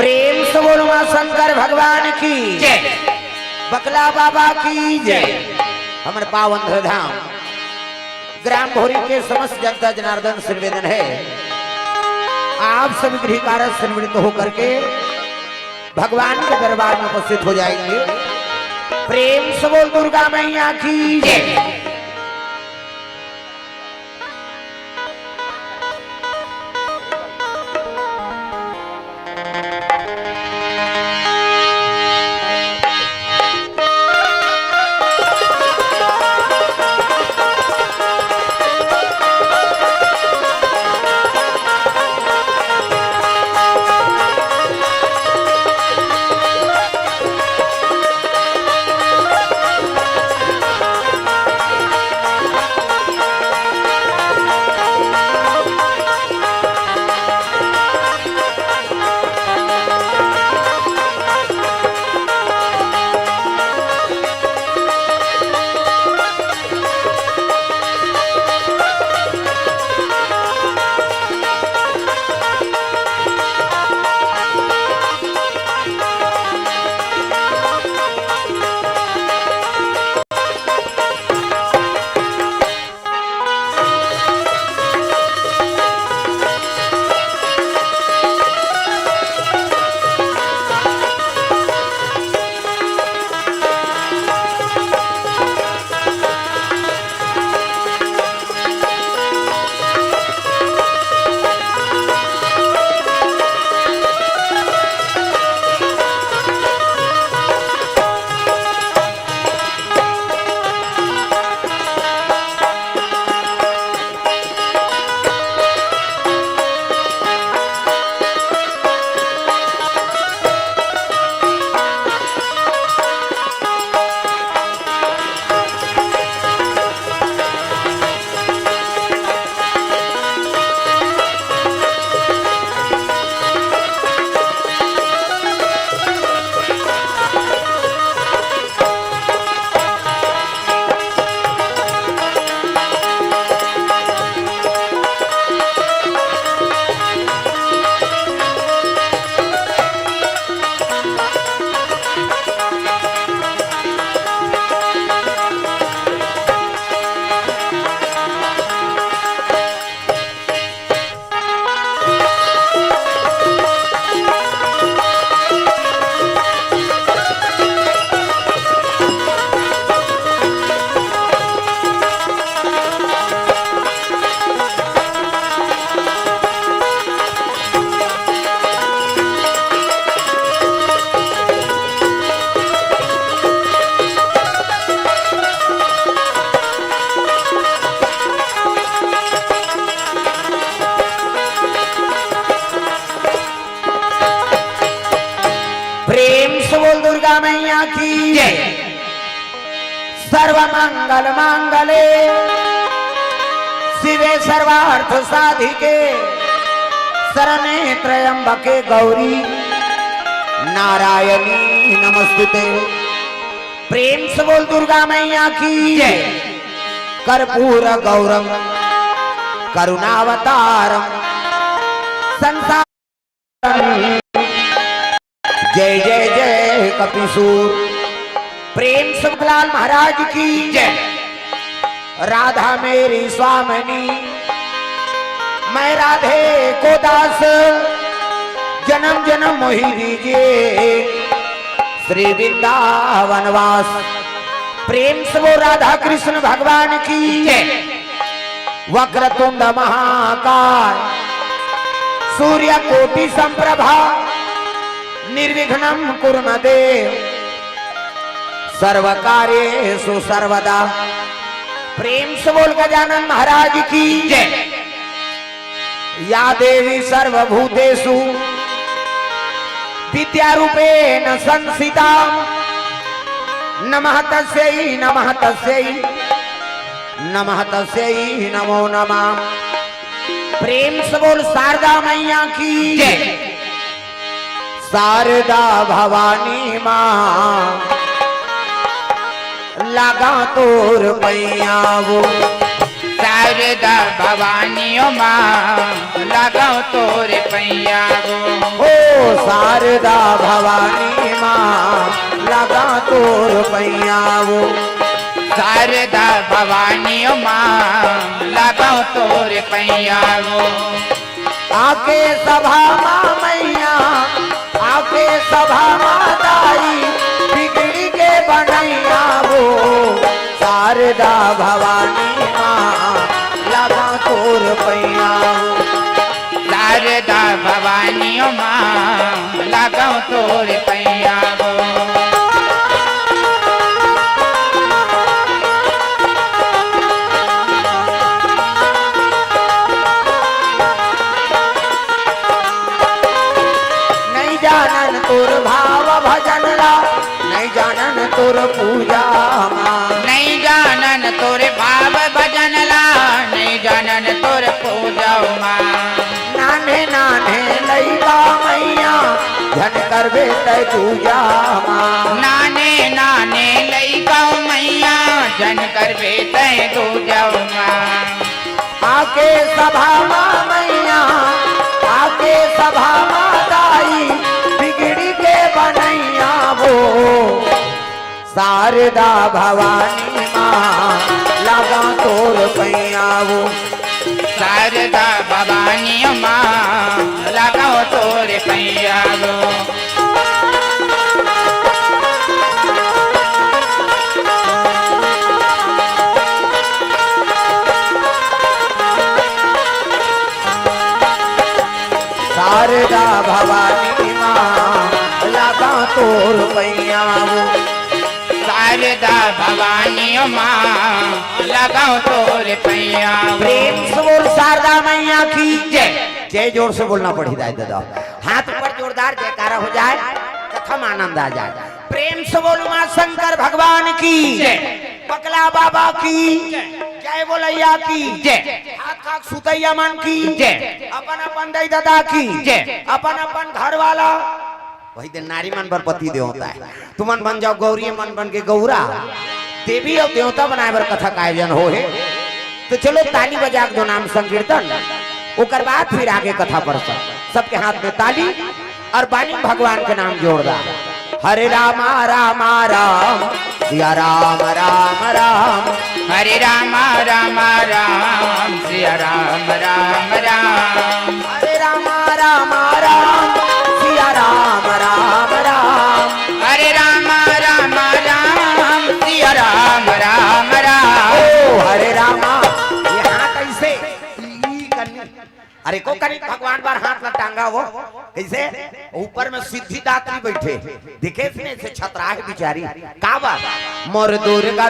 प्रेम से बोलो मां शंकर भगवान की जय। बकला बाबा की जय। हमारे पावन धाम ग्राम भोरी के समस्त जनता जनार्दन से निवेदन है, आप सभी गृह कार्य से निवृत्त होकर के भगवान के दरबार में उपस्थित हो जाएंगे। प्रेम से बोल दुर्गा मैया की जय। प्रेम से बोल दुर्गा मैया की जय। सर्व मंगल मांगले शिवे सर्वार्थ साधिके शरणे त्र्यंबके गौरी नारायणी नमस्तुते। प्रेम से बोल दुर्गा मैया की जय। कर्पूर गौरम करुणावतारम संसार जय जय जय कपिसूर। प्रेम सुखलाल महाराज की जय। राधा मेरी स्वामिनी मैं राधे को दास जन्म जन्म मोहि दीजिए श्री वृंदावनवास। प्रेम से वो राधा कृष्ण भगवान की जय। वक्रतुंड महाकाय सूर्य कोटि संप्रभा निर्विघ्नं कुरु मे देव सर्वकार्येषु सर्वदा। प्रेम से बोल गजानन महाराज की जय। या देवी सर्वभूतेषु विद्यारूपेण संस्थिता नमः तस्यै नमः तस्यै नमः तस्यै नमो नमः। प्रेम से बोल शारदा मैया की जय। शारदा भवानी माँ लगा तोर पैया वो। शारदा भवानी माँ लगाओ तोरे पैया गो। ओ शारदा भवानी माँ लगा तोर पैया वो शारदा भवानी माँ लगा तोर पैया वो आके सभा माँ मैया आके सभा माताई बिगड़ी के बनैया वो शारदा भवानी माँ लगा तोर पैया वो शारदा भवानी माँ लगा तोर पैया वो तोर भाव भजन ला नहीं जानन तोर पूजा नहीं जानन तोर भाव भजन ला नहीं जानन तोर पूजा नाने नाने लैका मैया धन करबे तय पूजा नाने नाने लैका मैया धन करबे तय पूजा आके सभा माँ मैया आके सभा माताई बिगड़ी के बनैया वो शारदा भवानी माँ लगा तोर पैया वो शारदा भवानी माँ लगा तोर पैया वो शारदा भवानी माँ लगा तोर पैया वो शारदा भवानी माँ लगा तोर पैया प्रेम से बोल शारदा मैया की जय जय जोर से बोलना पड़ी जाए दादा हाथ ऊपर जोरदार जयकारा हो जाए कथम आनंद आ जाए प्रेम से बोल मां शंकर भगवान की जय पकला बाबा की जय बोलैया की जय हाथ खाक सुतैया मन की जय अपन अपन दई दादा की जय अपन अपन घर वाला वही दिन नारी मन पर पति देव होता है तुमन बन जाओ गौरी मन बन के गौरा देवी और देवता बनाए बर कथा का आयोजन हो है तो चलो ताली बजा के दो नाम संकीर्तन उकर बाद फिर आगे कथा पर सबके हाथ में ताली और बानी भगवान के नाम जोड़दा हरे रामा रामा राम सिया राम राम राम हरे रामा रामा राम सिया राम राम राम हरे रामा रामा राम सिया राम राम राम हरे रामा रामा राम सिया राम राम राम ओ हरे रामा यहाँ कैसे अरे को करी भगवान बार हाथ में टांगा वो कैसे ऊपर में सिद्धिदात्री बैठे दिखे फिर से छतरा है बिचारी का बात मोर दुर्गा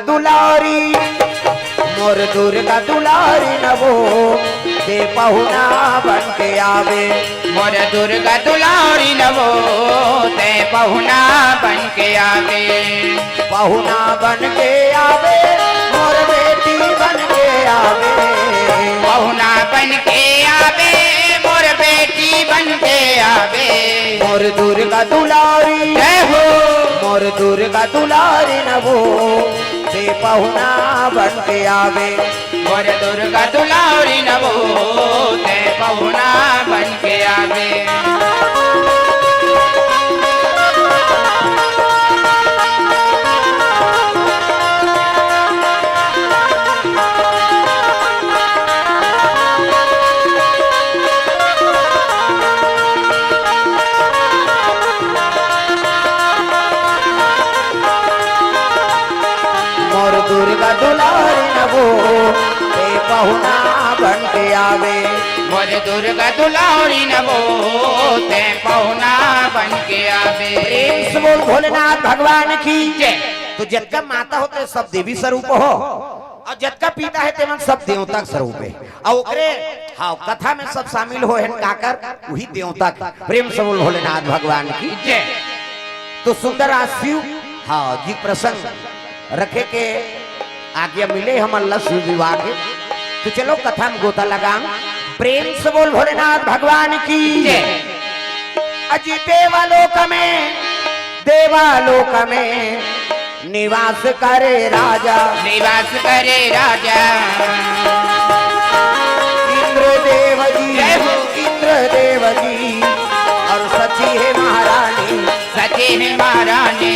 दुलारी नवो दे पहुना बन के आवे मोर दुर्गा दुलारी नवो ते पहुना बन के आवे पहुना बन के आवे मोर बेटी बन के आवे पहुना बन के आवे मोर बेटी बन के आवे मोर दुर्गा दुलारी जय हो मोर दुर्गा दुलारी नवो दे पहुना बन के आवे मोर दुर्गा दुलारी नवो ते पहुना बन के आवे दुर्गा दुलारी नवो ते पहुना बन के आवे मोर दुर्गा दुलारी नवो ते पहुना बन के आवे प्रेम से बोल भोलेनाथ भगवान की जय तो जितका माता होते सब देवी स्वरूप हो और जितका पिता है तेमन सब देवता स्वरूप है और ओकरे हाँ कथा में सब शामिल हो हैं काकर वही देवता का प्रेम से बोल भोलेनाथ भगवान की जय तो सुंदर शिव हाँ जी प्रसंग रखे के आज्ञा मिले हम अल्लाह शिव विवाह के तो चलो कथा में गोता लगा प्रेम से बोल भोलेनाथ भगवान की जय अजी देवालोक में निवास करे राजा निवास करे राजा इंद्रदेव जी और सची है हैं महारानी।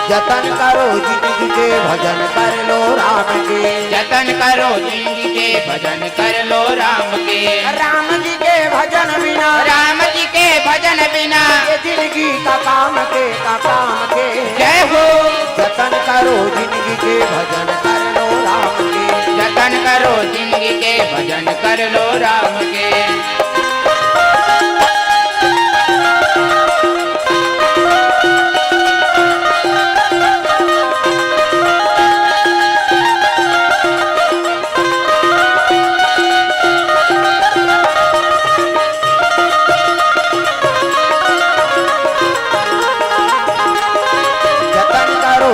जतन करो जिंदगी के भजन कर लो राम के, जतन करो जिंदगी के भजन कर लो राम के। राम जी के भजन बिना, राम जी के भजन बिना ये जिंदगी का काम के जय हो। जतन करो जिंदगी के भजन कर लो राम के, जतन करो जिंदगी के भजन कर लो राम के।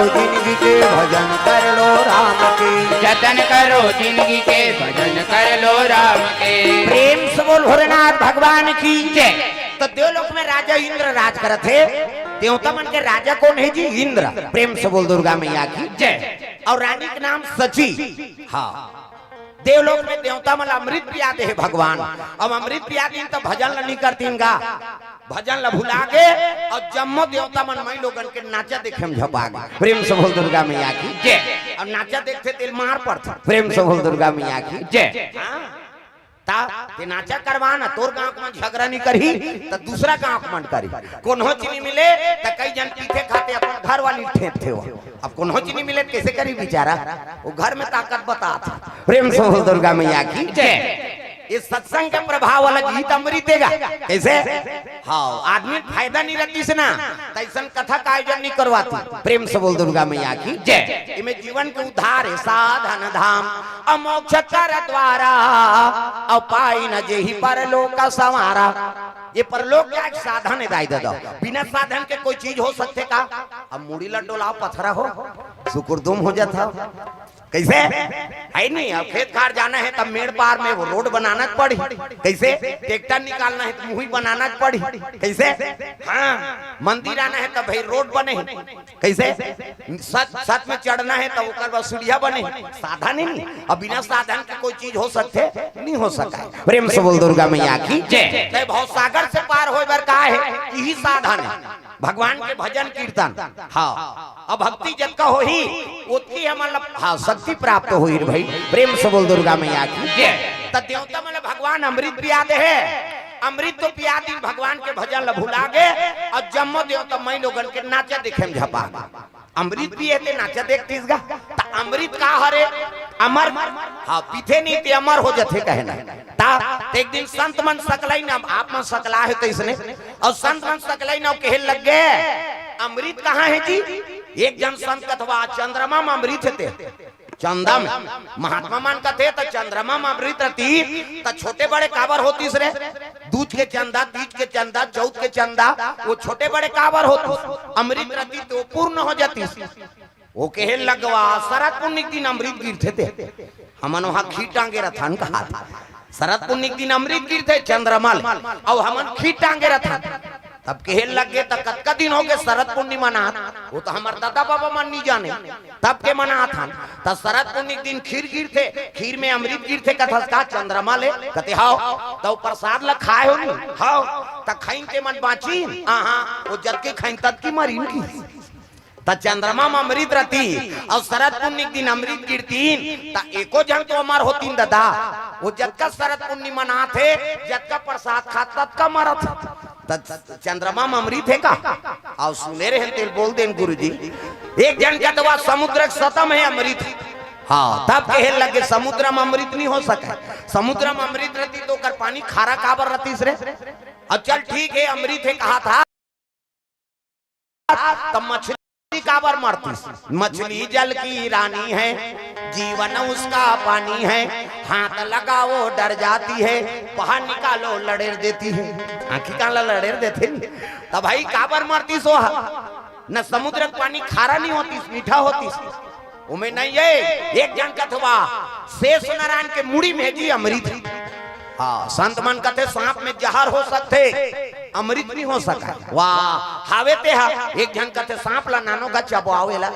जिंदगी के भजन कर लो राम के, जतन करो जिंदगी के भजन कर लो राम के। प्रेम से बोल भोलेनाथ भगवान की जय। तो देवलोक में राजा इंद्र राज करत थे। देवता मन के राजा कौन है जी? इंद्र। प्रेम से बोल दुर्गा मैया की जय। और रानी के नाम सची। हाँ, देवलोक में देवता मन अमृत पियाते है भगवान। अब अमृत पियाती तो भजन नहीं करती गा, भजन ला भुला के और जम्मो देवता मन मई लोगन के नाचा देखे में झपा गए। प्रेम से बोल दुर्गा मैया की जय। और नाचा देखते तेल मार पड़ता। प्रेम से बोल दुर्गा मैया की जय। ते नाचा करवाना तोर गांव में झगड़ा नहीं करी तो दूसरा गांव मन करी। कोनो चीनी मिले तो कई जन पीछे खाते अपन घर वाली ठेठ थे। अब कोनो चीनी मिले कैसे करी बेचारा, वो घर में ताकत बता था। प्रेम से बोल दुर्गा मैया की जय। इस सत्संग के प्रभाव वाला गीत अमृत देगा कैसे? हाँ, आदमी फायदा नहीं रहती से ना तैसन कथा का आयोजन नहीं करवाती। प्रेम से बोल दुर्गा मैया की जय। इमे जीवन के उद्धार है साधन धाम अमोक्ष कर द्वारा अपाई न जेहि परलोक का संवारा। ये परलोक क्या एक साधन है दाई दादा, बिना साधन के कोई चीज हो सकते का? अब मुड़ी लड्डोला पथरा हो सुकुरदुम हो जाता कैसे है नहीं। अब खेत खार जाना है तब मेड़ पार में वो रोड बनाना पड़ी कैसे, ट्रैक्टर निकालना है तो मुही बनाना पड़ी कैसे, हाँ मंदिर आना है तब भाई रोड बने कैसे, सच में चढ़ना है तब ऊपर बस सीढ़िया बने। साधन ही नहीं, अब बिना साधन की कोई चीज हो सकते नहीं हो सका। प्रेम से बोल दुर्गा मैया की जय। भाव सागर से पार हो बर का है यही साधन है भगवान के भजन कीर्तन। हाँ, अब भक्ति जब का हो ही उतनी हमारा हाँ शक्ति प्राप्त हुई भाई। प्रेम से बोल दुर्गा मैया की जय। देवता मतलब भगवान अमृत पिया दे है, अमृत तो पिया दी भगवान के भजन ला भुला गए और जम्मो देवता मई लोगन के नाचा देखे में झपा। अमृत पिए थे नाचा देखती अमृत का हरे अमर हाँ पीते नहीं थे अमर हो जाते कहना। एक दिन संत मन सकलाई ना आप मन सकला है तो इसने और संत मन सकलाई ना कहे लग गए अमृत कहाँ है जी? एक जन संत कथवा चंद्रमा में अमृत थे। चंदा में महात्मा मान का थे तो चंद्रमा में अमृत रहती तो छोटे बड़े काबर होती रे, दूध के चंदा, तीज के चंदा, चौथ के चंदा, वो छोटे बड़े काबर होती अमृत रहती तो पूर्ण हो जाती। वो कहे लगवा शरद पुण्य दिन अमृत गिरते थे। हमन वहां खी टांगे रथन कहा था शरद पुण्य दिन अमृत गिरते चंद्रमा और हमन खी टांगे रथन। तब कहे लग गए कतका दिन हो गए शरद पूर्णिमा मना, वो तो हमारे दादा बाबा मन नहीं जाने तब के मना था। तब शरद पूर्णिमा दिन खीर गिरते, खीर में अमृत गिरते कथा चंद्रमा ले कते हाओ तो प्रसाद ला खाए हो नहीं हाओ त खाइन के मन बाची वो जब के खाइन तब की मरी की त चंद्रमा में अमृत रहती और शरद पूर्णिमा दिन अमृत गिरती त एको जन तो अमर होती दादा। वो जब का शरद पूर्णिमा मना थे जब का प्रसाद खा तब का मरत चंद्रमा में अमृत है का और सुने रहे तेल बोल देन गुरुजी। एक जन का तो समुद्र सतम है अमृत। हाँ, तब कहे लगे समुद्र में अमृत नहीं हो सका। समुद्र में अमृत रहती तो कर पानी खारा काबर रहती रे। और चल ठीक है अमृत है कहा था तब मछली काबर मरती। मछली जल की रानी है, जीवन उसका पानी है, हाथ लगाओ डर जाती है, बाहर निकालो लड़ेर देती है। आखिर का लड़ेर देते तब भाई काबर मरती सो न समुद्र का पानी खारा नहीं होती मीठा होती उमें नहीं है। एक जन कथवा शेष नारायण के मुड़ी में जी अमृत। हाँ, संत मन कहते सांप में जहर हो सकते अमृत नहीं हो सका। वाह हावे ते हा एक जन कहते सांप ला नानो का चबावेला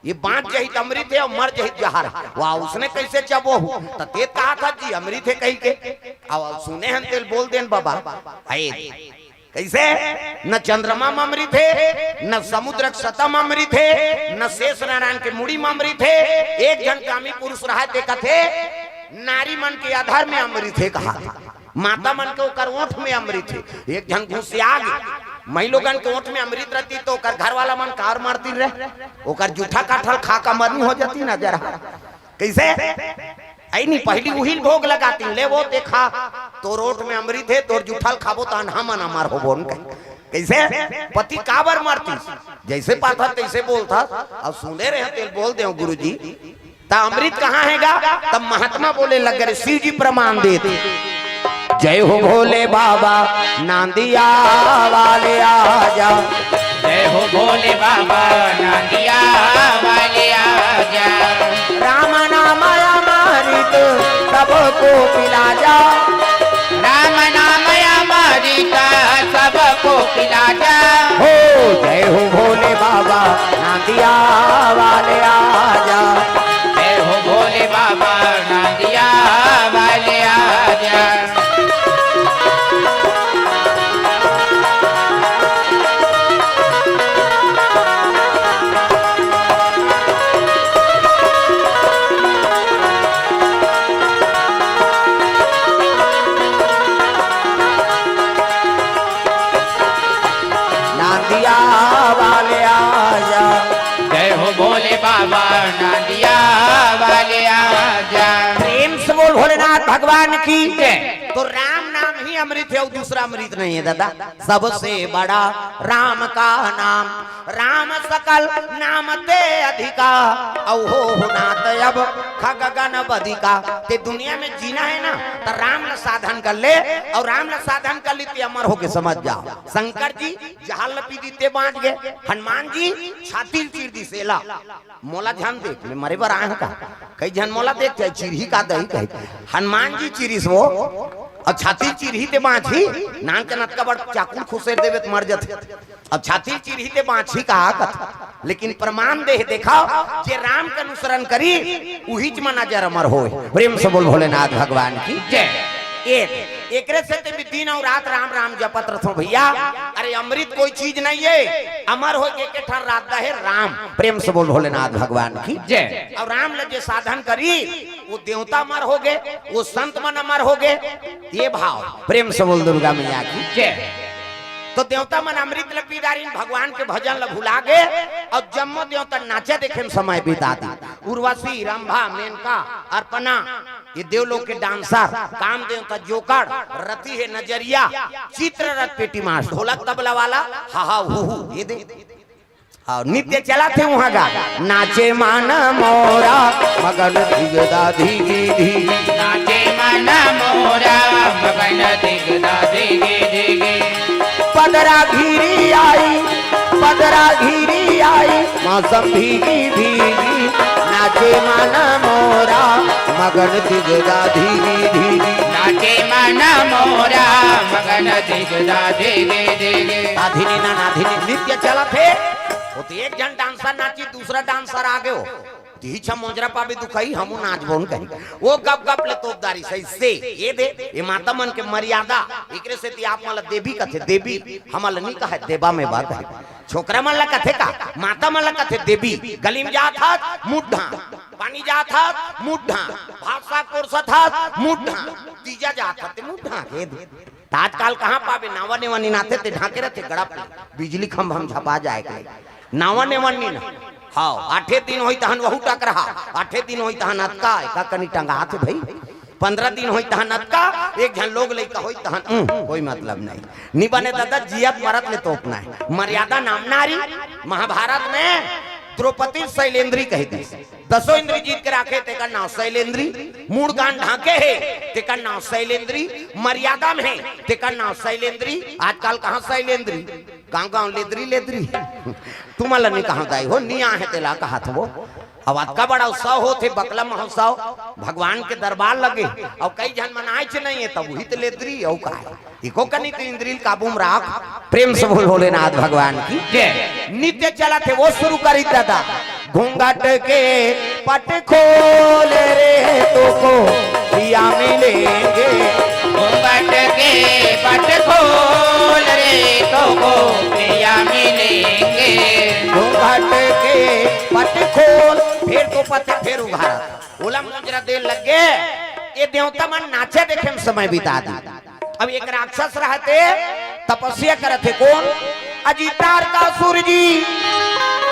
ये बांट जहित अमृत है और मर जहित जहर है। वाह उसने कैसे चबो हूँ तो ते कहा था जी अमृत है कही के अब सुने हम तेल बोल देन बाबा है कैसे न चंद्रमा में अमृत है न समुद्र सतह में अमृत है न शेष नारायण के मुड़ी में अमृत है। एक जन कामी पुरुष रहा देखा थे नारी मन के आधार में अमृत है कहा था माता मन के ओकर ओठ में अमृत है। एक जन घुसियाग महिलोगन के ओठ में अमृत रहती तो ओकर घर वाला मन कार मारती रहे ओकर जूठा काठल खा का मरनी हो जाती ना जरा कैसे आई नहीं पहली उहिल भोग लगाती ले वो देखा तो रोट में अमृत है तो जूठल खाबो तो अनहा मन अमर हो बोन कैसे पति काबर मारती जैसे पाता तैसे बोलता अब सुने रहे तेल बोल दे गुरुजी ता अमृत कहाँ हैगा तब महात्मा बोले लग रहे शिव जी प्रमाण देते जय हो भोले बाबा नांदिया वाले आजा जय हो भोले बाबा नांदिया वाले आजा राम नाम अमृत सबको पिला जा राम नाम अमृत सबको पिला जा हो जय हो भोले बाबा नांदिया वाले आजा जय हो भोले बाबा नांदिया वाले आजा नांदिया वाले आजा जय हो भोले बाबा नांदिया वाले आजा प्रेम से बोल भोलेनाथ भगवान की तो राम नाम ही अमृत है और दूसरा अमृत नहीं है दादा सबसे बड़ा राम का नाम राम सकल नाम ते अधिका औहो नाथ अब खगगन बधिका ते दुनिया में जीना है ना तो राम ला साधन कर ले और राम ला साधन कर ली ते अमर होके समझ जाओ। शंकर जी जहाल लपी दीते बांट गए हनुमान जी छाती चीर दी सेला मोला ध्यान देख ले मरे बर आए का कई जन मोला देख चिरही का दही कही हनुमान जी चिरिस वो और छाती चिरही ते बांची नान के नत का बड़ चाकू खुसेर देवे मर जाते और छाती चिरही ते बांची कहा कथा लेकिन प्रमाण दे देखा जे राम के अनुसरण करी उही च मना जर अमर होए। प्रेम से बोल भोलेनाथ भगवान की जय। एकरे से ते भी दिन और रात राम राम जपत रहो भैया। अरे अमृत कोई चीज नहीं है अमर हो के ठर रात है राम। प्रेम से बोल भोलेनाथ भगवान की जय। और राम लगे साधन करी वो देवता अमर हो गए वो संत मन अमर हो गए ये भाव। प्रेम से बोल दुर्गा मैया की जय। तो देवता मन अमृत लपीदारी भगवान के भजन ल भुला गए और जम्मो देवता नाचे देखे में समय बिता दी। उर्वशी रंभा मेनका अर्पणा ये देवलोक के डांसर काम देवता जोकर रति है नजरिया चित्ररथ पेटी मास ढोलक तबला वाला हा हा हु ये दे और नित्य चला थे वहाँ का नाचे माना मोरा मगन दिगदा धीगी धी नाचे माना मोरा मगन दिगदा धीगी धीगी पदरा घीरी आई मौसम भीगी भीगी नाचे माना मोरा मगन दिगदा धीगी धीगी नाचे माना मोरा मगन दिगदा धीगी धीगी नाधिनी ना नाधिनी नित्य चला थे वो तो एक जन डांसर नाची दूसरा डांसर आ गयो तीछा मोजरा पाबे दुखाई हमू नाच बोन कही वो गप गप ले तोपदारी सही से ये दे ये माता मन के मर्यादा एकरे से ती आप मला देवी कथे देवी हमल नहीं कहे देवा में बात है छोकरा मन ला कथे का माता मन ला कथे देवी गली में जात हाथ मुड्ढा पानी जात हाथ मुड्ढा भाषा कोरसत हाथ मुड्ढा तीजा जात हाथ मुड्ढा हे दे आजकल कहाँ पाबे नावा ने वनी नाथे ते ढाके रहते गड़प बिजली खंभ हम झपा जाए नावा ने वनी ना हाँ 8 दिन होई तहन वहु टक रहा 8 दिन होई तहन अतका का कनी टंगा हाथ भाई 15 दिन होई तहन अतका एक जन लोग लेका होई तहन कोई मतलब नहीं नी बने दादा जियत मरत ले तोपना है मर्यादा नाम नारी। महाभारत में द्रौपदी शैलेंद्री कहती 10 इंद्री जीत के राखे ते का नाम शैलेंद्री मूड गान ढाके है ते का नाम शैलेंद्री मर्यादा में है ते का नाम शैलेंद्री। आजकल कहाँ शैलेंद्री गाँव गाँव लेद्री लेद्री तुम नहीं कहा गए हो निया है तेला कहा था वो अब का बड़ा उत्सव हो थे बकला महोत्सव भगवान के दरबार लगे और कई जन मनाए चे नहीं है तब वही तो लेद्री और का इको कनी तो इंद्रिल काबू में राख। प्रेम से बोल भोलेनाथ भगवान की जय। नित्य चला थे वो शुरू करी दादा घूंघट के पट खोल रे तो को पिया मिलेंगे। घूंघट के पट खोल रे तो को पिया मिलेंगे। घूंघट के पट खोल फिर तो पते फिर उघारा ओला मुजरा दे लगे। ये देवता मन नाचे देखे में समय बिता दी। अब एक राक्षस रहते तपस्या करते कौन अजी तारकासुर जी।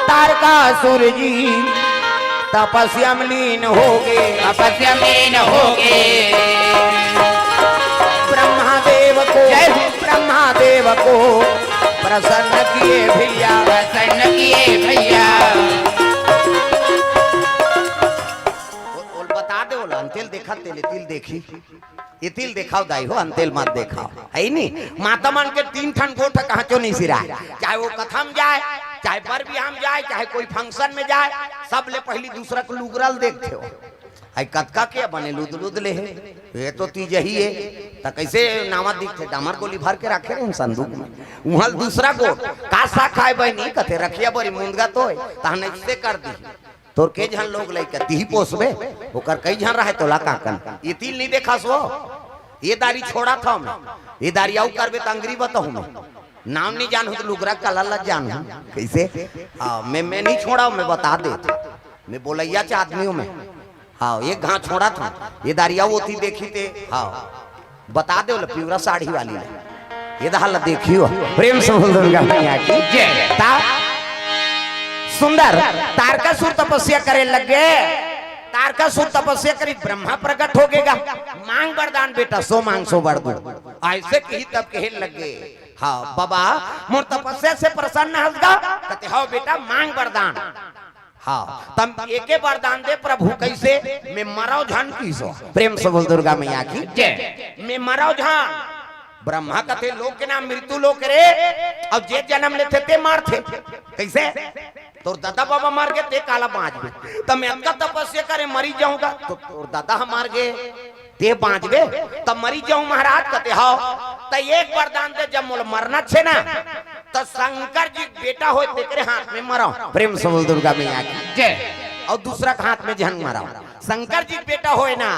तारकासुर जी तपस्या में लीन हो गए। तपस्या में लीन हो गए। ब्रह्मादेव को ब्रह्मादेव को प्रसन्न किए भैया। प्रसन्न किए भैया। बता दे बोला अंतेल देखा तेल तिल देखी ये तिल देखाओ दाई हो अंतेल मत देखाओ है नहीं। माता मन के 3 ठन गोठ कहाँ क्यों नहीं सिरा। चाहे वो कथा में जाए चाहे पर बियाह में जाए चाहे कोई फंक्शन में जाए सब ले पहली दूसरा को लुगरल देखते हो। आई कतका के बने लुद लुद ले है ये तो तीज ही है तो कैसे नामा दिखते डामर गोली भर के रखे रहे संदूक में। वहां दूसरा गोठ का सा खाए बहनी कथे रखिया बड़ी मुंदगा तो तहने से कर दी तोर के झन लोग लइका ती पोसबे ओकर कई झन रहे तोला काकन। ये तिल नहीं देखा सो ये दाढ़ी छोड़ा था मैं ये दाढ़ी आउ करबे त अंग्री बताऊं मैं नाम नहीं जानू तो लुगरा कला लग जानू कैसे। मैं नहीं छोड़ा मैं बता दे मैं बोलैया च आदमियों में। हाँ एक घाट छोड़ा था ये दाढ़ी आउ होती देखी थे। हाँ बता दे प्यूरा साड़ी वाली ये दहाल देखियो प्रेम समुद्र की जय। सुंदर तारकासुर तपस्या करे लगे। तारकासुर तपस्या करी ब्रह्मा प्रकट हो गएगा। मांग वरदान बेटा सो मांग सो वर दो ऐसे कही तब कहे लगे। हाँ बाबा मोर तपस्या से प्रसन्न हसगा कहते हो बेटा मांग वरदान। हाँ तम एके वरदान दे प्रभु कैसे मैं मराओ झन की सो प्रेम से बोल दुर्गा मैया की जय। मैं मराओ झन ब्रह्मा कथे लोग के नाम मृत्यु लोग रे अब जे जन्म लेते ते मारते कैसे तोर दादा बाबा मार गए ते काला बाँच गए तब मैं अनका तपस्या करे मरी जाऊंगा तो तोर दादा हम मार गए ते बाँच गए तब मरी जाऊं महाराज कहते हो तो एक वरदान दे जब मोल मरना छे ना तो शंकर जी बेटा हो तेरे हाथ में मरो प्रेम से बोल दुर्गा मैया की जय। और दूसरा हाथ में जहन मराओ शंकर जी बेटा हो ना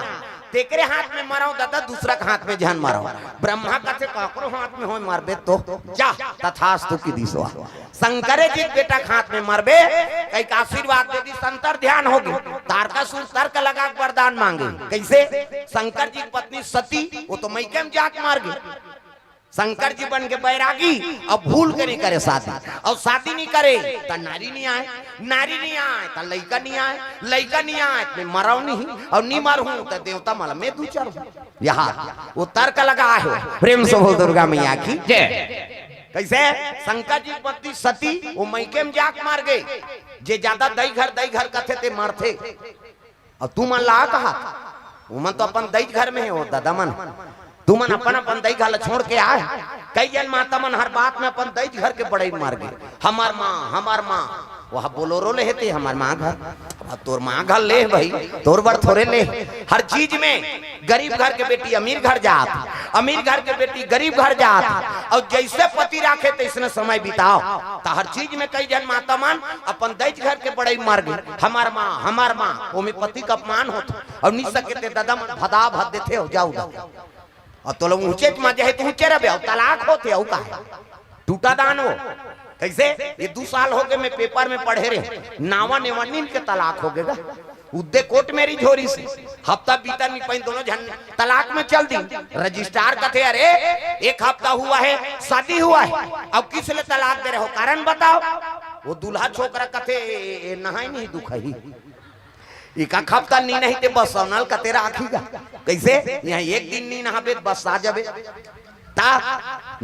तेरे हाथ में मराओ दादा दूसरा हाथ में जहन मराओ। ब्रह्मा कहते काकरो हाथ में हो मारबे तो जा तथास्तु की दिशा। शंकर जी बेटा हाथ में मरबे कई आशीर्वाद दे दी संतर ध्यान होगी। तारकासुर तर्क लगा वरदान मांगे कैसे शंकर जी की पत्नी सती वो तो मैके में जाके मार गई। शंकर जी बन के बैरागी अब भूल के नहीं करे शादी और शादी नहीं करे तो नारी नहीं आए नारी नहीं आए तो लड़का नहीं आए लड़का नहीं आए तो मराऊ नहीं और नहीं मारू तो देवता माला मैं दू चारू यहाँ वो तर्क लगा है प्रेम से बोल दुर्गा मैया की जय। कैसे शंकर जी पत्नी सती वो मैके में जाक मार गए जे ज्यादा दई घर कथे ते मारते और तू मन ला कहा वो मन तो अपन दई घर में है वो दादा मन तू मन अपन दई घर छोड़ के आए। कई जन माता मन हर बात में अपन दई घर के बड़े मार गए। हमार माँ वहाँ बोलोरो ले थे हमार माँ घर तोर माँ घर ले भाई तोर बड़ थोड़े ले हर चीज में गरीब घर के बेटी अमीर घर जात अमीर घर के बेटी गरीब घर जात और जैसे पति राखे तैसने समय बिताओ तो हर चीज में कई जन माता मन अपन दैज घर के बड़े मार गए। हमार माँ वो में पति का अपमान होता और नहीं सके दादा मन भदा भद देते हो जाऊ और तो लोग ऊंचे मजे है तो ऊंचे रहे तलाक होते हो का टूटा दान हो कैसे ये 2 साल हो गए मैं पेपर में पढ़े रहे नावा नेवानी के तलाक हो गएगा उद्दे कोर्ट मेरी झोरी से हफ्ता बीता नहीं पाई दोनों झन तलाक में चल दी। रजिस्ट्रार कहते अरे 1 हफ्ता हुआ है शादी हुआ है अब किस लिए तलाक दे रहे हो कारण बताओ। वो दूल्हा छोकरा कहते नहाई नहीं दुख ही एक हफ्ता नी नहीं ते बस नल का तेरा आखीगा कैसे यहाँ एक दिन नहीं नहाबे बस आ जाबे ता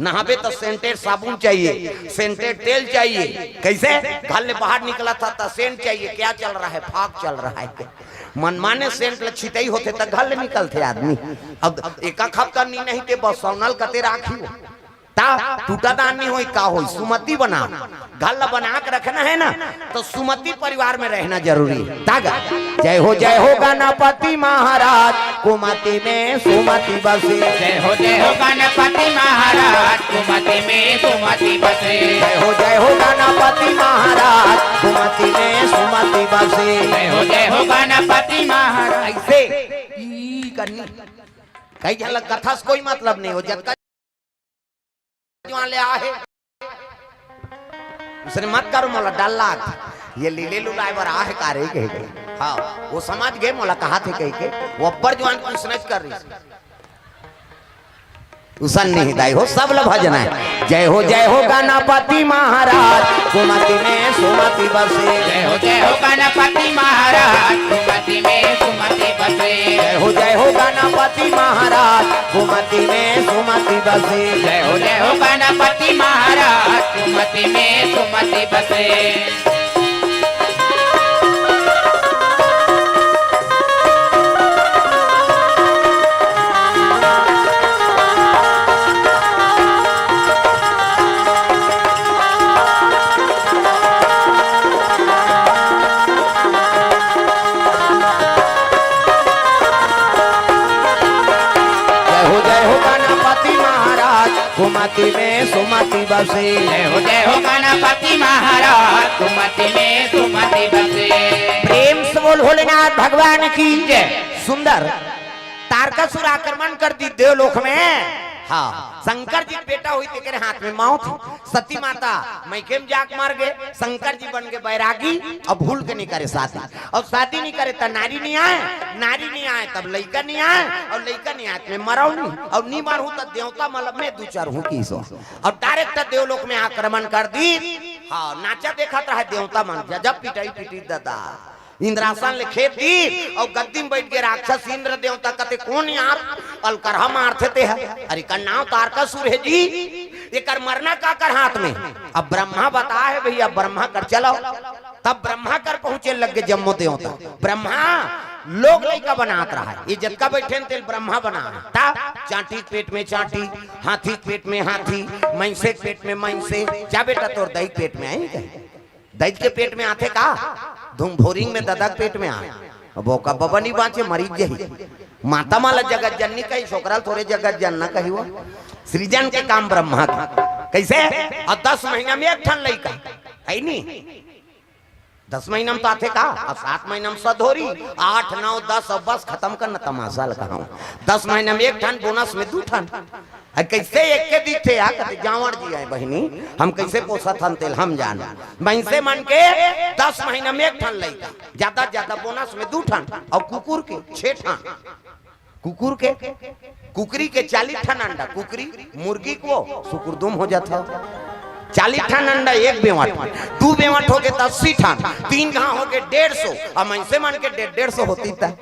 नहाबे तो सेंटेड साबुन चाहिए सेंटेड तेल चाहिए कैसे घर ले बाहर निकला था सेंट चाहिए क्या चल रहा है फाक चल रहा है मनमाने सेंट लक्षित ही होते तो घर ले निकलते आदमी। अब एक हफ्ता नी नहीं ते बस नल का तेरा आखी ता टूटा दान नहीं हो का हो सुमति बना घर बना के रखना है ना तो सुमति परिवार में रहना जरूरी है। तागा जय हो गणपति महाराज कुमति में सुमति बसे। जय हो गणपति महाराज कुमति में सुमति बसे। जय हो गणपति महाराज कुमति में सुमति बसे। जय हो गणपति महाराज। ऐसे ई करनी कई जन कथा से कोई मतलब नहीं हो जब ले आहे उसने मत करो मोला डल्ला ये लीले लुलाए बर आहे कारे कह के हाँ वो समझ गए मोला कहा थे कह के वो अब्बर जवान कुछ नहीं कर रही उसन नहीं दाई हो सब ल भजन है। जय हो गणपति महाराज कुमति में सुमति बसे। जय हो गणपति महाराज कुमति में सुमति बसे। जय हो गणपति महाराज कुमति में सुमति बसे। जय हो गणपति महाराज कुमति में सुमति बसे। कुमति में सुमति बसे। जय हो गणपति महाराज कुमति में सुमति बसे। प्रेम से बोल भोलेनाथ भगवान की जय। सुंदर तारकासुर आक्रमण कर दी देवलोक में। हाँ शंकर जी बेटा हुई तेरे हाथ में मौत सती माता मैकेम जाक मार गए शंकर जी बन गए बैरागी अब भूल के नहीं करे शादी और शादी नहीं करे तब नारी नहीं आए तब लड़का नहीं आए और लड़का नहीं आए मैं मराऊ नहीं और नहीं मारू तब देवता मतलब में 2-4 हूँ की सो और डायरेक्ट देवलोक में आक्रमण कर दी। हाँ नाचा देखा रहा देवता मन जब पिटाई दादा इंद्रासन ले खेत दी और गद्दी में बैठ के राक्षस इंद्र देवता कहते कौन यार अलकरहा मारते थे अरे का नाम तारकासुर है जी ये कर मरना का कर हाथ में। अब ब्रह्मा बता है भैया ब्रह्मा कर चलो तब ब्रह्मा कर पहुंचे लग गए जम्मो देवता ब्रह्मा लोग लड़का बनात रहा है ये जतका बैठे तेल ब्रह्मा बना था चांटी पेट में चांटी हाथी पेट में हाथी मैंसे पेट में मैंसे क्या बेटा तोर दही पेट में आई दैत के पेट में आते का धूम भोरिंग में ददक पेट में आए बोका बबा नहीं बाँचे मरीज जही माता माला जगत जननी कही छोकरा थोड़े जगत जनना कही वो सृजन के काम ब्रह्मा कैसे और 10 महीना में एक ठन लड़का है नहीं 10 महीना में तो आते का और 7 महीना में सधोरी 8 9 10 और बस खत्म करना तमाशा लगा 10 महीना में एक ठन बोनस में 2 ठन कैसे एक के दिखे कहते जावड़ जी आए बहनी हम कैसे पोसा थन तेल हम जान वैसे मन के 10 महीना में एक ठन लड़का ज्यादा बोनस में 2 ठन और कुकुर के 6 ठन कुकुर के कुकरी के 40 ठन अंडा कुकरी मुर्गी को सुकुरदुम हो जाता 40 ठन अंडा 1 बेवट 2 बेवट हो गए तो 80 ठन 3 गांव हो गए 150 और वैसे मन के 150 होती था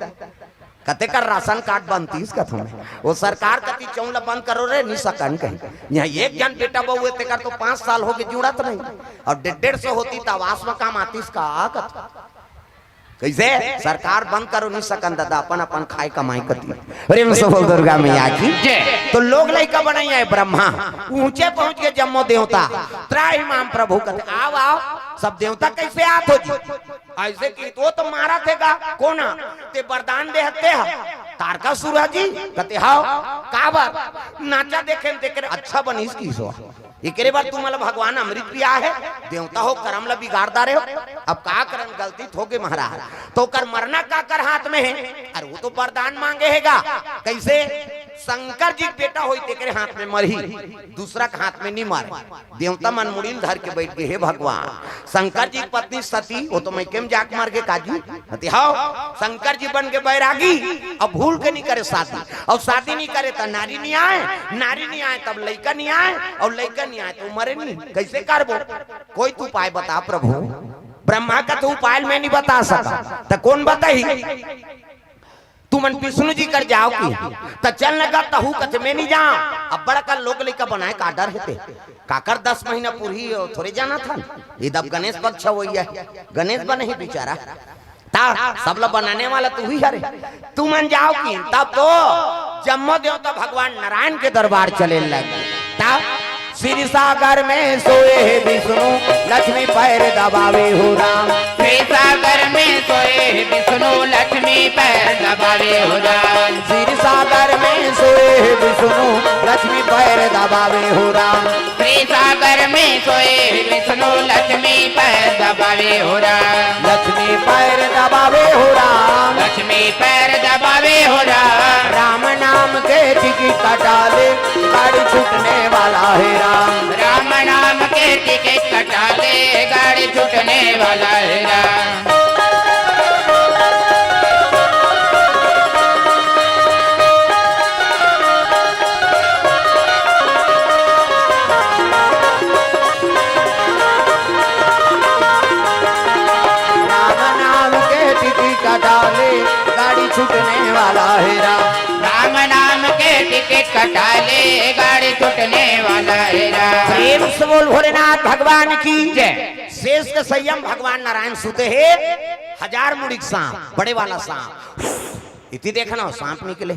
कते कर राशन कार्ड बनती इसका तुम्हें वो सरकार कति चौला बंद करो रे नहीं सकन कहीं यहाँ एक जन बेटा बहु ते कर तो 5 साल हो गए जुड़त नहीं और 150 होती तो आवास में काम आती इसका कैसे सरकार बंद करो नहीं सकन दादा अपन अपन खाए कमाई करती प्रेम से बोल दुर्गा मैया की तो लोग लड़का बनाई है ब्रह्मा ऊंचे पहुंच गए जम्मो देवता त्राही माम प्रभु कहते आओ सब देवता कैसे आत हो जी ऐसे की तो मारा थेगा कोना ते वरदान दे हते तारकासुर जी कहते हां का बात नाचा देखे अच्छा बनीस की सो एकरे बार तू मतलब भगवान अमृत पिया है देवता हो कर्म ला बिगाड़दा रहे हो अब का करन गलती थोगे महाराज तो कर मरना का कर हाथ में है अरे वो तो वरदान मांगे हैगा कैसे शंकर जी बेटा होई तेरे हाथ में मरही दूसरा के हाथ में नहीं मारे देवता मन मुड़ील धर के बैठ गए हे भगवान शंकर जी पत्नी सती वो तो मैं केम जाक मार के काजी कहती हां शंकर जी बन के बैरागी अब भूल के नहीं करे शादी और शादी नहीं करे तो नारी नहीं आए तब लड़का नहीं आए और लड़का नहीं आए तो मरे नहीं कैसे करबो कोई तू उपाय बता प्रभु ब्रह्मा का तो उपाय मैं नहीं बता सका तो कौन बताई तू मन विष्णु जी कर जाओ की तो चल लगा तहु कथ में नहीं जाओ अब बड़ा का लोग लड़का बनाए का डर है काकर 10 महीना पूरी थोड़े जाना था ये तब गणेश पक्ष हो गणेश बने ही बेचारा सब लोग बनाने वाला तू ही हरे तू मन जाओ की तब तो जम्मो देवता भगवान नारायण के दरबार चले लगे तब क्षीर सागर में सोए है विष्णु लक्ष्मी पैर दबावे हो राम। क्षीर सागर में सोए विष्णु लक्ष्मी पैर दबावे हो राम। क्षीर सागर में सोए है विष्णु लक्ष्मी पैर दबावे हो राम। क्षीर सागर में सोए विष्णु लक्ष्मी पैर दबावे हो राम। लक्ष्मी पैर दबावे हो राम। लक्ष्मी पैर दबावे हो राम। राम नाम के टिकट कटा ले गाड़ी छूटने वाला है राम। राम नाम के टिकट कटा ले गाड़ी छूटने वाला है राम। गाड़ी छूटने वाला है राम। राम नाम के टिकट कटा ले गाड़ी छूटने वाला है राम। प्रेम से बोल भोलेनाथ भगवान की जय। शेष के संयम भगवान नारायण सुते है। 1000 मुड़िक सांप बड़े वाला सांप इति देखना सांप निकले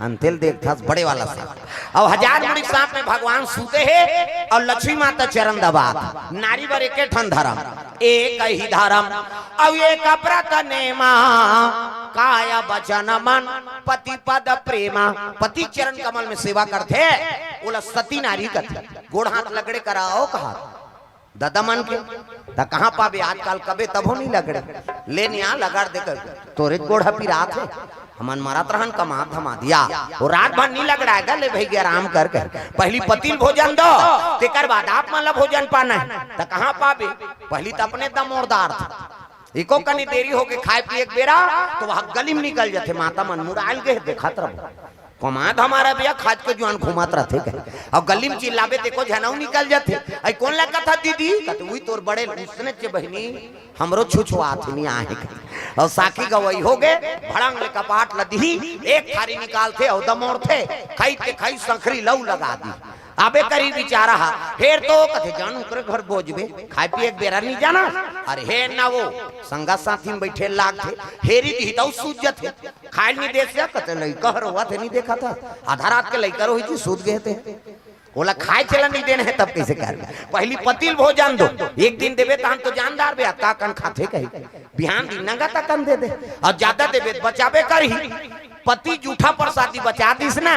अंतिल देखा बड़े वाला सांप और 1000 मुड़िक सांप में भगवान सूते है और लक्ष्मी माता चरण दबात नारी बर एक ठन धर्म एक ही धर्म अब ये कपरत नेमा काया बचन मन पति पद प्रेमा। पति चरण कमल में सेवा करते बोला सती नारी करते गोड़ हाथ लगड़े कराओ कहा दादा मन के ता कहाँ पावे आजकल कबे तबो नहीं लगड़े ले यहाँ लगा देकर तोरे गोड़ा पी रात है हमन मारत रहन कमा थमा दिया और रात भर नहीं लगड़ाएगा ले भाई आराम कर कर पहली पतिल भोजन दो तेकर बाद आप मतलब भोजन पाना है तो कहाँ पावे पहली तो अपने दमोरदार था एको कनी देरी होके खाए पिए एक बेरा तो वह गली में निकल जाते माता मन मुराइल गए देखत रहो कमाद हमारा भैया खाद के जुआन घुमात रहते और गली में चिल्लावे देखो झनाऊ निकल जाते आई कौन लगा था दीदी कहते वही तोर बड़े उसने चे बहनी हमरो छुछुआत नहीं आए और साकी गवई हो गए भड़ंग ले कपाट लदी एक थारी निकालते और दमोर थे खाई के खाई संखरी लऊ लगा दी आबे करी बिचारा फिर तो कथे जानू करे घर बोझबे खाए पिए एक बेरा नहीं जाना अरे हे ना वो संगा साथी में बैठे लाग थे हेरी दी तो सूझ थे खाए नहीं देख से कते लइका हुआ थे नहीं देखा था आधा रात के लइका रोही जी सूझ गए थे बोला खाए चला नहीं देने है तब कैसे कर पहली पतिल भोजन दो एक दिन देवे तो हम तो जानदार बे का कन खाते कही बिहान दिन नंगा तक कन दे दे और ज्यादा देवे बचावे कर ही पति जूठा प्रसादी बचा दिस ना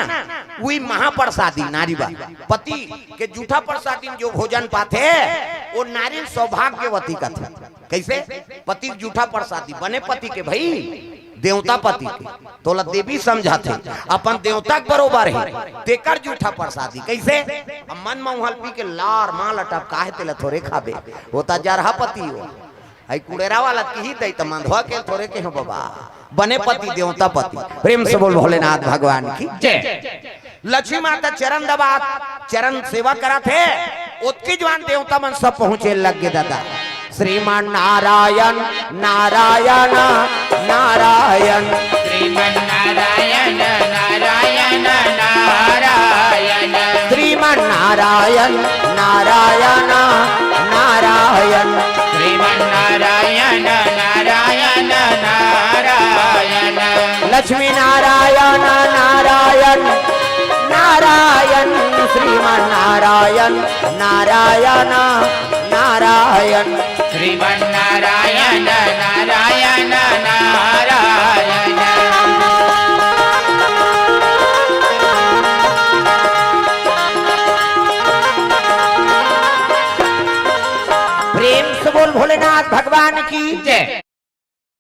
वही महाप्रसादी नारी बा पति के जूठा प्रसादी जो भोजन पाते वो नारी सौभाग्यवती का था कैसे पति जूठा प्रसादी बने पति के भाई देवता पति के तोला देवी समझाते अपन देवता के बरोबर है तेकर जूठा प्रसादी कैसे मन महल पी के लार माल अटप काहे तेला थोड़े खाबे होता जरहा पति हो आई कुड़ेरा वाला की ही दई त मंधवा के थोड़े के हो बाबा बने पति देवता पति प्रेम से बोल भोलेनाथ भगवान की जय। लक्ष्मी माता चरण दबा चरण सेवा करा थे उसकी जवान देवता मन सब पहुंचे लग गए दादा श्रीमान नारायण नारायण नारायण श्रीमन नारायण नारायण नारायण श्रीमान नारायण नारायण नारायण श्रीमन नारायण नारायण नारायण लक्ष्मी नारायण नारायण नारायण श्रीमान नारायण नारायण नारायण श्रीमन नारायण नारायण नारायण प्रेम से बोल भोलेनाथ भगवान की जय।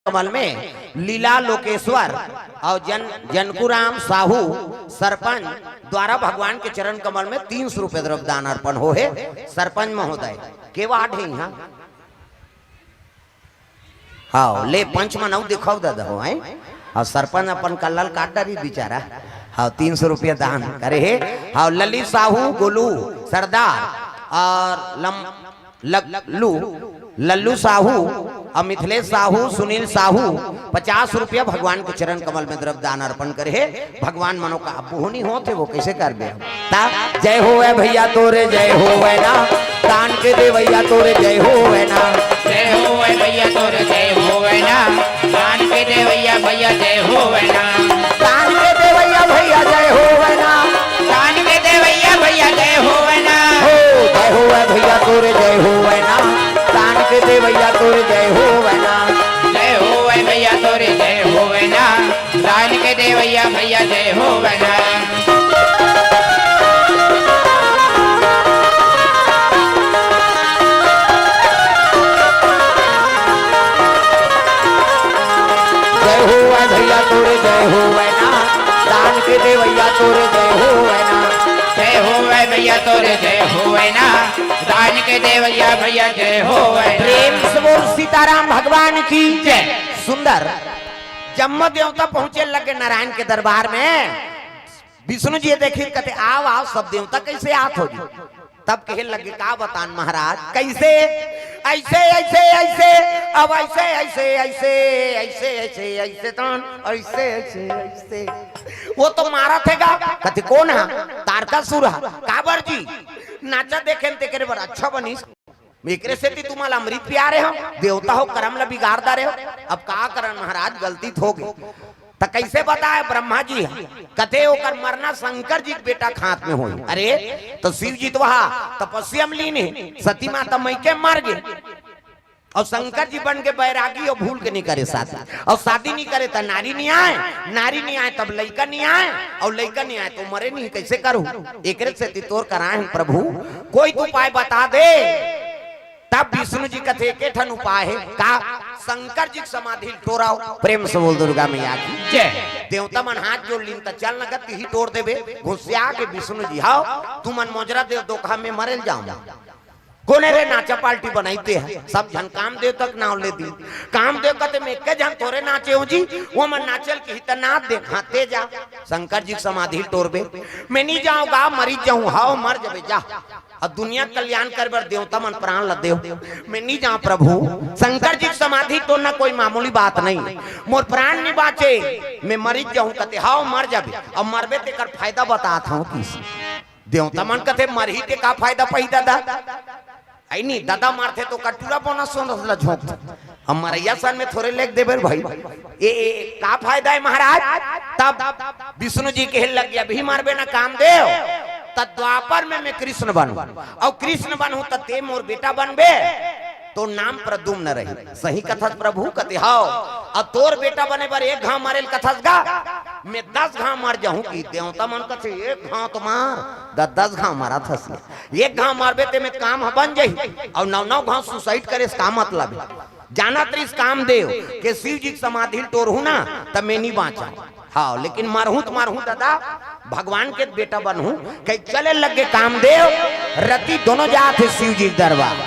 कमल में लीला लोकेश्वर और जनकुराम साहू सरपंच द्वारा भगवान के चरण कमल में 300 रुपए द्रव्यदान अर्पण हो है सरपंच महोदय के वार्ड है यहाँ हाँ ले पंच मनऊ दिखाओ दादा हो है और सरपंच अपन कल्लल काट डरी बेचारा हाँ 300 रुपया दान करे है हाँ ललित साहू गोलू सरदार और लल्लू साहू और मिथिलेश साहू सुनील साहू 50 रुपया भगवान के चरण कमल में द्रव्य दान अर्पण करे है भगवान मनो का नहीं होते वो कैसे कर दे जय हो भैया तोरे जय हो ना दान के दे भैया तोरे जय हो ना जय हो भैया तोरे जय हो ना दान के दे भैया जय हो ना दान के दे भैया जय हो ना दान के दे भैया जय हो ना हो भैया जय हो वना। जय हो भैया तोरे जय हो वना, दान के देवैया तोरे जय हो वना। जय हो भैया तोरे जय हो वना, दान के देवैया भैया जय हो वना। प्रेम से बोल सीताराम भगवान की जय। सुंदर जम्मू देवता पहुंचे लगे नारायण के दरबार में। विष्णु जी देखिए कहते आओ आओ सब देवता कैसे आत हो जी। तब कहे लगे का बतान महाराज कैसे ऐसे ऐसे ऐसे अब ऐसे ऐसे ऐसे ऐसे ऐसे ऐसे तन ऐसे ऐसे ऐसे वो तो मारा थेगा। कहते कौन है? तारका सुर काबर जी नाचा देखे तेरे बड़ा अच्छा बनी एकरे से तुम्हारा अमृत प्यारे हो देवता हो कर्म ला बिगाड़दा रहे हो। अब का करन महाराज गलती हो गई तो कैसे बताए ब्रह्मा जी कथे होकर मरना शंकर जी बेटा खात में हो। अरे तो शिव जी तो वहा तपस्या में लीन है, सती माता मई के मर गए और शंकर जी बन के बैरागी और भूल के नहीं करे शादी और शादी नहीं करे तो नारी नहीं आए, नारी नहीं आए तब लड़का नहीं आए और लड़का नहीं आए तो मरे नहीं। कैसे करूं एकरे से तोर कराए प्रभु कोई तो उपाय बता दे। तब विष्णु जी कथे के ठन उपाय है का शंकर जी समाधि तोड़ाओ। प्रेम से बोल दुर्गा मैया की जय। देवता मन हाथ जोड़ लीन त चल नगत ही तोड़ देवे घुसिया के विष्णु जी हाओ तू मन मोजरा देव दोखा में मरल जाऊंगा। कोने रे नाचा पार्टी बनाईते हैं सब जन काम देव तक नाव ले दी काम देव कहते मैं के जन तोरे नाचे हो जी वो मन नाचल की हित नाच दे खाते जा। शंकर जी समाधि तोड़बे मैं नहीं जाऊंगा मरी जाऊं हाओ मर जाबे जा और दुनिया कल्याण कर बर देवता मन प्राण ल देव मैं नहीं जाऊं प्रभु। शंकर जी समाधि तो ना कोई मामूली बात नहीं मोर प्राण नहीं बाचे मैं मरी जाऊं कहते हाओ मर जाबे और मरबे ते कर फायदा बताता हूं किस देवता मन कहते मरही ते का फायदा पही दादा आई नहीं दादा मारते तो कटूरा बोना सोन रसला झोंक हम मरैया सन में थोड़े लेक देबे भाई ए का फायदा है महाराज। तब विष्णु जी के लग गया भी मारबे ना काम देव तब द्वापर में मैं कृष्ण बनूं और कृष्ण बनूं तब ते मोर बेटा बनबे तो नाम प्रद्युम्न रही। सही कथस प्रभु कहते हाओ और तोर बेटा बने पर एक घाव मारेल कथस गा मैं 10 घाव मर जाऊं की देवता मन कथे एक घाव तो मार 10 घाव मारा थस एक घाव मारबे ते में काम बन जाई और 9 घाव सुसाइड करे इसका मतलब जाना त्रिस काम देव के शिव जी समाधि तोड़ू ना तब मैं नहीं बाँचा हाँ लेकिन मरहूं तो मरहूं दादा भगवान के बेटा बनहूं कहीं चले लगे काम देव रति दोनों जाते शिव जी दरबार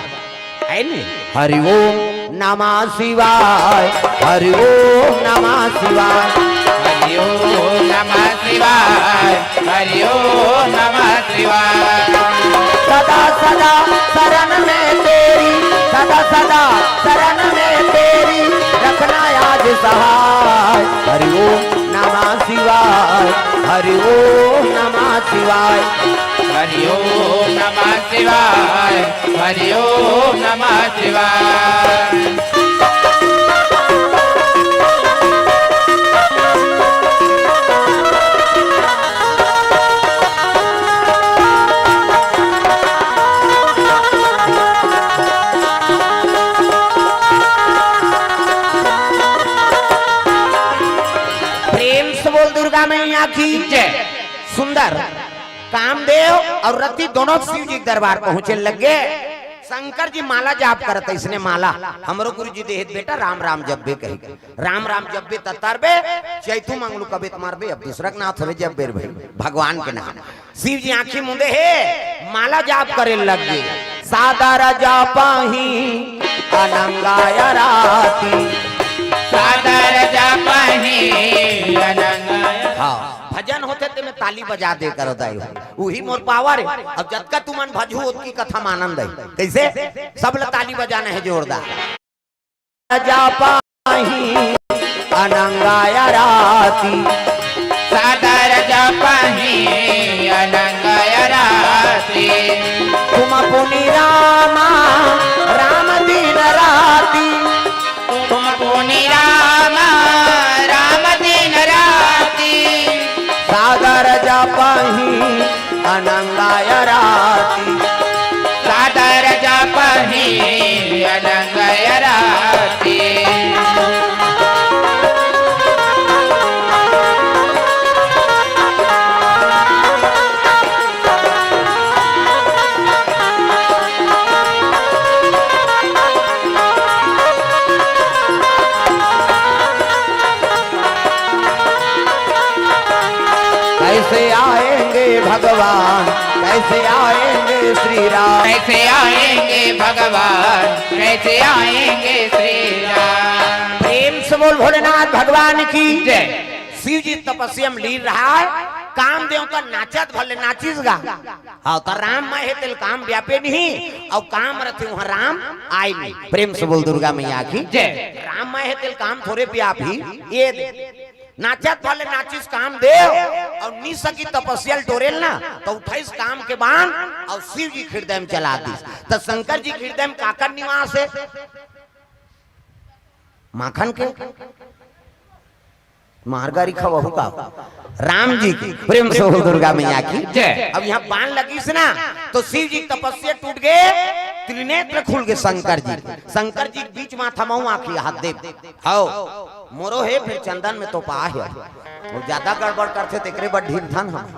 है नहीं। हरि ओम नमः शिवाय हरि ओम नमः शिवाय हरि ओम नमः शिवाय हरि ओम नमः शिवाय। सदा सदा शरण में तेरी सदा सदा शरण में तेरी रखना याद सहाय। हरि ओम नमः शिवाय हरि ओम नमः शिवाय हरि ओम नमः शिवाय हरि ओम नमः शिवाय। प्रेम से बोल दुर्गा मैया की जय। सुंदर कामदेव और रति दोनों शिव जी दरबार पहुंचे लगे। शंकर जी माला जाप करते इसने माला हमरो गुरु जी देहित बेटा राम राम जब्बे कही राम राम जब्बे ततारबे चैतु मंगलू कबे तुम्हारे अब दूसरा नाथ होवे जब्बे भाई भगवान के नाम। शिव जी आंखी मुंदे है माला जाप करे लगे सादा राजा पाही अनंगाय राती सादा राजा पाही अनंगाय। हाँ भजन होते ते में ताली बजा दे कर दाई वही मोर पावर है। अब जतका तुमन भजू उसकी कथा में आनंद है कैसे सब ला ताली बजाना है जोरदार। राजा पाही अनंगाय राती सादा राजा पाही अनंगाय राती तुम पुनि रामा राम दिन राती तुम पुनि रामा राम दिन राती सागर जपहि अनंगाय राती सादर जपहि अनंगाय राती। कैसे आएंगे भगवान, कैसे आएंगे श्री राम, कैसे आएंगे भगवान, कैसे आएंगे श्री राम। प्रेम से बोल भोलेनाथ भगवान की जय। शिव जी तपस्या में लीन रहा है, काम देव का नाचत भले नाचिस गा। हाँ तो राम मैं है तेल काम व्यापे नहीं और काम रहते वहाँ राम आए नहीं। प्रेम से बोल दुर्गा मैया की जय। राम मैं है तेल काम थोड़े व्यापी ये दे नाचत भले नाचिस काम देव और नी सकी तपस्या टोरेल ना तो उठाइस काम के बाण और शिव जी हृदय में चला दी। तो शंकर जी हृदय में काकर निवास है माखन के मारगारी खवहू का राम जी की। प्रेम से हो दुर्गा मैया की जय। अब यहाँ बाण लगी से ना तो शिव जी तपस्या टूट गए, त्रिनेत्र खुल गए शंकर जी बीच माथा मऊ आखी हाथ दे आओ मोरो है फिर चंदन में तो पा है वो ज्यादा गड़बड़ करते तेकरे बड़ ढील था हम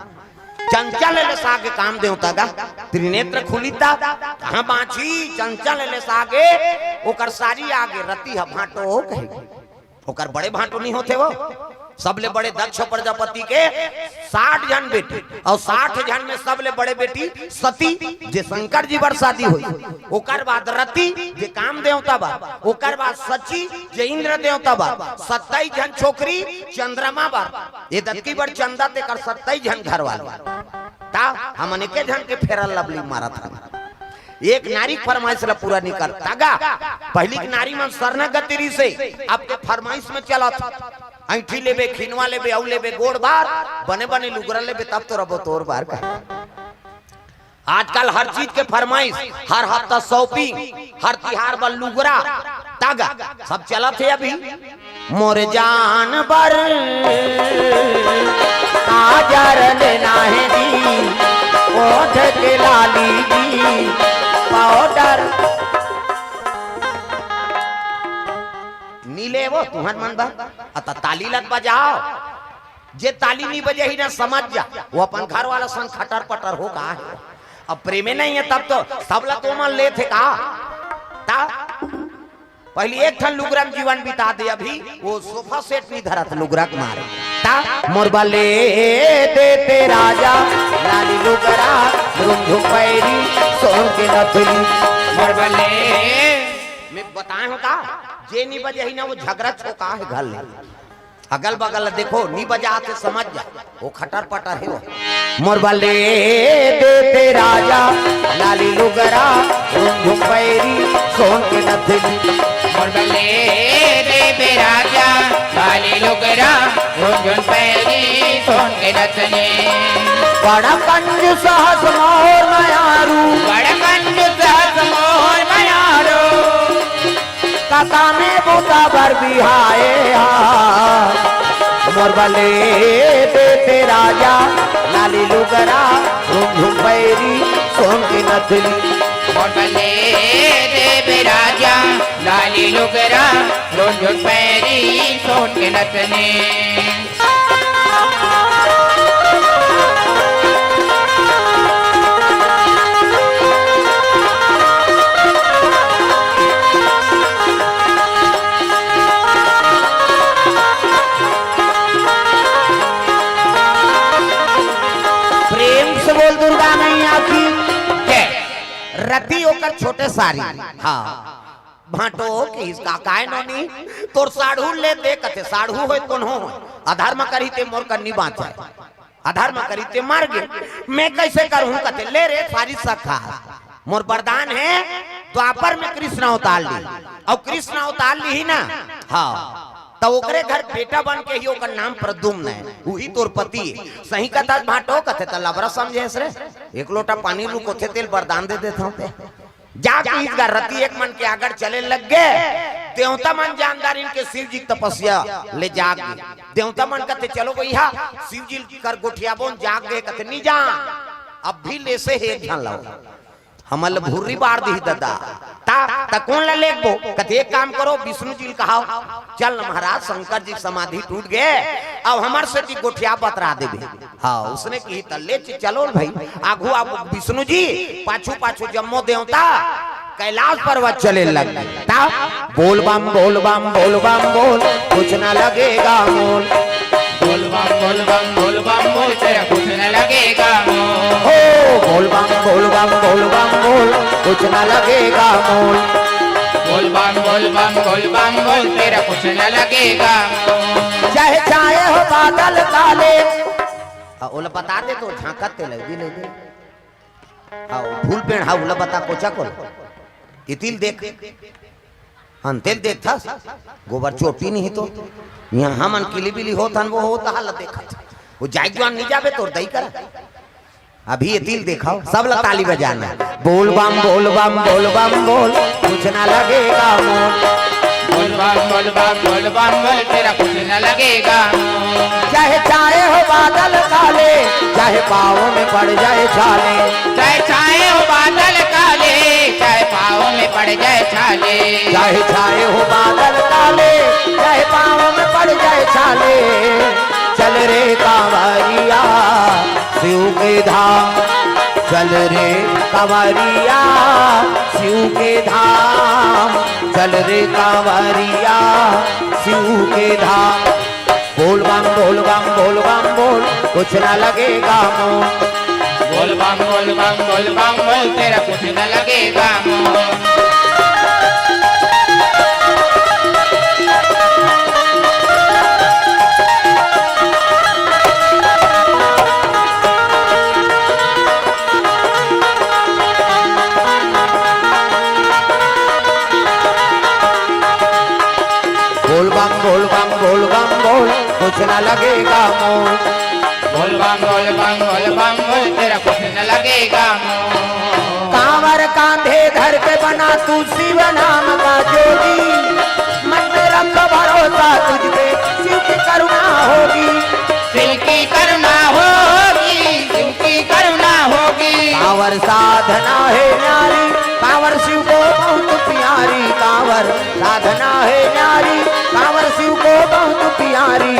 चंचल ले सागे काम देवता गा त्रिनेत्र खुलिता कहां बाछी चंचल ले सागे ओकर सारी आगे रति ह भाटो कहे ओकर बड़े भाटो नहीं होते वो सबले बड़े दक्ष प्रजापति के 60 जन बेटी और 60 जन में सबले बड़े बेटी सती जे शंकर जी बर शादी हुई, ओकर बाद रति जे काम देवता बा, ओकर बाद सची जे इंद्र देवता बा, 27 जन छोकरी चंद्रमा बा ये दत्ती बर चंदा ते कर 27 जन घर वाले ता हमने के जन के फेरल लवली मारा था। एक नारी फरमाइश ला पूरा नहीं करता गा। पहली की नारी मन सरना गतिरी से आपके फरमाइश में चला था ऐठी लेबे खिनवा लेबे औ लेबे गोड़ बार बने बने लुगरा लेबे तब तो रबो तोर बार का। आजकल हर चीज के फरमाइश हर हफ्ता शॉपिंग हर तिहार पर लुगरा तागा सब चला थे अभी मोर जान बर काजर लेना है जी ओठ के लाली जी पाउडर नीले वो तुहर मन बा अता ताली लग बजाओ जे ताली नहीं बजे ही ना समझ जा वो अपन घर वाला संग खटर पटर हो का है। अब प्रेमे नहीं है तब तो सबला तो मन ले थे का ता पहले एक ठन लुगरा में जीवन बिता दे अभी वो सोफा सेट नहीं धरत लुगरा के मारे ता मोरबा ले देते राजा लाली लुगरा रुंझु पैरी सोन के नथुली मोरबा ले मैं बताए हूं का जे नहीं बजे ही ना वो झगड़ा छोका है घर ले अगल बगल देखो नी बजा से समझ जा वो खटर पटर है वो मोरबा ले देते राजा लाली लुगरा रुंझु पैरी सोन के नथुली मोरबा ले देते राजा लाली लुगरा रुंझु पैरी सोन के नथुली बड़ा कंज सहस मोर मयारू बड़ा कंज सहस मोर मयारू काका में बोता बर बिहाए मोरबा ले देते राजा लाली लुगरा रुंझु पैरी सोन की नथुली मोरबा ले देते राजा लाली लुगरा रुंझु पैरी सोन के नथुली। बोल दुर्गा मैया की रति ओकर छोटे सारी हाँ भाटो कि इसका काय नोनी तोर साढ़ू ले दे कथे साढ़ू होय कोन हो अधर्म करी ते मोर करनी बात है अधर्म करी ते मार गे मैं कैसे करूं कथे ले रे सारी सखा मोर वरदान है द्वापर में कृष्ण अवतार ली और कृष्ण अवतार ली ही ना हाँ तो ओकरे घर बेटा बन के ही ओकर नाम प्रद्युम्न है वही तोर पति सही कथा भाटो कथे त लबरा समझे रे एक लोटा पानी रुकोथे तेल वरदान दे देता हूं जाके इस रति एक मन के आगर चले लग गए देवता मन जानदार इनके शिव जी तपस्या ले जाग देवता मन कहते चलो भैया शिव जी कर गोठिया बोन जाग गए कहते नहीं जा अब भी ले से एक ध्यान लाओ हमल भूरी बार दी दादा ता कौन ला लेबो कहते एक काम करो विष्णु जी कहाओ चल महाराज शंकर जी समाधि टूट गए अब हमार से जी गोठिया बतरा देबे हाँ उसने की तल्ले चलो भाई आगू आप विष्णु जी पाछू पाछू जम्मो देवता कैलाश पर्वत चले लग ता बोल बम बोल बम बोल बम बोल कुछ ना लगेगा मोल बोल बम बोल बम बोल बम बोल तेरा कुछ मोल। बोल बम बोल बम बोल बम बोल तेरा कुछ न लगेगा मोल। चाहे छाए हो बादल काले। ओला बता दे तो झांकत ते लग ले दे। हाँ फूल पेड़ हाँ ओला बता कोचा को इतिल देख अंतेल देख था गोबर चोटी नहीं तो यहाँ मन किली बिली होता वो होता हाल देखा वो जायजवान नहीं जावे तो दही कर अभी ये तिल दिखाओ सब ला ताली बजाना बोल बम बोल बम बोल बम बोल कुछ ना लगेगा मोल। बोल बम बोल बम बोल बम बोल तेरा कुछ न लगेगा मोल। चाहे छाए हो बादल काले चाहे पाँव में पड़ जाए छाले। चाहे छाए हो बादल काले चाहे पाँव में पड़ जाए छाले। चाहे छाए हो बादल काले चाहे पाँव में पड़ जाए छाले। चल रे कांवरिया शिव के धाम चल रे कांवरिया शिव के धाम चल रे कांवरिया शिव के धाम। बोल बम बोल बम बोल बम बोल कुछ ना लगेगा मोल। बोल बम बोल बम बोल बम बोल तेरा कुछ न लगेगा मोल। बोल बम बोल बम बोल बम बोल कुछ ना लगेगा मोल। बोल बम बोल बम बोल बम बोल तेरा कुछ न लगेगा मोल। कांवर कांधे धर के बना तू शिव नाम का जोगी मन में रख भरोसा तुझ पे शिव की करुणा होगी। शिव की करुणा होगी शिव की करुणा होगी। कांवर साधना है न्यारी कांवर शिव को बहुत प्यारी। कांवर साधना है न्यारी कांवर शिव को बहुत प्यारी।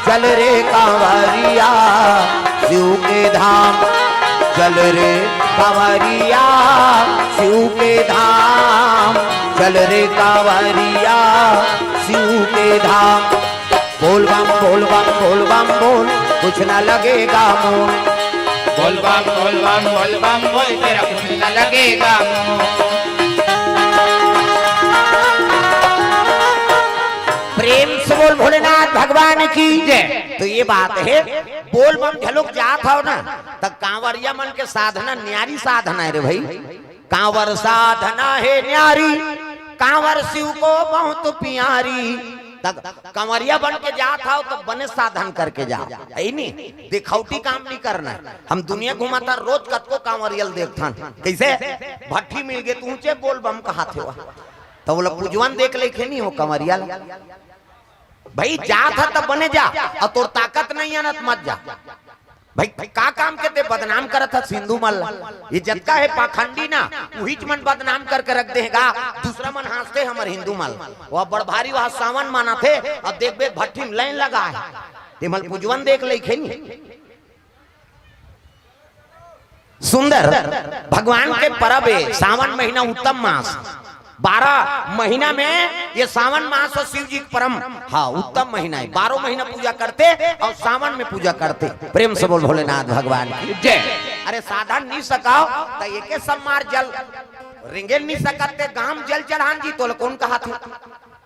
चल रे कांवरिया शिव के धाम चल रे कांवरिया शिव के धाम चल रे कांवरिया शिव के धाम। बोल बम बोल बम बोल बम बोल कुछ ना लगेगा मोल। बोल बम बोल बम बोल बम बोल तेरा कुछ न लगेगा मोल। प्रेम से बोल भोलेनाथ भगवान की जय। तो ये बात है बोल बम झलोक जात हो ना तब कांवरिया मन के साधना न्यारी साधना है रे भाई। कांवर साधना है न्यारी कांवर शिव को बहुत प्यारी। तब कांवरिया बन के जात हो तो बने साधन करके जा नहीं दिखौटी काम नहीं करना। हम दुनिया घुमाता रोज कतको कांवरियल देखथन कैसे भट्टी मिल गए तूचे बोल बम कहा थे तो बोला पूजवन देख ले नहीं हो कांवरिया भाई जा था तब बने जा और तोर ताकत नहीं आनत मत जा भाई का काम के ते बदनाम करत था सिंधु मल्ला ये जतका है पाखंडी ना वही मन बदनाम करके रख देगा दूसरा मन हंसते हमारे हिंदू मल वह बड़ भारी वहां सावन माना थे और देख बे भट्टी में लाइन लगा है ते मल पूजवन देख ले खेनी सुंदर भगवान के परब है सावन महीना उत्तम मास 12 महीना में ये सावन मास और शिव जी परम हाँ उत्तम महीना है 12 महीना पूजा करते और सावन में पूजा करते। प्रेम से बोल भोलेनाथ भगवान की जय। अरे साधन नहीं सकाओ तो ये के सम्मार जल रिंगेल नहीं सकते गांव जल चढ़ान जी तो कौन कहा था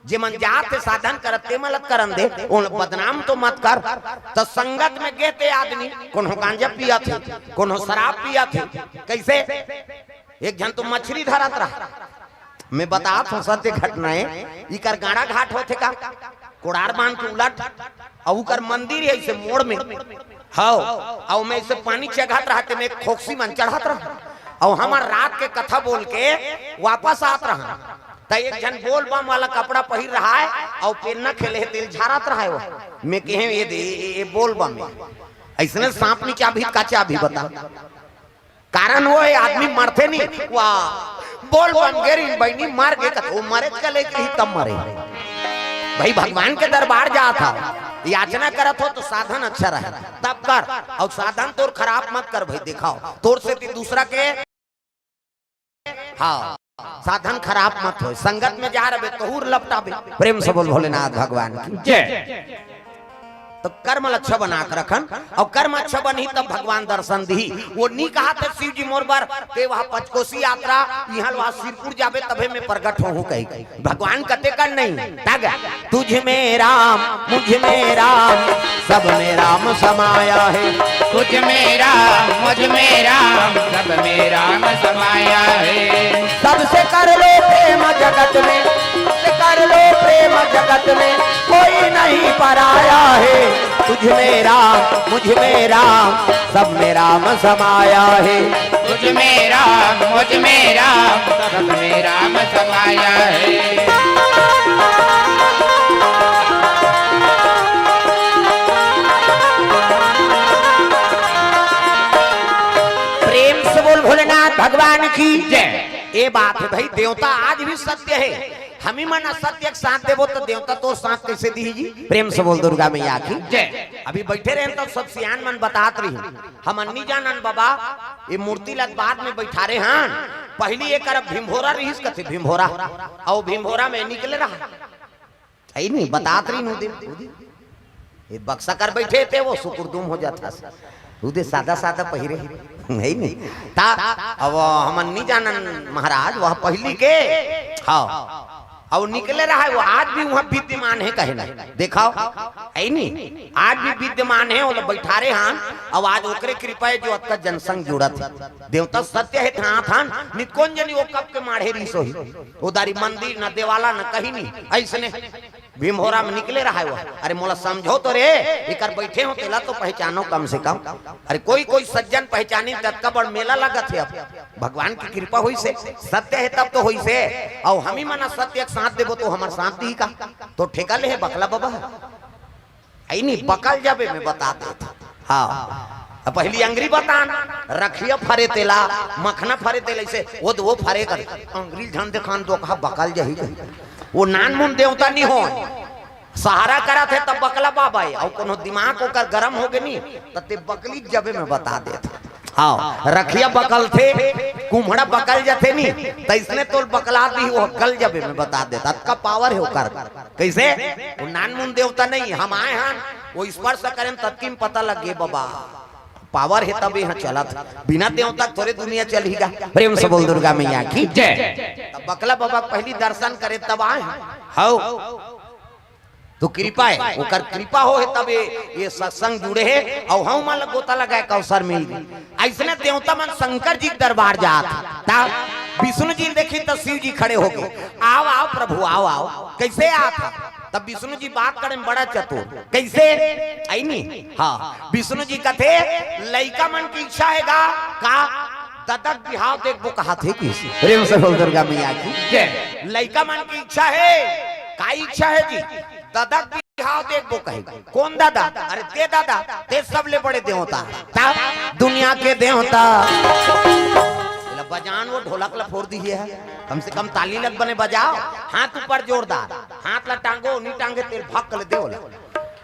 जे मन जाते साधन करते मलत करन दे उन बदनाम तो मत कर। तो संगत में गेते आदमी कौन गांजा पिया थे कौन शराब पिया थे कैसे एक जन तो मछली धरत रहा मैं बता हूँ सत्य घटनाएं इकर गाड़ा घाट होते का कोड़ार बांध के उलट और कर मंदिर है इसे मोड़ में हाँ और मैं इसे पानी चढ़ात रहते मैं खोक्सी मन चढ़ात रहा और हमार रात के कथा बोल के वापस आत रहा तो एक जन बोल बम वाला कपड़ा पहिर रहा है और पेन्ना खेले तेल झारत रहा है वो मैं कहे ये बोल बम ऐसने सांप नीचे अभी काचा अभी बता कारण वो है आदमी मरते नहीं वाह बोल बम गेरी बहनी मार के वो मरे चले ही तब मरे भाई भगवान के दरबार जा था याचना करत हो तो साधन अच्छा रहे तब कर और साधन तोर खराब मत कर भाई दिखाओ तोर से दूसरा के हाँ साधन खराब मत हो संगत में जा रहे तो लपटा प्रेम से बोल भोलेनाथ भगवान की जय। तो कर्म अच्छा बना कर रखन और कर्म अच्छा बनी तब भगवान दर्शन दी। वो नी कहा थे शिव जी मोर बार ते वहां पंचकोशी यात्रा यहाँ वहां सिरपुर जावे तबे में प्रकट हो कही भगवान कते कर नहीं तग तुझ में राम मुझ में राम सब में राम समाया है। तुझ में राम मुझ में राम सब में राम समाया है। सबसे कर लो प्रेम जगत में सबसे कर लो प्रेम जगत में कोई नहीं पराया है। तुझ में राम मुझ में राम सब में राम समाया है। तुझ में राम मुझ में राम सब में राम समाया है। प्रेम से बोल भोलेनाथ भगवान की जय। ये बात है भाई देवता आज भी सत्य है। हम ही मन असत्य के साथ देवो तो देवता तो साथ कैसे दी जी। प्रेम से बोल दुर्गा मैया की जय। अभी बैठे रहे तो सब सियान मन बतात रही हम अन्नी जानन बाबा ये मूर्ति लग बाद में बैठा रहे हैं। पहली एक अरब भीमभोरा रही कथे भीमभोरा और भीमभोरा में निकले रहा है नहीं बतात रही ये बक्सा कर बैठे थे वो सुकुरदुम हो जाता उदे सादा सादा पहिरे नहीं नहीं ता अब हम नहीं जानन महाराज वह पहली के हाँ और निकले रहा है वो आज भी वहाँ विद्यमान है कहे ना देखाओ है नहीं आज भी विद्यमान है वो लोग बैठा रहे हैं। अब आज ओकरे कृपा है जो अतका जनसंग जुड़ा थे देवता सत्य है था थान निकोन जनी वो कब के माढ़े रही सोही उदारी मंदिर न देवाला न कहीं नहीं ऐसने भीमभोरा में निकले रहा है वो। अरे मोला समझो तो रे एक बैठे हो तेला तो पहचानो कम से कम। अरे कोई कोई सज्जन पहचानी तब बड़ मेला लगा थे अब भगवान की कृपा हुई से सत्य है तब तो हुई से और हम ही मना सत्य साथ देवो तो हमारे साथ दी का तो ठेका ले है बकला बाबा है नहीं बकल जाबे में बता दे। हाँ पहली अंग्री बताना रखिया फरे तेला मखना फरे तेला से वो फरे कर अंग्री झन दिखान तो कहा बकल जही वो नान मुन देवता नहीं हो सहारा करा थे तब बकला बाबा और कोनो दिमाग होकर गरम हो गए नहीं तब ते बकली जबे में बता देते। हाँ रखिया बकल थे कुम्हड़ा बकल जाते नहीं तो इसने तो बकला दी वो कल जबे में बता देता का पावर है होकर कैसे वो नान मुन देवता नहीं हम आए हैं वो स्पर्श करें तत्किन पता लग गए बाबा पावर है तब यहाँ चला था बिना देवता थोड़े दुनिया चलेगा। प्रेम से बोल दुर्गा मैया की जय। तब बकला बाबा पहली दर्शन करे तब आए हाउ तो कृपा है ओकर कृपा हो है तब ये सत्संग जुड़े है और हम मान गोता लगाए का अवसर मिल गई। ऐसने देवता मन शंकर जी के दरबार जाता विष्णु जी देखी तो शिव जी खड़े हो गए आओ आओ प्रभु आओ आओ कैसे आप तब विष्णु जी बात करे बड़ा चतुर कैसे आई नहीं। हाँ विष्णु जी का थे लड़का मन की इच्छा है का ददक बिहाव देख वो कहा थे किसी। प्रेम से बोल दुर्गा मैया की लड़का मन की इच्छा है का इच्छा है जी ददक बिहाव देख वो कहेगा कौन दादा अरे ते दादा ते सबले बड़े देवता दुनिया के देवता बजान वो ढोलक ला फोड़ दी है कम से कम ताली लग बने बजाओ हाथ ऊपर जोरदार हाथ ला टांगो नहीं टांगे तेल भाग कर दे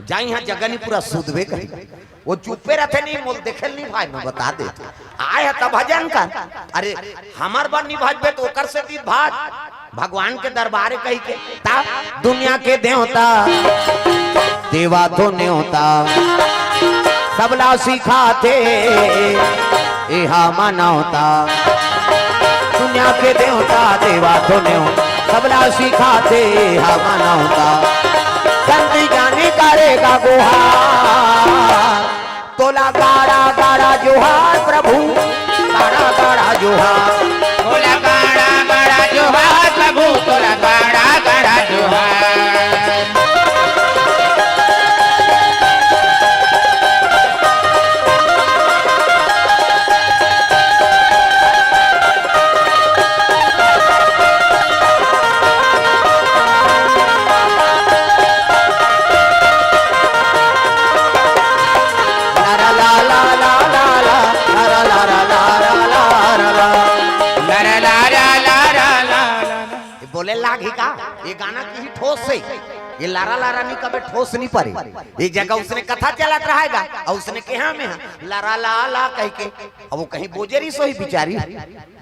जाई यहाँ जगह नहीं पूरा सुधवे करी वो चुपे रहते नहीं मोल देखे नहीं भाई मैं बता दे आए है तब भजन कर अरे हमार बार नहीं भाजबे तो ओकर से दी भाज भगवान के दरबार कही के ता दुनिया के देवता देवा तो न्योता सबला सिखाते एहा मनावता दुनिया के देवता देवा तो न्योता सबला सिखाते एहा मनावता संत जाने करेगा गुहार तोला गाड़ा गाड़ा जोहार प्रभु गाड़ा गाड़ा जोहार तोला गाड़ा गाड़ा जोहार प्रभु तोला गाड़ा गाड़ा जोहार। बोले लागी का ये गाना की ही ठोस से ये लारा लारा नहीं कभी ठोस नहीं पड़े ये जगह उसने कथा चलत रहेगा और उसने कहा में लारा ला ला कह के अब वो कहीं बोजरी सोई बिचारी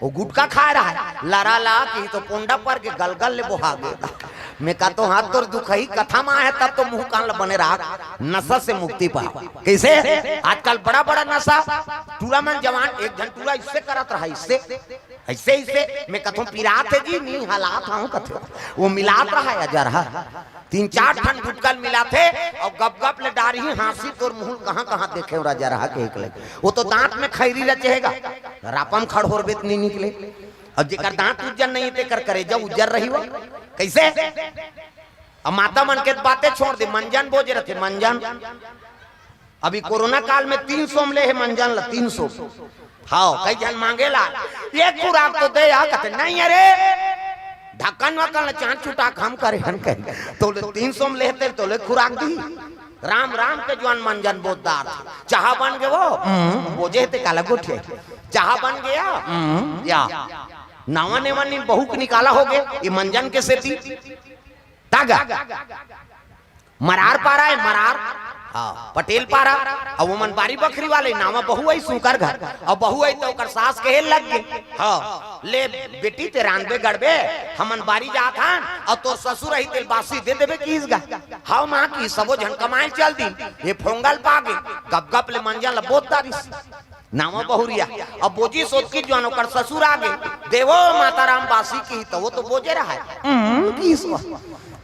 वो गुटका खा रहा है लारा ला की तो पोंडा पर के गलगल ले बोहा गया मैं का तो हाथ तोर दुखई कथा में है तब तो मुंह कान बने रहा नशा से मुक्ति पा। कैसे आजकल बड़ा बड़ा नशा टूरा मन जवान एक घंटा टूरा इससे करत रहा इससे ऐसे ऐसे मैं कथों पिरात है जी नहीं हालात हूँ कथे वो मिलात रहा है जरा 3-4 ठन गुटकल मिला थे और गप गप ले डारी हांसी तोर मुंह कहाँ कहाँ देखे राजा रहा के एक लगे वो तो दांत में खैरी रचेगा रापम खड़ हो बेत नहीं निकले और जेकर दांत उज्जर नहीं ते कर करे जब उज्जर रही वो कैसे अब माता मन के बातें छोड़ दे मंजन बोझ रखे मंजन अभी कोरोना काल में 300 में ले है मंजन ला 300 हाँ कई जन मांगेला एक खुराक तो दे आ कहते नहीं अरे ढक्कन वक्कन चाँद छुटा हम करे हन कहे तो 300 में लेते तो ले खुराक दी राम राम के जवान मंजन बोधदार चाह बन गए वो बोझे थे काला गुठे चाह बन गया या नावा नेवा ने बहु निकाला हो गए ये मंजन के सेती तागा मरार पारा है मरार हाँ पटेल पारा और वो मनबारी बकरी वाले नामा बहु आई सुकर घर और बहु आई तो कर सास के लग गए हाँ ले बेटी ते रानबे गड़बे हमन बारी जात हन और तो ससुर ही तेल बासी दे देबे कीस गा हाँ मां की सबो झन कमाई चल दी ये फोंगल पागे गप गप ले मंजन ल बहुत तारीस नामा बहुरिया अब बोझी सोच की जवानों कर ससुर आगे देवो माता राम बासी की तो वो तो बोझे रहा है कीस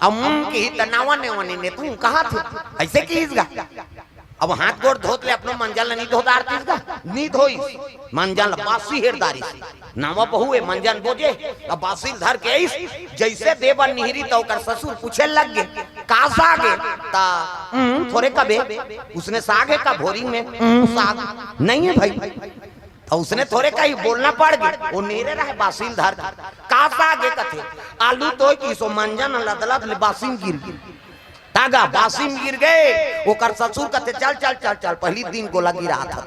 अब की तनावा ने वने ने तू कहा थे ऐसे कीसगा अब हाथ गोड़ धोत ले अपनो मंजल नहीं धोदार तीसगा नी धोई मंजल बासी हेरदारी नावा बहुए मंजन बोझे अब बासी धर के इस जैसे देवन निहरी तो कर ससुर पूछे लग गए का सागे ता थोड़े कबे उसने सागे का भोरी में साग नहीं है भाई और उसने थोड़े का ही बोलना पड़ गया वो नेरे रहे बासील धर का सागे कथे आलू तो की सो मंजन लदलत ले बासीम गिर तागा बासीम गिर गए वो कर ससुर कथे चल चल चल चल पहली दिन गोला गिरा था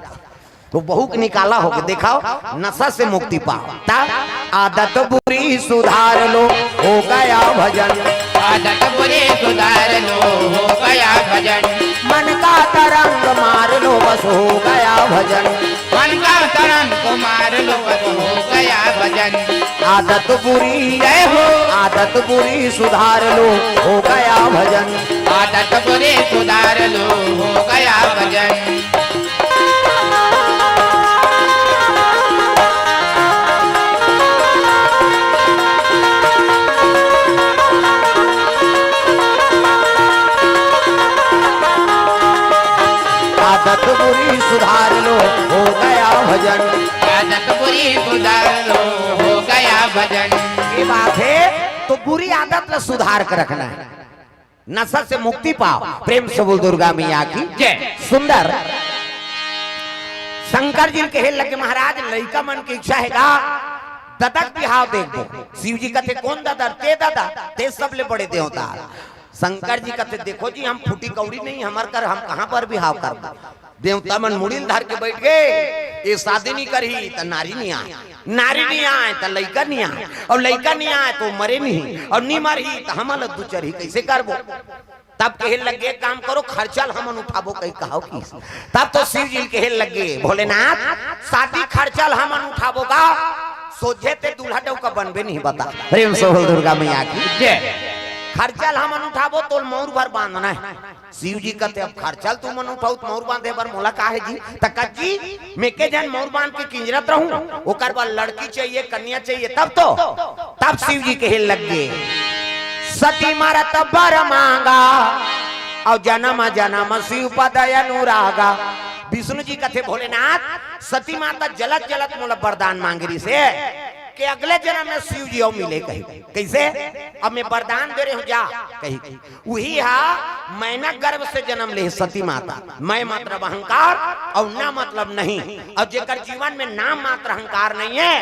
तो बहु निकाला हो गया दिखाओ नशा से मुक्ति पाओ ता आदत बुरी सुधार लो हो गया भजन आदत बुरी सुधार लो हो गया भजन मन का तरंग मार लो बस हो गया भजन मन का तरंग को मार लो बस हो गया भजन आदत बुरी है हो आदत बुरी सुधार लो हो गया भजन आदत बुरी सुधार लो हो गया भजन आदत बुरी सुधार लो हो गया भजन आदत बुरी सुधार लो हो गया भजन ये बात है तो बुरी आदत ला सुधार कर रखना है नशा से मुक्ति पाओ प्रेम से बोल दुर्गा मैया की जय सुंदर शंकर जी के लगे महाराज लड़का मन की इच्छा है ददक बिहाव देख दो शिव जी कहते कौन दादा ते दादा ते सब ले बड़े देवता शंकर जी कहते देखो जी हम फूटी कौड़ी नहीं हमार कर हम कहां पर बिहाव करता देवता मन मुड़िल धर के बैठ गए ये शादी नहीं करी तो नारी नहीं आए नारी नहीं आए तो लड़का नहीं आए और लड़का नहीं आए तो मरे नहीं और नहीं मरी तो हम अलग दू चढ़ी कैसे करबो तब कहे लगे काम करो खर्चल हमन उठाबो कहीं कहो की तब तो शिव जी कहे लगे भोलेनाथ शादी खर्चल हमन उठाबो का सोझे ते दूल्हा डौ का बनबे नहीं बता प्रेम से बोल दुर्गा मैया की जय खर्चल हमन उठाबो तो मोर भर बांधना है शिव जी कहते अब खर्चल तू मन उठाओ मोर बांधे बर मोला काहे जी तक जी मैं के जन मोर बांध के किंजरत रहूं ओकर बाद लड़की चाहिए कन्या चाहिए तब शिव जी कहे लग गए सती मरत बर मांगा और जन्म जन्म शिव पदय अनुरागा विष्णु जी कथे भोलेनाथ सती माता जलत जलत मोला वरदान मांगरी से कि अगले जन्म में शिव जी और मिले कही कैसे अब मैं वरदान दे रही हूँ जा कही वही हा मैना गर्भ से जन्म ले सती माता मैं मतलब अहंकार और ना मतलब नहीं और जेकर जीवन में नाम मात्र अहंकार नहीं है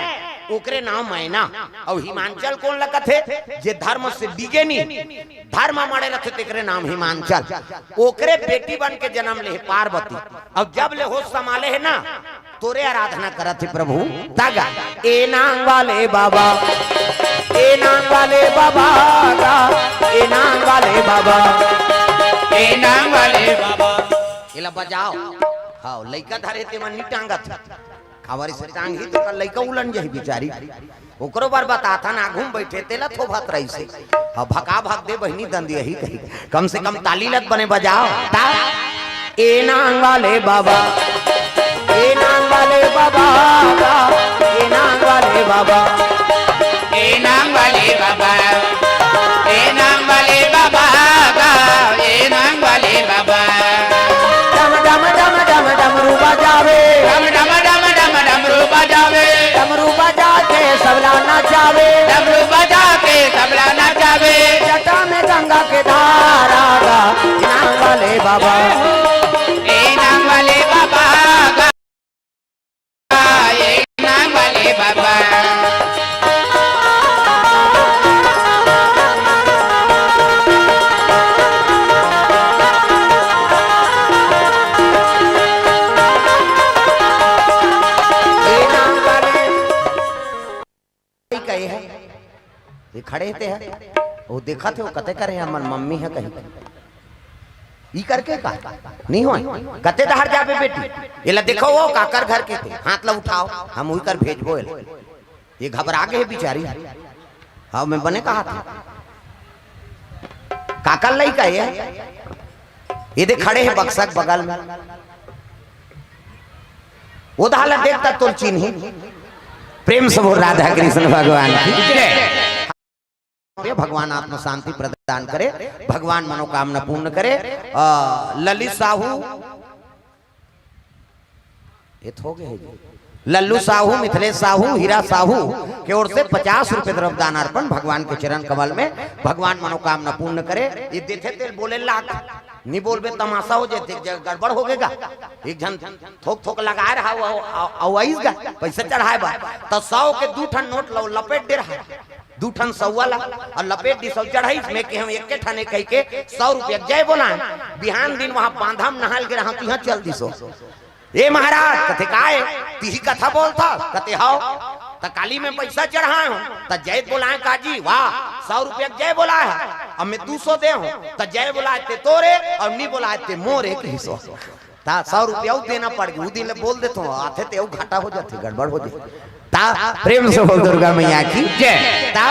ओकरे नाम मैना और हिमांचल कौन लगत है जे धर्म से डिगे नहीं धर्म मारे रखे तेकरे नाम हिमांचल ओकरे बेटी बन के जन्म ले पार्वती अब जब ले होश संभाले है ना तोरे आराधना करत है प्रभु तागा ए नाम वाले बाबा ए नाम वाले बाबा ए नाम वाले बाबा ए नाम वाले बाबा इला बजाओ हां लइका धरे ते मन टांगत खबर से टांग ही तो लइका उलन जही बेचारी ओकरो बार बताता ना घूम बैठे तेला थो भात रही से अब भका भाग दे बहनी दंदी यही कही कम से कम ताली लत बने बजाओ ता ए नांग वाले बाबा ए नांग वाले बाबा ए नांग वाले बाबा ए नाम वाले बाबा ए नाम वाले बाबा ए नाम वाले बाबा डम डम डम डम डमरू बजावे डम डम डम डम डमरू बजावे डमरू बजा के सबला नचावे डमरू बजा के तबला नचावे जटा में गंगा के धारा गा नांग वाले बाबा ए नाम वाले बाबा ए नाम वाले बाबा कहे है ये खड़े थे है वो देखा थे वो कते करे हमर मम्मी है कहीं ई करके का नहीं हो कते दहर जाबे बेटी ये ला देखो वो काकर घर के थे हाथ ला उठाओ हम वही कर भेजबो ये घबरा गए बेचारी हाँ मैं बने कहा था काकर लाई का ये देख खड़े हैं बक्सक बगल में वो दहला देखता तो चिन्ह प्रेम से बोल राधा कृष्ण भगवान की भगवान आत्म शांति प्रदान करे भगवान मनोकामना पूर्ण करे ललित साहू ये हो गए लल्लू साहू मिथिलेश साहू हीरा साहू की ओर से 50 रुपए तरफ दान अर्पण भगवान के चरण कमल में भगवान मनोकामना पूर्ण करे ये देखे थे बोले लाख नहीं बोलबे तमाशा हो जाते गड़बड़ हो गएगा एक जन थोक थोक लगा रहा पैसा चढ़ाए बा तो 100 के 2 ठन नोट लो लपेट दे रहा 2 ठन 100 वाला और लपेट दी 100 चढ़ाई में कि हम एक ठाने कह के 100 रुपया जय बोला बिहान दिन वहां बांधम नहाल के रहा यहाँ चल दी 100 ए महाराज कथे काय तिही कथा बोलता कथे हाओ त काली में पैसा चढ़ाए हूँ त जय बोलाए काजी वाह 100 रुपया जय बोला है अब मैं 200 दे हूँ त जय बोलाए ते तोरे और नहीं बोलाए ते मोरे के 100 रुपया देना पड़ गया दिन बोल देता हूँ आते ते घाटा हो जाते गड़बड़ हो जाती ता प्रेम से बोल दुर्गा मैया की जय ता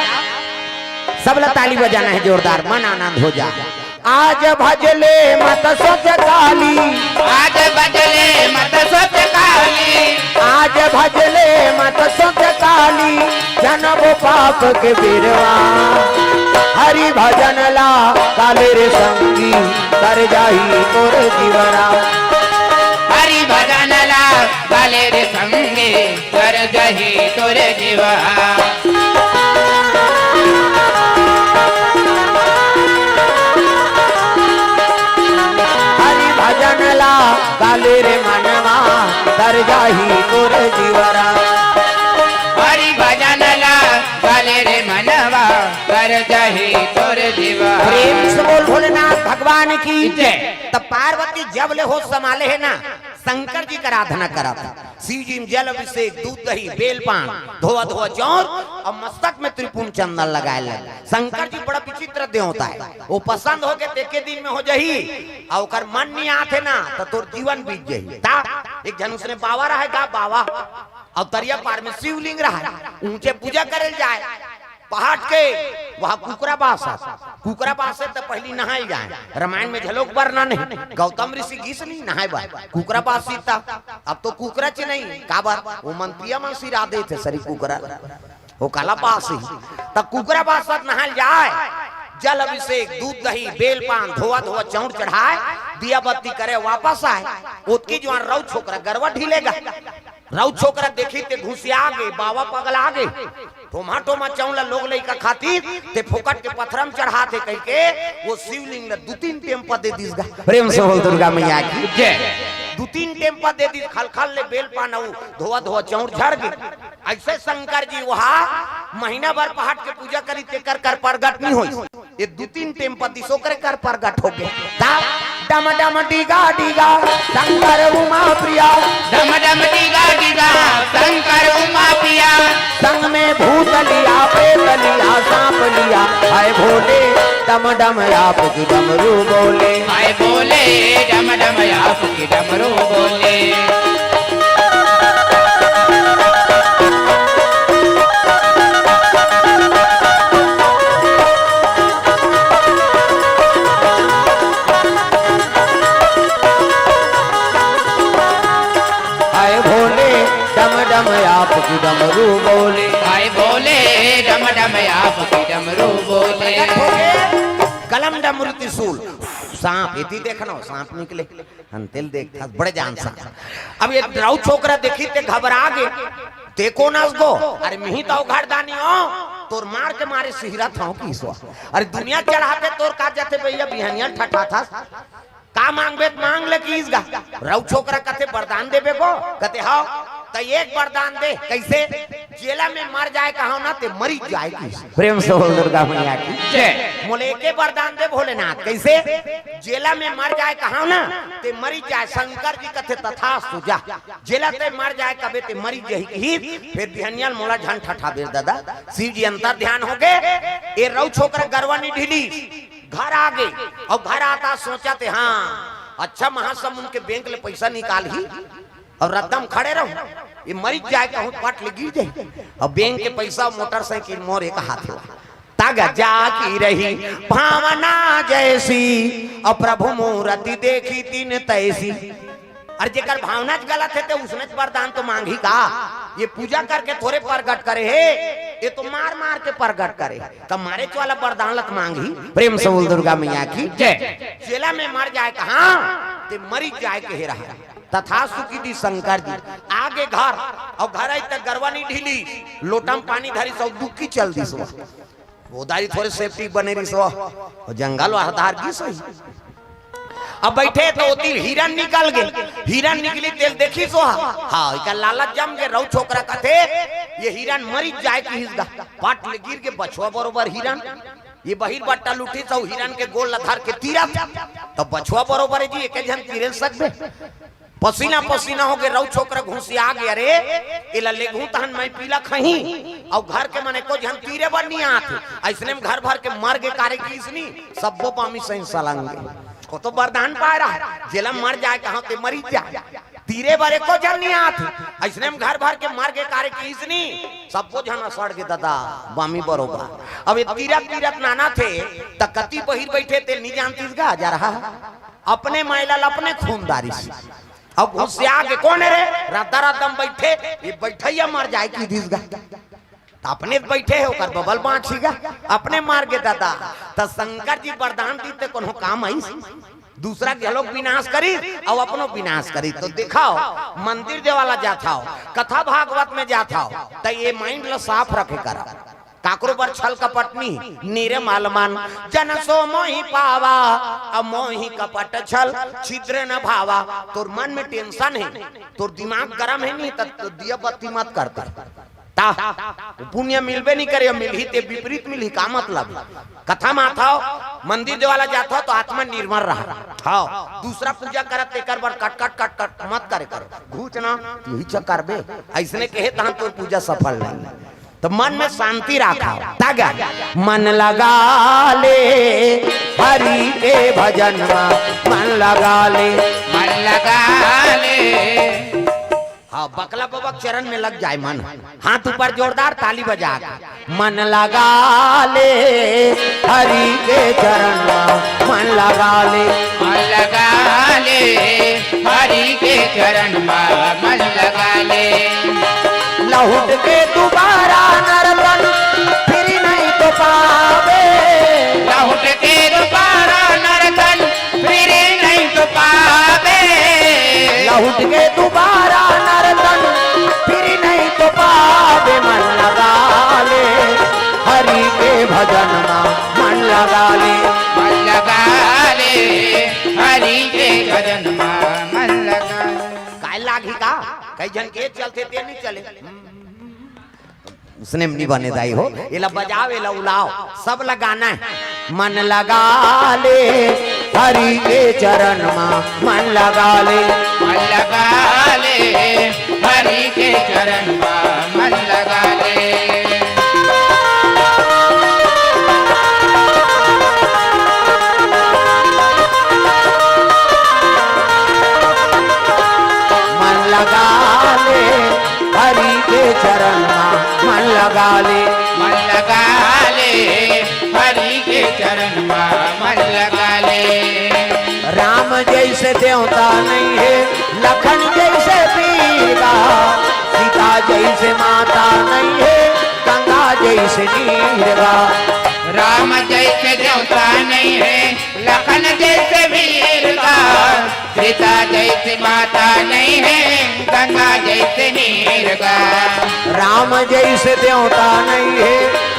सब ताली बजाना है जोरदार मन आनंद हो जा आज भजले मत सोच काली आज भजले मत सोच काली आज भजले मत सोच काली जन्म पाप के बिरवा हरि भजन ला काले रे संगी कर जाही तोर जीवरा हरि भजन ला काले रे संगी कर जाही तोर जीवरा भजन ला काले रे मनवा कर जाही तोर जीवरा हरि भजन ला काले रे मनवा कर जाही तोर जीवरा प्रेम से बोल भोलेनाथ भगवान की जय। तब पार्वती जब ले हो संभाले है ना शंकर जी का आराधना करा था शिव जी जल अभिषेक दूध दही बेलपान धोआ धोआ चौर और मस्तक में त्रिपुण चंदन लगाए लगे शंकर जी बड़ा विचित्र दे होता है वो पसंद हो के देखे दिन में हो जाही और मन नहीं आते ना तो तोर जीवन बीत जाही एक जन उसने बाबा रहा है बाबा और दरिया पार में शिवलिंग रहा ऊंचे पूजा करे जाए पहाड़ के वहां कुकरा बास से तो पहली नहाई जाए रामायण में झलोक बरना नहीं गौतम ऋषि घिस नहीं नहाए बा कुकरा बास सीता अब तो कुकरा च नहीं काबर वो मंत्रिया में सिरा दे थे सरी कुकरा वो काला बास ही तब कुकरा बास साथ नहाल जाए जल अभिषेक दूध दही बेलपान धोआ धोआ चौड़ चढ़ाए दिया बत्ती करे वापस आए उसकी जो रऊ छोकरा गरवा ढीलेगा रऊ छोकरा देखी ते घुसिया गए बाबा पगल आ गए टोमा चौला लोग लइका खातिर ते फोकट के पत्थरम चढ़ाते कह के वो शिवलिंग ने 2-3 टेम्पा दे दिस गा प्रेम से बोल दुर्गा मैया की जय 2-3 टेम्पा दे दी खल ले बेल पाना धोआ धोआ चौड़ झड़ गए ऐसे शंकर जी वहां महीना भर पहाड़ के पूजा करी ते कर प्रगट नहीं हुई ये 2-3 टेम्पा दिसो कर प्रगट हो गए डम डम डीगा डीगा शंकर उमा प्रिया डम डम डीगा डीगा शंकर उमा प्रिया संग में भूत लिया प्रेत लिया सांप लिया हाय भोले डम डम आपकी डमरू बोले हाय बोले डम डम आपकी डमरू बोले डम आपकी डमरू बोले। कलम डमरू त्रिशूल सांप इति देखना सांप निकले अंतिल देख था बड़े जान सा। अब ये राउ छोकरा देखी ते घबरा गे देखो ना उसको अरे मिही तो घरदानी हो तोर मार के मारे सिहरा था किसवा अरे दुनिया चढ़ाते तोर का जाते भैया बिहनिया ठठा था का मांगबे मांग ले की इसका राउ छोकरा कथे वरदान देबे को कथे हां तो एक वरदान दे कैसे जेला में मर जाए कहा ना ते मरी जाए प्रेम से बोल दुर्गा मैया की जय। मोले के वरदान दे भोलेनाथ कैसे जेला में मर जाए कहा ना ते मरी जाए शंकर जी कथे तथा सुजा जेला ते मर जाए कबे ते मरी जाए फिर बिहनियल मोला झन ठठा बेर दादा शिव जी अंतर ध्यान हो गए ए रौ छोकरा गरवानी ढीली घर आ गई और घर आता सोचा थे हाँ अच्छा महासमुंद के बैंक ले पैसा निकाल ही और रद्दम खड़े रहो ये मरीज जाए कहूँ पट ले गिर जाए और बैंक के पैसा मोटरसाइकिल मोर एक हाथ तागा जाकी रही भावना जैसी और प्रभु मूर्ति देखी तीन तैसी और जेकर भावना गलत है तो उसने वरदान तो मांगी का ये पूजा करके थोड़े प्रगट करे है ये तो मार मार के प्रगट करे तो मारे वाला वरदान लत मांगी प्रेम से बोल दुर्गा मैया की जय। जेला में मर जाए कहा ते मरी जाए के रहा तथा सुखी दी शंकर जी आगे घर और घर आई तक गरवा नहीं ढीली लोटम पानी धरी सब दुखी चल दी सो वो दारी थोड़े सेफ्टी बने रही सो और जंगल वाहदार की सही अब बैठे तो तिल हिरन निकल गए हिरन निकली तेल देखी सो हाँ इका लालच जम के रौ छोकरा कथे ये हिरन मरी जाए की हिस्सा पाट ले गिर के बछवा बरोबर हिरन ये बहिर बट्टा लुठी तो हिरन के गोल लथार के तीरा तो बछवा बरोबर जी एक जन तीरे सकबे पसीना पसीना हो गए रौ छोकरा घुसी आ गया रे इला ले घू तहन मैं पीला खही और घर के मने को जन तीरे बनी आथे ऐसने में घर भर के मर के कारे कीसनी सबो पामी सही सलंगे को तो वरदान पा रहा जेला मर जाए कहां ते मरी जाए तीरे बारे को जन नहीं आथे ऐसने में घर भर के मर के कारे कीसनी सबको जन सड़ के दादा बामी बरोबर अब ये तीरथ नाना थे तकती बहिर बैठे ते नहीं जानती इसका जा रहा अपने मैलाल अपने खूनदारी से अब घुस आगे कौन है रे राता रातम बैठे ये बैठैया मर जाए की दिस गा अपने बैठे हो कर बबल बाँचीगा अपने मार के दादा तो शंकर जी वरदान दीते कोनो काम आई दूसरा के लोग विनाश करी और अपनो विनाश करी तो दिखाओ मंदिर देवाला जाता हो कथा भागवत में जाता हो तो ये माइंड लो साफ रखे करा काकरो पर छल कपटनी नीरे मालमान जन सो मोहि पावा अब मोहि कपट छल छिद्र न भावा तोर मन में टेंशन है तोर दिमाग गरम है नहीं तो दिया बत्ती मत करता पुण्य मिलबे नहीं करे मिल ही ते विपरीत मिल ही का मतलब कथा में आता मंदिर देवाला जाता हो तो आत्मा निर्मल रहा हाँ दूसरा पूजा करत तेकर बार कट कट कट कट मत करे करो घूच ना यही चक्कर बे ऐसने कहे तहां तो पूजा सफल नहीं तो मन में शांति रखा तागा मन लगा ले हरि के भजन में मन लगा ले हाँ बकला बाबा चरण में लग जाए मन हाथ ऊपर जोरदार ताली बजा मन लगा ले हरि के चरण में मन लगा ले हरि के चरण में मन लगा ले लौट के दोबारा नरतन फिर नहीं तो पावे लौट के दोबारा नरतन फिर नहीं तो पावे लौट के दोबारा नरतन फिर नहीं तो पावे मन लगा ले हरि के भजन में मन लगा ले हरि के भजन में मन लगा काय लागी का कई जन के चलते ते नहीं चले उसने नहीं बने दाई हो इला बजाओ इला उलाओ सब लगाना है मन लगा ले हरि के चरण में मन लगा ले हरि के चरण में मन लगा ले मन लगा ले हरि के चरण में मन लगा ले हरि के चरण में मन लगा ले राम जैसे देवता नहीं है लखन जैसे पीरा सीता जैसे माता नहीं है गंगा जैसे जैसे नीरगा। राम जैसे देवता नहीं है, लखन जैसे वीर का, सीता जैसी माता नहीं है, गंगा जैसे नीर का। राम जैसे देवता नहीं है,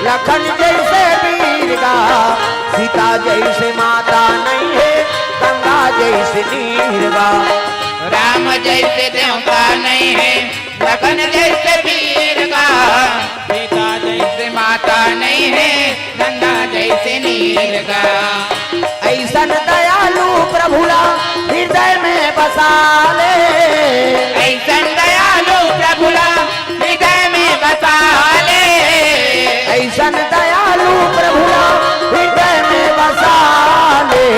लखन जैसे वीर का, सीता जैसे माता नहीं है, गंगा जैसे नीर का। राम जैसे देवता नहीं है, लखन जैसे वीर का, सीता जैसे माता नहीं है, गंगा जैसे नीर का। ऐसन दयालु प्रभुला हृदय में बसा ले, ऐसन दयालु प्रभुला हृदय में बसा ले, ऐसन दयालु प्रभुला हृदय में बसा ले।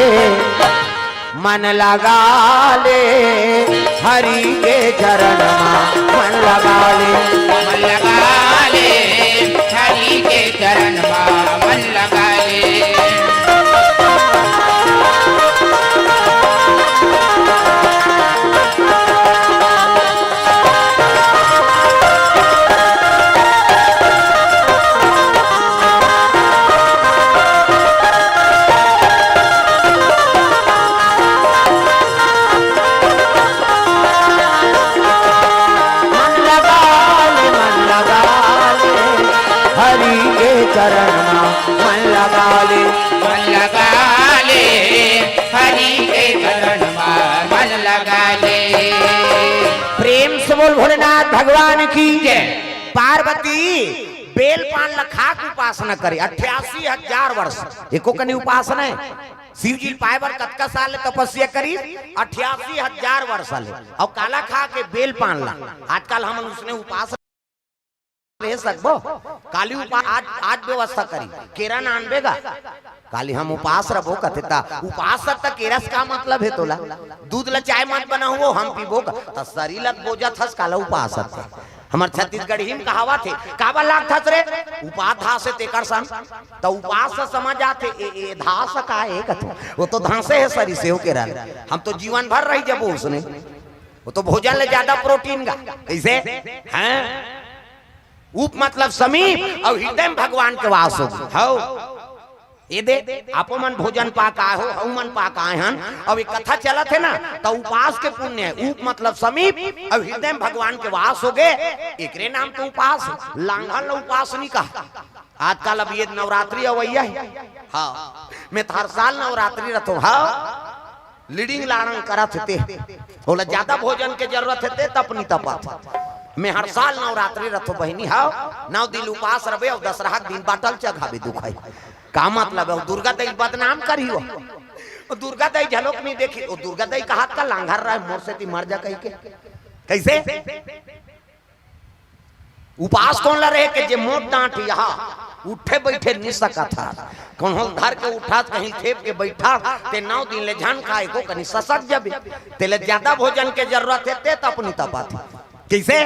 मन लगा ले हरि के चरण में, मन लगा ले, मन लगा ले हरि के चरण में, मन लगा ले। चरण मन लगा ले, मन लगा ले हरि के चरण मन लगा ले। प्रेम से बोल भोलेनाथ भगवान की जय। पार्वती बेल पान लखा की उपासना करे 88,000 वर्ष, एको कनी उपासना है। शिव जी पाए बर कतका साल तपस्या करी 88,000 वर्ष ले, और काला खा के बेल पान ला। आजकल हम उसने उपासना रह सकबो, काली उपास आज व्यवस्था करी, केरा नानबेगा काली हम उपास रहो कथेता। उपास तक केरस का मतलब है तोला, दूध ला चाय मत बनाओ हम पीबो का, शरीर लग बोझा थस काला उपास। हमार छत्तीसगढ़ी में कहावा थे, काबा लाग थस रे उपास धा से तेकर सन, तो उपास से समझ आते ए धास का है कथे, वो तो धांसे है शरीर से हो केरा। हम तो जीवन भर रही जब उसने, वो तो भोजन ले ज्यादा प्रोटीन का कैसे हैं। उप मतलब समीप और हृदय में भगवान के वास हो। ये दे आपो मन भोजन पाक आए हो, हम मन पाक आए हन। अब एक कथा चलत है ना, तो उपास के पुण्य है। उप मतलब समीप और हृदय में भगवान के वास हो गए, एकरे नाम तो उपास। लांघन उपास नहीं कहा। आजकल अब ये नवरात्रि अवैया है, हाँ मैं हर साल नवरात्रि रखो, हाँ लीडिंग लाड़ंग करत थे, बोला ज्यादा भोजन के जरूरत है तपनी तपा। मैं हर साल नवरात्रि रथो बहनी हाउ 9 दिन उपास रहे और दशहरा दिन बाटल चघावे दुखाई का मतलब है। दुर्गा दई बदनाम करी हो, दुर्गा दई झलक नहीं देखी, वो दुर्गा दई का हाथ का लांघर रहा है, मोर से ती मर जा कही के कैसे। उपास कौन ला रहे के जे मोट डांट यहाँ उठे बैठे नहीं सका था, कौन हो धर के उठा कहीं खेप के बैठा ते 9 दिन ले जान खाए को कहीं ससक जब तेले ज्यादा भोजन के जरूरत है ते अपनी तपा थी कैसे।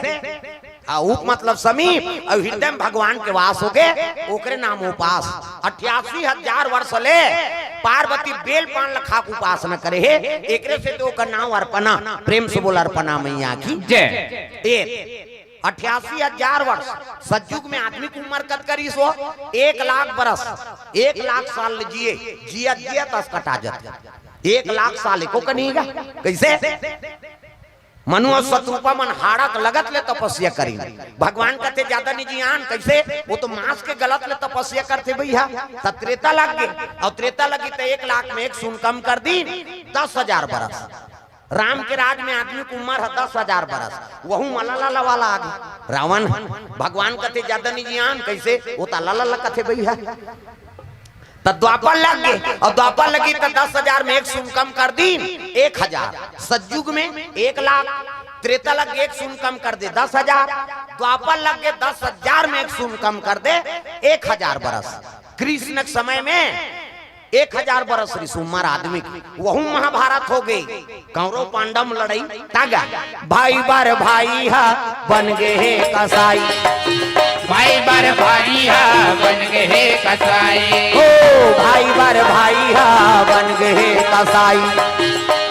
उप मतलब समीप और हृदय में भगवान के वास हो गए, ओकरे नाम उपास। 88,000 वर्ष ले पार्वती बेल पान लखा के उपासना करे है, एकरे से तो का नाम अर्पणा। प्रेम से बोल अर्पणा मैया की जय। 88,000 वर्ष सतयुग में आदमी की उम्र कत करी सो 1 लाख बरस, 1 लाख साल जिए, जिया तस कटा जाते 1 लाख साल को कनीगा कैसे। मनु और शत्रुपा मन हाड़क लगत ले तपस्या करी, भगवान कहते ज्यादा नहीं जियान कैसे, वो तो मांस के गलत ले तपस्या करते भैया। तब त्रेता लग गए और त्रेता लगी तो 1 लाख में 1 शून्य कम कर दी 10,000 बरस। राम के राज में आदमी की उम्र है 10,000 बरस, वहू मलाला वाला आ गई रावण। भगवान कहते ज्यादा नहीं जियान कैसे, वो तो लाला कहते भैया। द्वापर लग गए और द्वापर लगी तो 10,000 में 1 शून्य कम कर दी 1,000। सतयुग में 1 लाख, त्रेता लग गए 1 शून्य कम कर दे 10,000, द्वापर लग गए 10,000 में 1 शून्य कम कर दे 1,000 बरस। कृष्ण के समय में 1,000 बरस ऋषि उम्र आदमी की, वहू महाभारत हो गई। कौरव पांडव लड़ाई तागा भाई बार भाई हा बन गए कसाई, भाई बार भाई हा बन गए कसाई, ओ भाई बार भाई हा बन गए कसाई,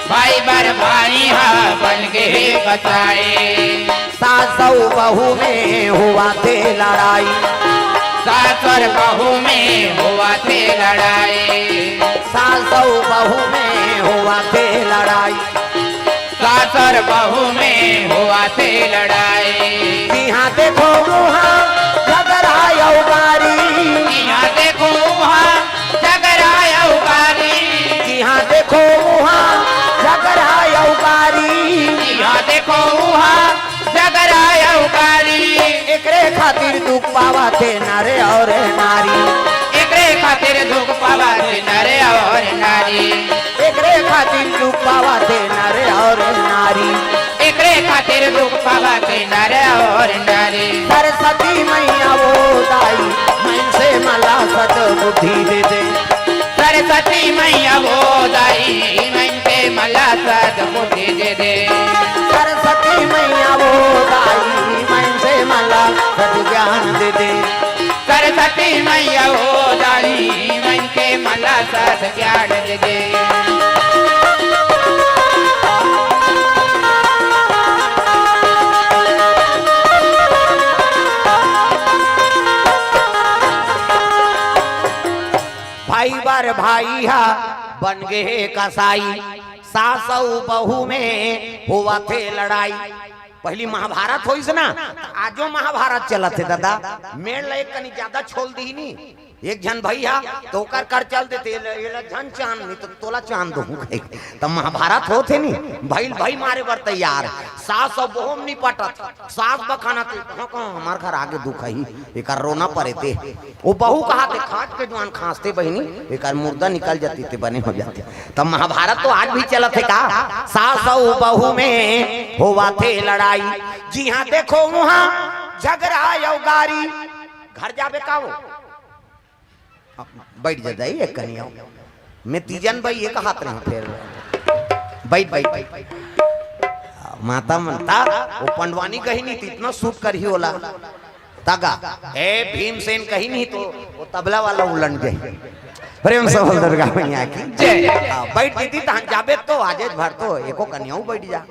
भाई बार भाई हा बन गए कसाई। सासू बहू में हुआ थे लड़ाई, सास और बहू में हुआ थे लड़ाई, सास और बहू में हुआ थे लड़ाई, सास और बहू में हुआ थे लड़ाई। यहाँ देखो वहाँ झगड़ा यौगारी, यहाँ देखो वहाँ झगड़ा यौगारी, यहाँ देखो वहाँ झगड़ा यौगारी, यहाँ देखो वहाँ झगड़ा यौगारी। एकरे खातिर दुख पावा थे नारे और नारी, एकरे खातिर दुख पावा थे नरे और नारी, एकरे खातिर दुख पावा थे नारे और नारी, एकरे खातिर दुख पावा थे नरे और नारी। सरस्वती मैया वो दाई मन से मला सत बुद्धि दे दे, सरस्वती मैया वो दाई मन पे मला सद बुद्धि दे दे, सरस्वती मैया वो दाई मन से मला सत ज्ञान दे दे, सरस्वती मैया वो दाई मन के मला सद ज्ञान दे दे। भाई बार भाई हा बन गए कसाई, सास और बहू में हुआ थे लड़ाई। पहली महाभारत होइस ना, आजो महाभारत चलत थे दादा, मेड़ ले कनी ज्यादा छोल दी नी, एक जन भैया तो कर चल देते ये जन चांद नहीं तो तोला चांद दो, तब महाभारत होते नी भाई भाई मारे बर तैयार, सास और बहू नहीं पटत, सास बखाना थे कहाँ हमार घर आगे दुख है एक रोना पड़े थे, वो बहू कहा थे खाट के जवान खांसते बहनी एक मुर्दा निकल जाती थे बने हो जाते। तब महाभारत तो आज भी चला थे का, सास और बहू में हुआ थे लड़ाई, जी हाँ देखो वहाँ झगड़ा यौगारी। घर जाबे का वो बैठ जाए एक कनिया मैं तीजन भाई एक हाथ रहा फिर बैठ बैठ माता मनता वो पंडवानी कही नहीं थी इतना सूट कर ही होला तगा ए भीमसेन कही नहीं तो वो तबला वाला उलट गए। प्रेम से बोल दुर्गा मैया की जय। बैठ दीदी तहन जाबे तो आजे भर तो एको कन्याऊ बैठ जा,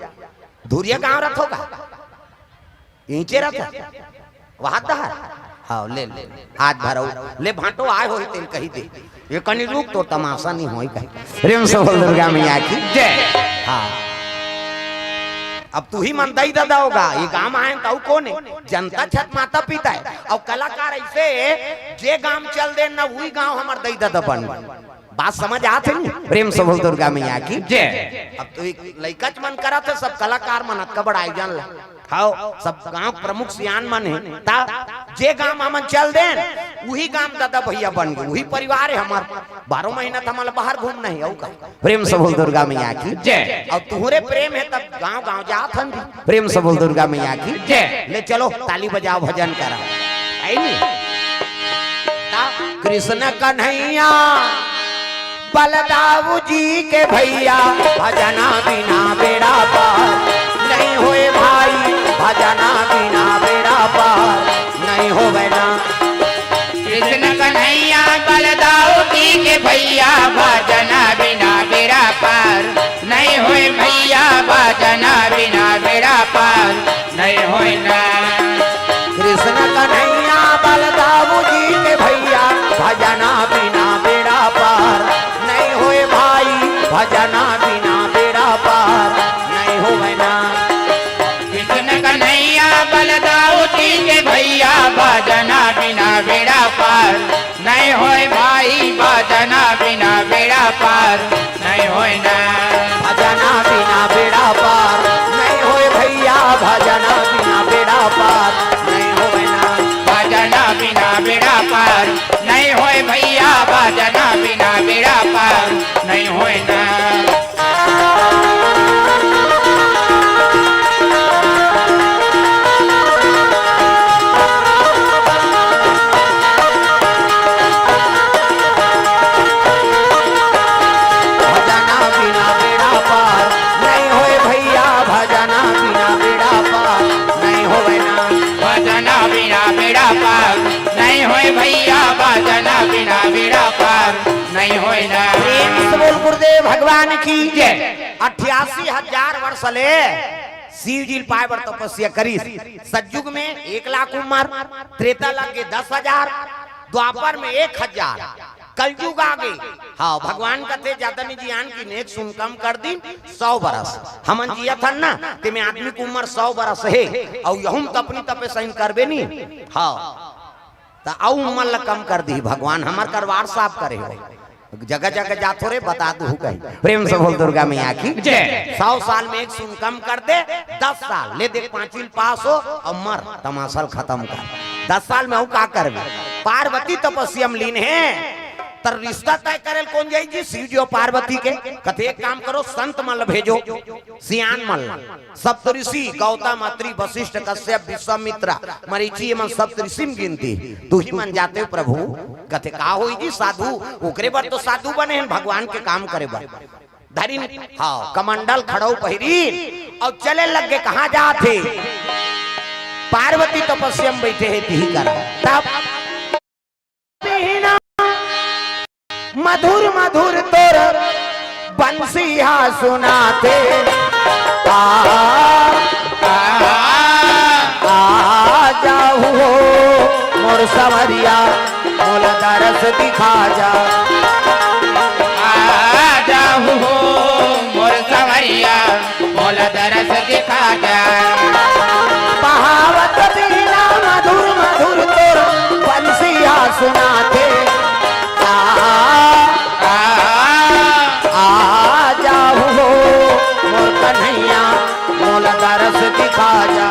धुरिया गांव रथ होगा इंचे रथ वहां दहर हाँ ले ले आज भरो ले भाटो आए हो तेल कही दे ये कनी रुक तो तमाशा नहीं होई कही। प्रेम से बोल दुर्गा मैया की जय। हाँ अब तू ही मन दई दादा होगा, ये गांव आए तो कौन है, जनता छत माता पिता है और कलाकार ऐसे जे गांव चल दे ना वही गांव हमार दई दादा बन, बात समझ आते नहीं। प्रेम से बोल दुर्गा मैया की जय। अब तो लइका मन करा थे सब कलाकार मन का बड़ा आयोजन ला हाउ सब गांव प्रमुख सियान मन है ता जे गांव हमन चल देन वही गांव दादा भैया बन गए, वही परिवार है हमार, 12 महीना तो हमारा बाहर घूमना है का। प्रेम से बोल दुर्गा मैया की जय। और तुहरे प्रेम है तब गांव गांव जात हन। प्रेम से बोल दुर्गा मैया की जय। ले चलो ताली बजाओ भजन करा आई नहीं। कृष्ण कन्हैया बलदाऊ जी के भैया भजना बिना बेड़ा पार नहीं होए भाई, भजना बिना बेड़ा पार नहीं हो बैना। कृष्ण कन्हैया बलदाऊ जी के भैया भजना बिना बेड़ा पार नहीं होए भैया, भजना बिना बेड़ा पार नहीं होए ना। कृष्ण कन्हैया बलदाऊ जी के भैया भजना बिना बेड़ा पार नहीं होए भाई, भजना बिना बेड़ा पार नहीं हो बैना। कृष्ण कन्हैया बलदाऊ जी के भैया भजना बिना बेड़ा पार नहीं होए भाई, भजना बिना बेड़ा पार नहीं होए ना। भजना बिना बेड़ा पार नहीं होए भैया, भजना बिना बेड़ा पार नहीं हो बैना। भजना बिना बेड़ा पार नहीं होए भैया, भजना बिना बेड़ा पार नहीं होए ना। भैया भजना बिना बेड़ा पार नहीं होए ना। प्रेम से बोल गुरुदेव भगवान की जय। 88,000 वर्ष ले शिव जी पाए बर तपस्या करी। सतयुग में 1 लाख उम्र, त्रेता लग के 10,000, द्वापर में 1000, कलयुग आगे। हाँ भगवान कहते ज्यादा नहीं जियान की नेक सुन कम कर दी 100 बरस हमन जिया था ना ते में आदमी की उम्र 100 बरस है और यहुम तपनी तपे सही करबे नहीं। हाँ तो औ उम्र ला कम कर दी भगवान हमार करवार साफ करे हो जगह जगह जातो रे बता दू कहीं प्रेम से बोल दुर्गा मैया की जय। 100 साल में 1 सुन कम कर दे 10 साल ले दे 5 पास हो और मर तमाशल खत्म कर 10 साल में हूँ का कर पार्वती तपस्या में लीन है तर रिश्ता तय करे कौन जाई जी शिव जी और पार्वती के कथे एक काम करो संत मल भेजो सियान मल सप्तऋषि गौतम अत्रि वशिष्ठ कश्यप विश्वामित्र मरीचि मन सप्तऋषि में गिनती तू ही मन जाते हो प्रभु कथे का होई जी साधु ओकरे बर तो साधु बने हैं भगवान के काम करे बर धरी हाँ कमंडल खड़ो पहिरी और चले लग गए कहाँ जाते पार्वती तपस्या में बैठे है ती करा तब मधुर मधुर तोर बंसिया सुनाते आ जाओ मोर सवरिया मोला दरस दिखा जा आ जाओ मोर सवरिया मोला दरस दिखा जा बहावत बिना मधुर मधुर तोर बंसिया सुनाते कन्हैया मोला दरस दिखा जा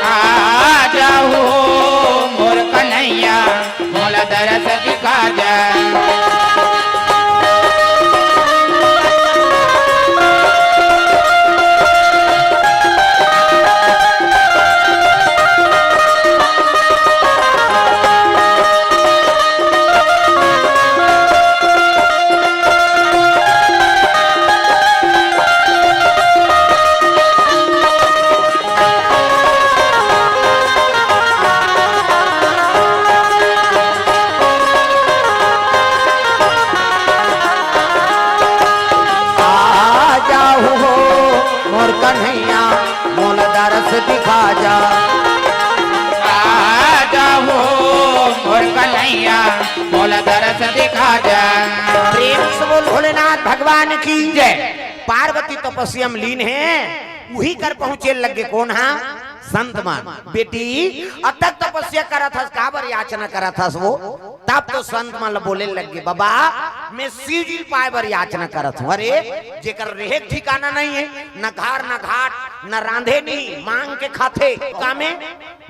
आ जाओ मोर कन्हैया मोला दरस दिखा जा कन्हैया मोला दरस दिखा जा आ जाओ मोर कन्हैया मोला दरस दिखा जा प्रेम से बोल भोलेनाथ भगवान की जय। पार्वती तपस्या में लीन है वही कर पहुंचे लगे कौन हा संत मान बेटी अब तक तपस्या करा था काबर याचना करा था वो तब तो संत मान बोले लगे बाबा मैं शिव जी पाए बर याचना करा था अरे जेकर रहे ठिकाना नहीं है न घर न घाट न रांधे नहीं मांग के खाते कामे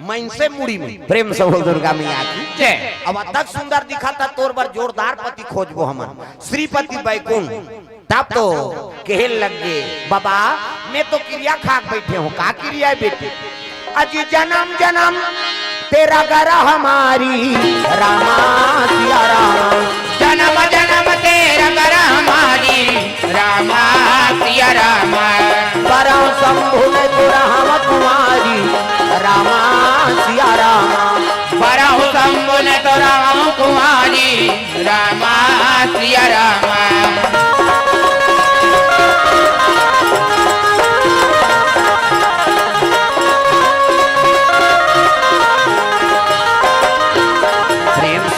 मन से मुड़ी में प्रेम से बोल दुर्गा मैया की जय। अब तक सुंदर दिखा था तोर बर जोरदार पति खोजबो हमन श्रीपति बैकुंठ तब तो कहल लग गए बाबा मैं तो क्रिया खाक बैठे हूँ का क्रिया है बेटी अजी जन्म जन्म तेरा गरा हमारी रामा सिया राम जन्म जन्म तेरा गरा हमारी रामा सिया रामा परम शंभु ने तुरा हम कुमारी रामा सिया रामा परम शंभु ने तुरा हम कुमारी रामा सिया रामा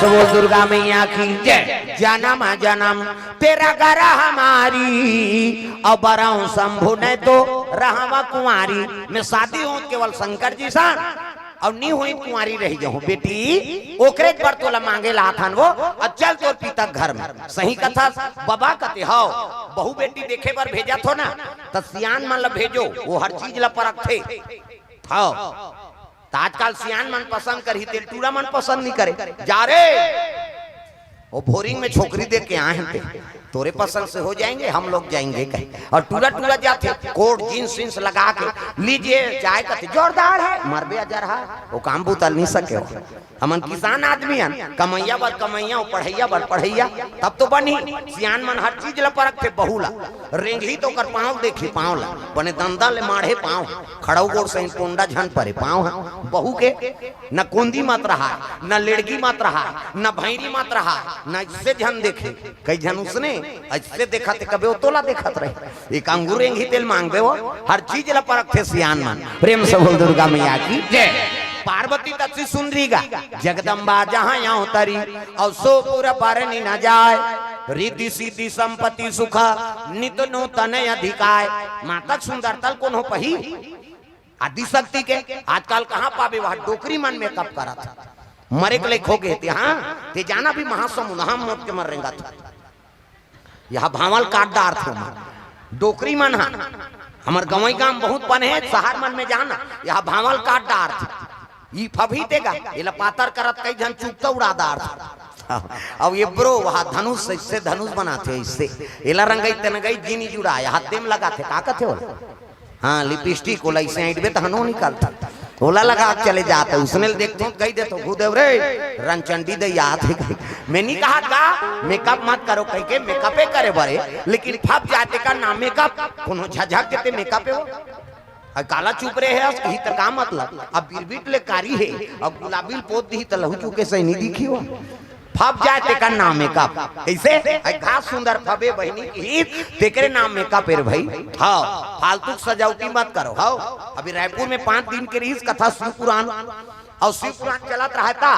बोल दुर्गा मैया की जय। जन्म जन्म तेरा गरा हमारी और बराऊ शंभु ने तो रहवा कुंवारी मैं शादी हूँ केवल शंकर जी सा और नहीं हुई कुंवारी रह जाऊँ बेटी ओकरे पर तोला मांगे ला था वो अचल तोर पिता घर में सही कथा बाबा कते हो बहु बेटी देखे पर भेजा थो ना तो सियान मन ला भेजो वो हर चीज ला परख थे आजकल सियान मन पसंद करी तेल टूरा मन पसंद नहीं करे जा रे वो बोरिंग में छोकरी देख के आए हैं तोरे पसंद से हो जाएंगे हम लोग जाएंगे कहीं और टूरा टूरा जाते कोट जींस विंस लगा के लीजिए चाय का जोरदार है मरबे अजर है वो काम बुतल नहीं सके हो हमन किसान आदमी हैं कमैया बर कमैया पढ़ैया बर पढ़ैया तब तो बनी सियान मन हर चीज ला परख थे बहुला रेंगही तो कर पाँव देखी पाँव ला बने दंदा ले माढ़े पाँव खड़ाऊ गोड़ से पोंडा झन परे पाँव है बहू के न कुंदी मत रहा न लेड़गी मत रहा न भैरी मत रहा न इससे झन देखे कई झन उसने ऐसे देखा थे कभी तोला देखत रहे एक अंगूर रेंगी तेल मांग दे वो हर चीज ला परख थे सियान मन प्रेम से बोल दुर्गा मैया की जय। पार्वती तत्सी सुंदरी गा जगदम्बा जहाँ यहाँ उतरी और सो पूरा पारनी न जाए रिद्धि सिद्धि संपत्ति सुख नित नूतन अधिकाय माता सुंदर तल कौन हो पही आदि शक्ति के आजकल कहाँ पावे वह डोकरी मन में कब करा था मरे के लिए खो गए थे हाँ ते जाना भी महासमुद्र हम मौत के मर रहेगा था यह भावल काटदार थे डोकरी मन हा हमार गवई गांव बहुत बने है शहर मन में जाना यह भावल काटदार थे ये फभी देगा ये लपातर करत कई जन चुपता उड़ादार था अब ये ब्रो वहाँ धनुष इससे धनुष बनाते इससे एला रंगई तनगई जीनी जुड़ाया हाथ में लगाते का कहते हो हाँ लिपस्टिक ओला इसे ऐडबे तो हनो निकालता ओला लगा चले जाते उसने देखते हो कही देते भूदेव रे रंचंडी दे याद है मैं नहीं कहा का मेकअप मत करो कह के मेकअपे करे बड़े लेकिन फप जाते का ना मेकअप कोनो झझक देते मेकअप है वो काला चुप रहे है ही तो का मतलब अब बिरबिट ले कारी है अब गुलाबी पोत दी तो लहू चुके से नहीं दिखी हो फप जाते का नाम मेकअप ऐसे घास सुंदर फबे बहनी की तेरे नाम मेकअप है भाई हाँ फालतू सजावटी मत करो हाँ अभी रायपुर में 5 दिन के रीस कथा शिव पुराण और शिव पुराण चलत रहा था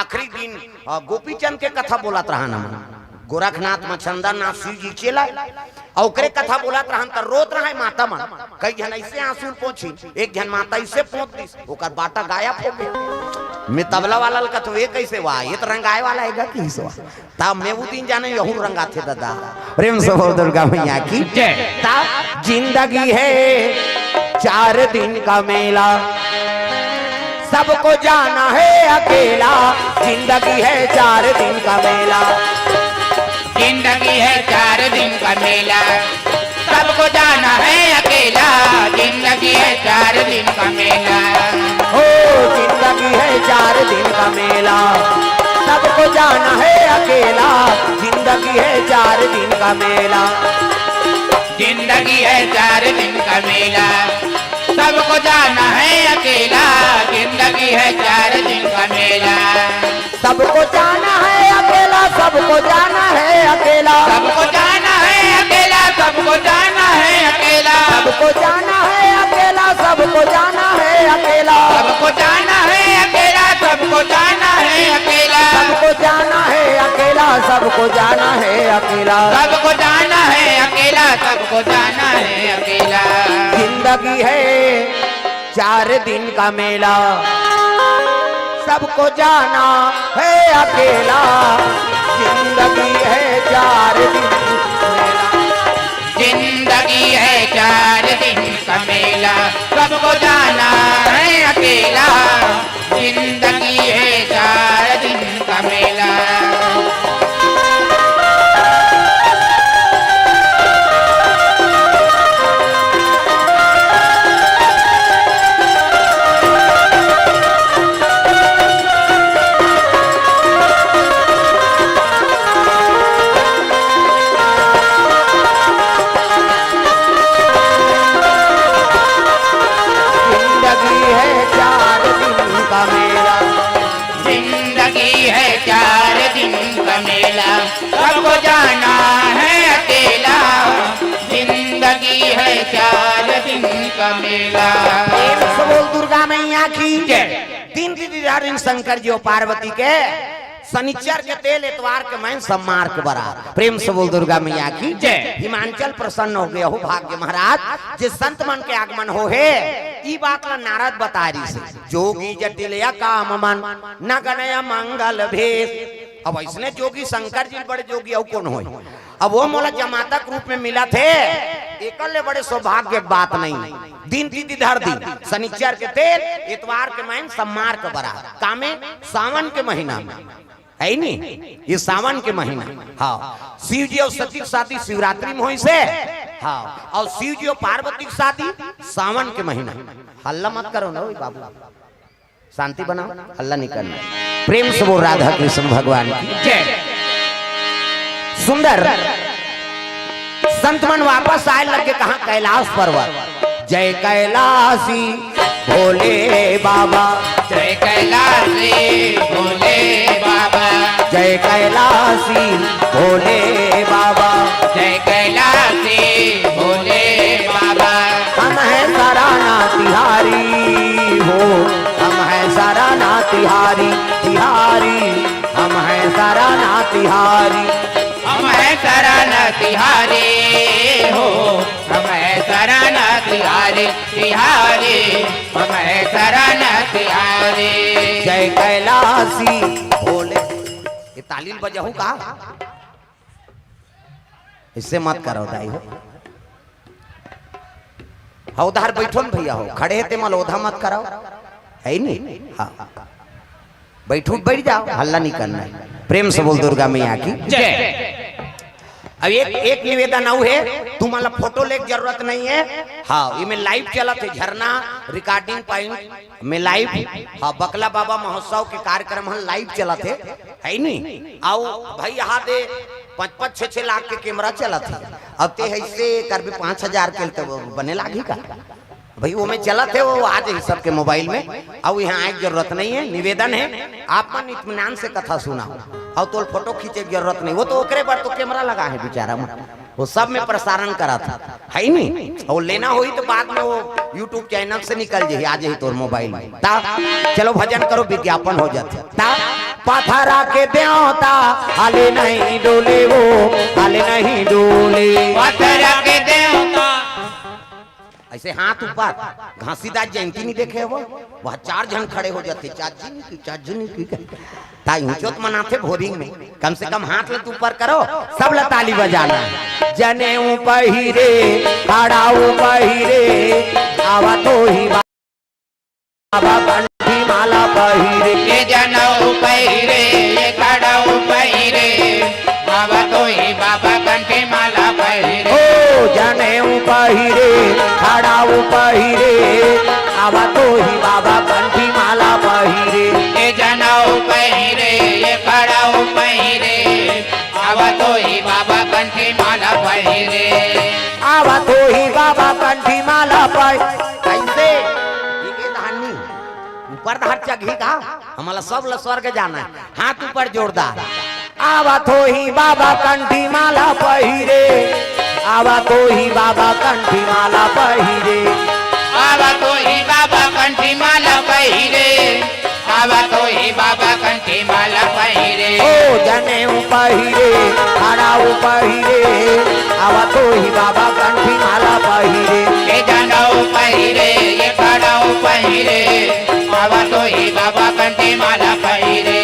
आखिरी दिन गोपीचंद के कथा बोलत रहा ना गोरखनाथ मछंदर नाथ शिव जी चेला और ओकरे कथा बोलत रहन त रोत रहा माता मन कई जन ऐसे आंसू पोछी एक जन माता ऐसे पोत दी ओकर बाटा गायब हो गए मैं तबला वाला का तो ये कैसे हुआ ये तो रंगाए वाला हैगा की सो ता मैं वो दिन जाने यहू रंगा थे दादा प्रेम से बोल दुर्गा मैया की ता जिंदगी है 4 दिन का मेला सबको जाना है अकेला जिंदगी है 4 दिन का मेला जिंदगी है 4 दिन का मेला सबको जाना है अकेला जिंदगी है 4 दिन का मेला ओ जिंदगी है 4 दिन का मेला सबको जाना है अकेला जिंदगी है 4 दिन का मेला जिंदगी है 4 दिन का मेला सबको जाना है अकेला जिंदगी है 4 दिन का मेला सबको जाना है अकेला सबको जाना है अकेला सबको जाना है अकेला सबको जाना है अकेला सबको जाना है अकेला सबको जाना है अकेला सबको जाना है अकेला सबको जाना है अकेला सबको जाना है अकेला सबको जाना है अकेला सबको जाना है अकेला सबको जाना है अकेला जिंदगी है 4 दिन का मेला सबको जाना है अकेला जिंदगी है 4 दिन जिंदगी है 4 दिन का मेला सबको जाना है अकेला जिंदगी है 4 दिन का मेला जिंदगी है 4 दिन का मेला सबको जाना है अकेला जिंदगी है 4 दिन का मेला बोल दुर्गा मैया की 3 दिन शंकर जी और पार्वती के शनिचर के तेल एतवार के मैं सम्मार के बरा प्रेम से बोल दुर्गा मैया की जय हिमाचल प्रसन्न हो गया हो भाग्य महाराज जे संत मन के आगमन हो है ई बात ला नारद बता रही से जोगी जटिल या काम मन न गणय मंगल भेष अब इसने जोगी शंकर जी बड़े जोगी और कौन होए अब वो मोला जमातक रूप में मिला थे एकले बड़े सौभाग्य बात नहीं दिन तिथि धर दिन शनिचर के तेल इतवार के महीन सम्मार के बरा कामे सावन के महीना में है नहीं ये सावन के महीना हाँ शिव जी और सती की शादी शिवरात्रि में हुई से हाँ और शिव जी और पार्वती की शादी सावन के महीना हल्ला मत करो ना बाबू शांति बनाओ हल्ला नहीं करना प्रेम से बोल राधा कृष्ण भगवान की जय सुंदर संत मन वापस आए लगे कहा कैलाश पर्वत जय कैलाशी भोले बाबा जय कैलाशी भोले बाबा जय कैलाशी भोले बाबा जय कैलाशी भोले बाबा हम है सराना तिहारी हो हम है तिहारे हो हमें शरण तिहारे तिहारे हमें शरण तिहारे। जय कैलासी बोले। ये तालील बजाऊ का इससे मत करो दाई हो। हाँ उधर बैठो न भैया हो, खड़े है ते मलोधा मत कराओ है नहीं। हाँ बैठो बैठ जाओ, हल्ला नहीं करना है। प्रेम से बोल दुर्गा मैया की जय। अब एक निवेदन आऊ है, तुम्हारा फोटो लेके जरूरत नहीं है। हाँ ये में लाइव चला थे, झरना रिकॉर्डिंग पॉइंट में लाइव। हाँ बकला बाबा महोत्सव के कार्यक्रम हम लाइव चला थे है नहीं। आओ भाई यहाँ दे 5-6 लाख के कैमरा चला थे। अब ते ऐसे कर भी 5,000 के तो बने लागी का भाई वो में चला थे, वो आज ही सबके मोबाइल में। अब यहाँ आए जरूरत नहीं है। निवेदन है आप मन इत्मीनान से कथा सुना और तो फोटो खींचे की जरूरत नहीं। वो तो ओकरे पर तो कैमरा लगा है बेचारा, वो सब में प्रसारण करा था है नहीं। और लेना हुई तो बाद में वो YouTube चैनल से निकल जाए, आज ही तोर मोबाइल में ता। चलो भजन करो, विज्ञापन हो जाते ता। पथरा के देवता हाले नहीं डोले, वो हाले नहीं डोले। पथरा के देवता ऐसे हाथ ऊपर। घासीदास जयंती नहीं देखे वो, वह 4 जन खड़े हो जाते, चाची की ताई ऊंचोत मनाते भोरिंग में। कम से कम हाथ लत ऊपर करो, सब ला ताली बजाना। जने पहिरे खड़ाऊ पहिरे आवा तो ही बाबा कंठी माला पहिरे। ये जनऊ पहिरे ये खड़ाऊ पहिरे बाबा तो ही बाबा कंठी माला पहिरे। ओ जने पहिरे खड़ाऊ पहिरे आवा तो ही बाबा कंठी माला पहिरे। ये जनऊ पहिरे ये खड़ाऊ पहिरे आवा तो ही बाबा कंठी माला पहिरे। आवा तो ही बाबा कंठी माला पहिरे। कैसे ये धानी ऊपर धार चघी का, हमारा सब ल स्वर्ग जाना है। हाथ ऊपर जोरदार। आवा तो ही बाबा कंठी माला पहिरे, आवा तो ही बाबा कंठी माला पहिरे। आवा तो ही बाबा कंठी माला पहिरे आवा तो ही बाबा कंठी माला पहिरे। ओ जने पहिरे खड़ाऊ पहिरे आवा तो ही बाबा कंठी माला पहिरे। ये जनऊ पहिरे ये खड़ाऊ पहिरे आवा तो ही बाबा कंठी माला पहिरे।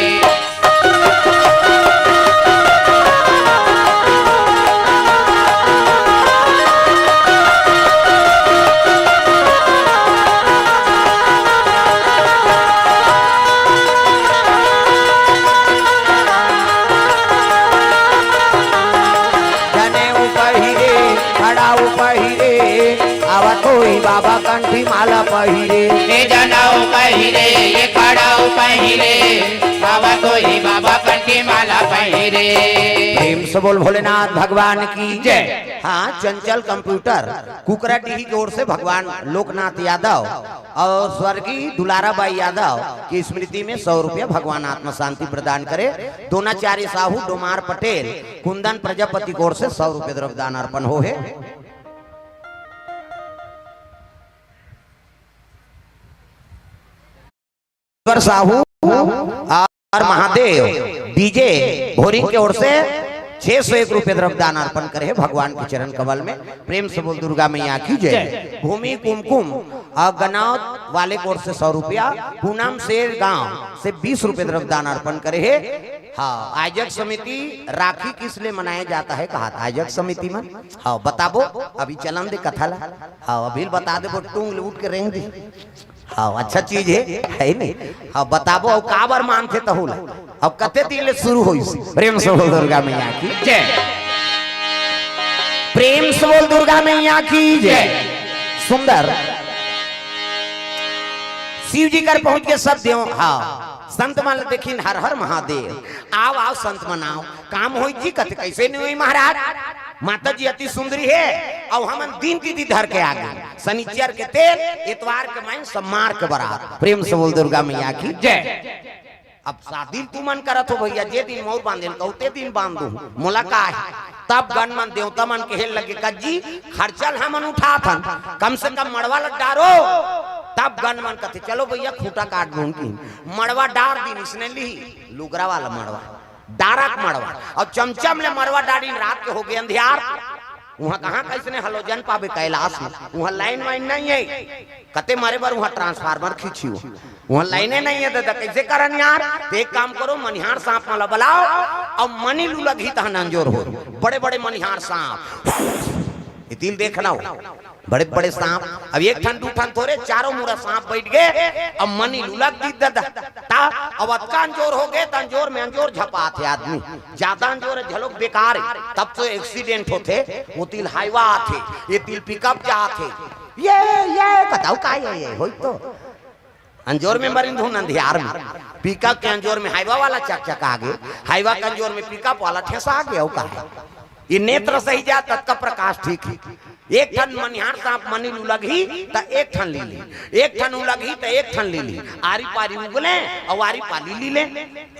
आवा तो ही बाबा कंठी माला पहिरे। ये जनऊ पहिरे ये खड़ाऊ पहिरे आवा तो ही बाबा कंठी माला पहिरे। प्रेम से बोल भोलेनाथ भगवान की जय। हाँ चंचल कंप्यूटर कुकराडीही की ओर से भगवान लोकनाथ यादव और स्वर्गीय दुलाराबाई यादव की स्मृति में 100 रुपया भगवान आत्मा शांति प्रदान करे। दोनाचार्य साहू डोमार पटेल कुंदन प्रजापति की ओर से 100 रुपये द्रव्यदान अर्पण हो है। साहू और महादेव डीजे भोरिंग की ओर से 601 रुपये द्रव्यदान अर्पण करे भगवान के चरण कमल में। प्रेम से बोल दुर्गा मैया की जय। भूमि कुमकुम और गनौत वाले की ओर से 100 रुपया। पूनम शेर गांव से 20 रुपये द्रव्यदान अर्पण करे है। हाँ आयोजक समिति राखी किस लिए मनाया जाता है कहा था आयोजक समिति में। हाँ बताबो अभी चलन दे कथा ला। हाँ अभी बता दे टूंग लूट के रेंग दी। हाँ अच्छा चीज है नहीं। हाँ बताबो अब का बार मानते तो होला। अब कते दिन शुरू हुई। प्रेम से बोल दुर्गा मैया की जय। प्रेम से बोल दुर्गा मैया की जय। सुंदर शिव जी कर पहुंच के सब देव। हाँ संत मान देखिन हर हर महादेव। आओ आओ संत मनाओ काम हो जी कते कैसे नहीं हुई महाराज। माता जी अति सुंदरी है और हम दिन तिथि धर के आ गए। शनिचर के तेल इतवार के मैं सम्मार के बराबर। प्रेम से बोल दुर्गा मैया की जय। अब शादी तू मन करत हो भैया जे दिन मोर बांधेन कहते दिन बांध दू मुलाकात तब गण मन देवता मन के हेल लगे कज्जी खर्चल हमन उठा थन कम से कम मड़वा डारो। तब गण मन कहते चलो भैया खूटा काट दूं की मड़वा डार दिन इसने ली लुगरा वाला मड़वा डारक मरवा और चमचम ले मरवा डाड़ी रात के हो गए अंधियार। वहाँ कहाँ कैसे हलोजन पावे कैलाश में, वहाँ लाइन वाइन नहीं है, कते मारे बार वहाँ ट्रांसफार्मर खींची हो, वहाँ लाइने नहीं है दादा, कैसे करन यार। तो एक काम करो, मनिहार सांप माला बुलाओ और मनी लूला घी तहन अंजोर हो, बड़े बड़े मनिहार सांप तिल देखना हो, बड़े बड़े सांप। अब एक ठन दू ठन थोड़े चारों मुरा सांप बैठ गए अब मनी लूला दी दादा ता अब अतका अंजोर हो गए, अंजोर में अंजोर झपा थे आदमी, ज्यादा अंजोर झलोक बेकार है, तब तो एक्सीडेंट होते। वो तिल हाईवा आते, ये तिल पिकअप जा थे, ये बताओ का ये हो तो अंजोर में मरिंद हूं अंधियार में, पिकअप के अंजोर में हाईवा वाला चक आगे, हाईवा के अंजोर में पिकअप वाला ठेसा आ गया। का ये नेत्र सही जा तत्का प्रकाश ठीक है। एक ठन मनिहार सांप मनी लुलगी तो एक ठन ली ली, एक ठन उलगी तो एक ठन ली ली, आरी पारी उगले और आरी पाली ली ले,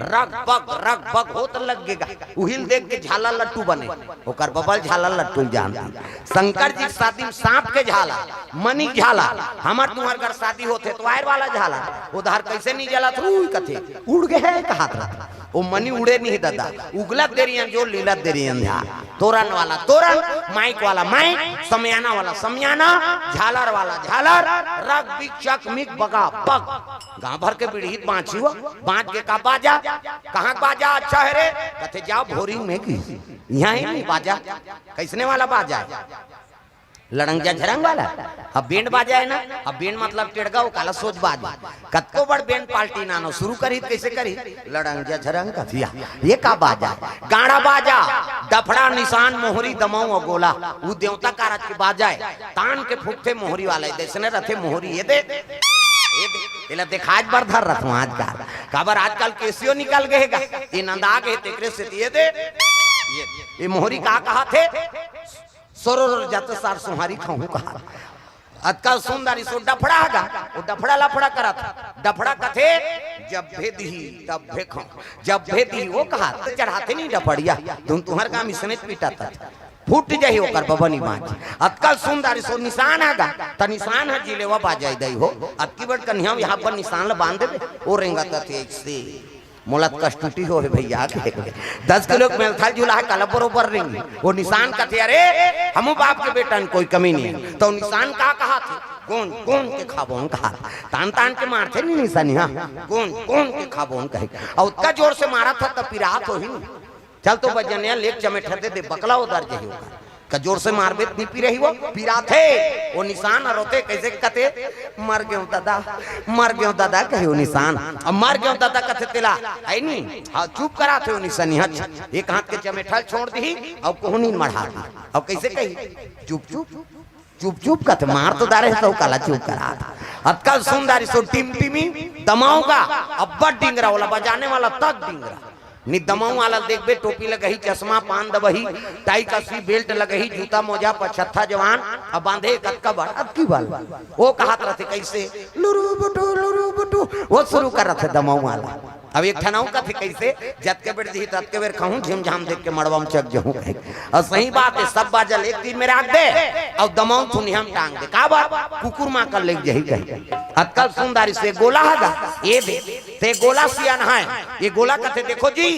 रग बग हो तो लगेगा। उहिल देख के झाला लट्टू बने, ओकर बबल झाला लट्टू जानती। शंकर जी शादी में सांप के झाला, मनी झाला, हमार तुम्हार घर शादी होते तो वायर वाला झाला, उधर कैसे नहीं जला तो कथे उड़ गए कहा था। वो मनी उड़े नहीं दादा, उगलत देरी जो लीलत देरी अंधा, तोरण वाला तोरण, माइक वाला माइक, समयाना वाला समयाना, झालर वाला झालर, रग बिक चक मिक बगा पग। गांव भर के पीड़ित बाँची हुआ, बाँच के का बाजा, कहाँ बाजा अच्छा है रे, कथे जाओ भोरी में की, यहाँ ही नहीं बाजा, कैसने वाला बाजा है लड़ंगजा झरंग वाला। अब बैंड बाजा है ना, अब बैंड मतलब टेड़गा वो काला सोच बाजा, कतको बड़ बैंड पार्टी नानो शुरू करी कैसे करी लड़ंगजा झरंग कथिया, ये का बाजा गाड़ा बाजा, डफड़ा निशान मोहरी दमाऊ और गोला, वो देवता कारज के बाजा है, तान के फूकते मोहरी वाले देशने रथे मोहरी ये दे दिखाज बर धर रथ आज का काबर आजकल केसियो निकल गएगा, ये नंदा गए तेकरे से ये दे ये मोहरी कहा थे सोरोर जाते सार सुहारी खाऊं कहा अतका सुंदरी सो डफड़ा गा, वो डफड़ा लफड़ा करा था, डफड़ा कथे जब भेदी तब भेखो, जब भेदी वो कहा तो चढ़ाते नहीं डफड़िया, तुम तुम्हारे काम इसने पीटा था फूट जाही होकर बबनी बाज। अतका सुंदरी सो निशान आगा त निशान है जिलेवा बाजाई दई हो, अतकी बड़ कन्या यहाँ पर निशान ल बांध दे वो रेंगा तथे से मोलत कष्टुटी हो है भैया 10 किलो मेल था झूला है कल बरोबर रिंग वो निशान का थे, अरे हमू बाप के बेटा कोई कमी नहीं है, तो निशान का कहा थे कौन कौन के खाबोन कहा, तान तान के मारते नहीं निशानी, हाँ कौन कौन के खाबोन कहे, और उतना जोर से मारा था तब पिरात हो ही चल तो बजनिया लेक चमेट दे बकला उधर जाही होगा का जोर से मारबे नहीं पी रही वो पीरा थे वो निशान रोते कैसे कते मर गयो दादा कहे वो निशान, अब मर गयो दादा कथे तेला है नहीं, हाँ चुप करा थे वो निशानी, हच एक हाथ के चमेठल छोड़ दी और कोहनी मढ़ा दी, अब कैसे कही चुप चुप चुप चुप कथे मार तो दारे तो काला चुप करा था। अतकल सुंदरी सो टिमटिमी दमाऊंगा अब बड़ डिंगरा वाला बजाने वाला तक डिंगरा नि दमाऊ वाला देखबे टोपी लगही चश्मा पान दबही टाई कसी बेल्ट लगही जूता मोजा पछत्था जवान अब बांधे कतका बड़ अब की बाल वो कहत रहते कैसे लुरु बुटू वो शुरू कर रहे थे दमाऊ वाला। अब एक ठनाऊ का थे कैसे जत के बेर दी तत के बेर कहूं झिम झाम देख के मड़वा में चक जाऊं, और सही बात है सब बाजल एक दिन में रख दे और दमाऊ थुनी हम टांग दे का बात कुकुर मां कर ले जही कही अतकल सुंदरी से गोला हगा ये दे ते गोला सियान है ये गोला कथे देखो जी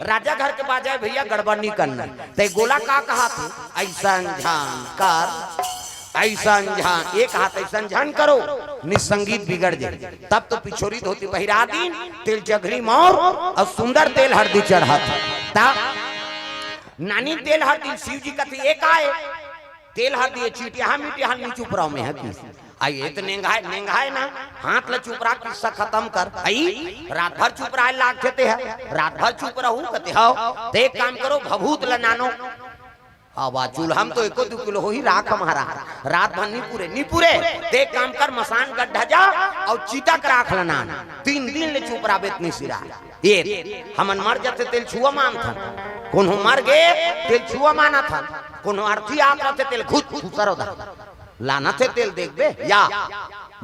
राजा घर के बाजाए भैया गड़बड़ नहीं करना, ते गोला का कहा थे ऐसा झान कर ऐसा झान एक हाथ ऐसा झान करो निसंगीत बिगड़ जाए, तब तो पिछोरी धोती बहिरा दिन तेल जघरी मोर और सुंदर तेल हरदी चढ़ाता नानी तेल हरदी शिव जी का थी एक आए तेल हरदी चीटिया मिटिया नी चुप रहो में है आइए तो नेंगाए ना हाथ ल चुप रहा किस्सा खत्म कर आई रात भर चुप रहा लाग देते हैं रात भर चुप रहूं कहते हो तो एक काम करो भभूत ल नानो आवा चूल हम तो 1-2 किलो हो ही राख हमारा रात भर नहीं पूरे ते काम कर मसान गड्ढा जा और चीता कर राख लना 3 दिन ले चुप रहा बेतनी सिरा ये हमन मर जाते तेल छुआ मान था कौन हो मर गए तेल छुआ माना था कौन अर्थी आप रहते तेल खुद खुसरो दा लाना थे तेल देख बे या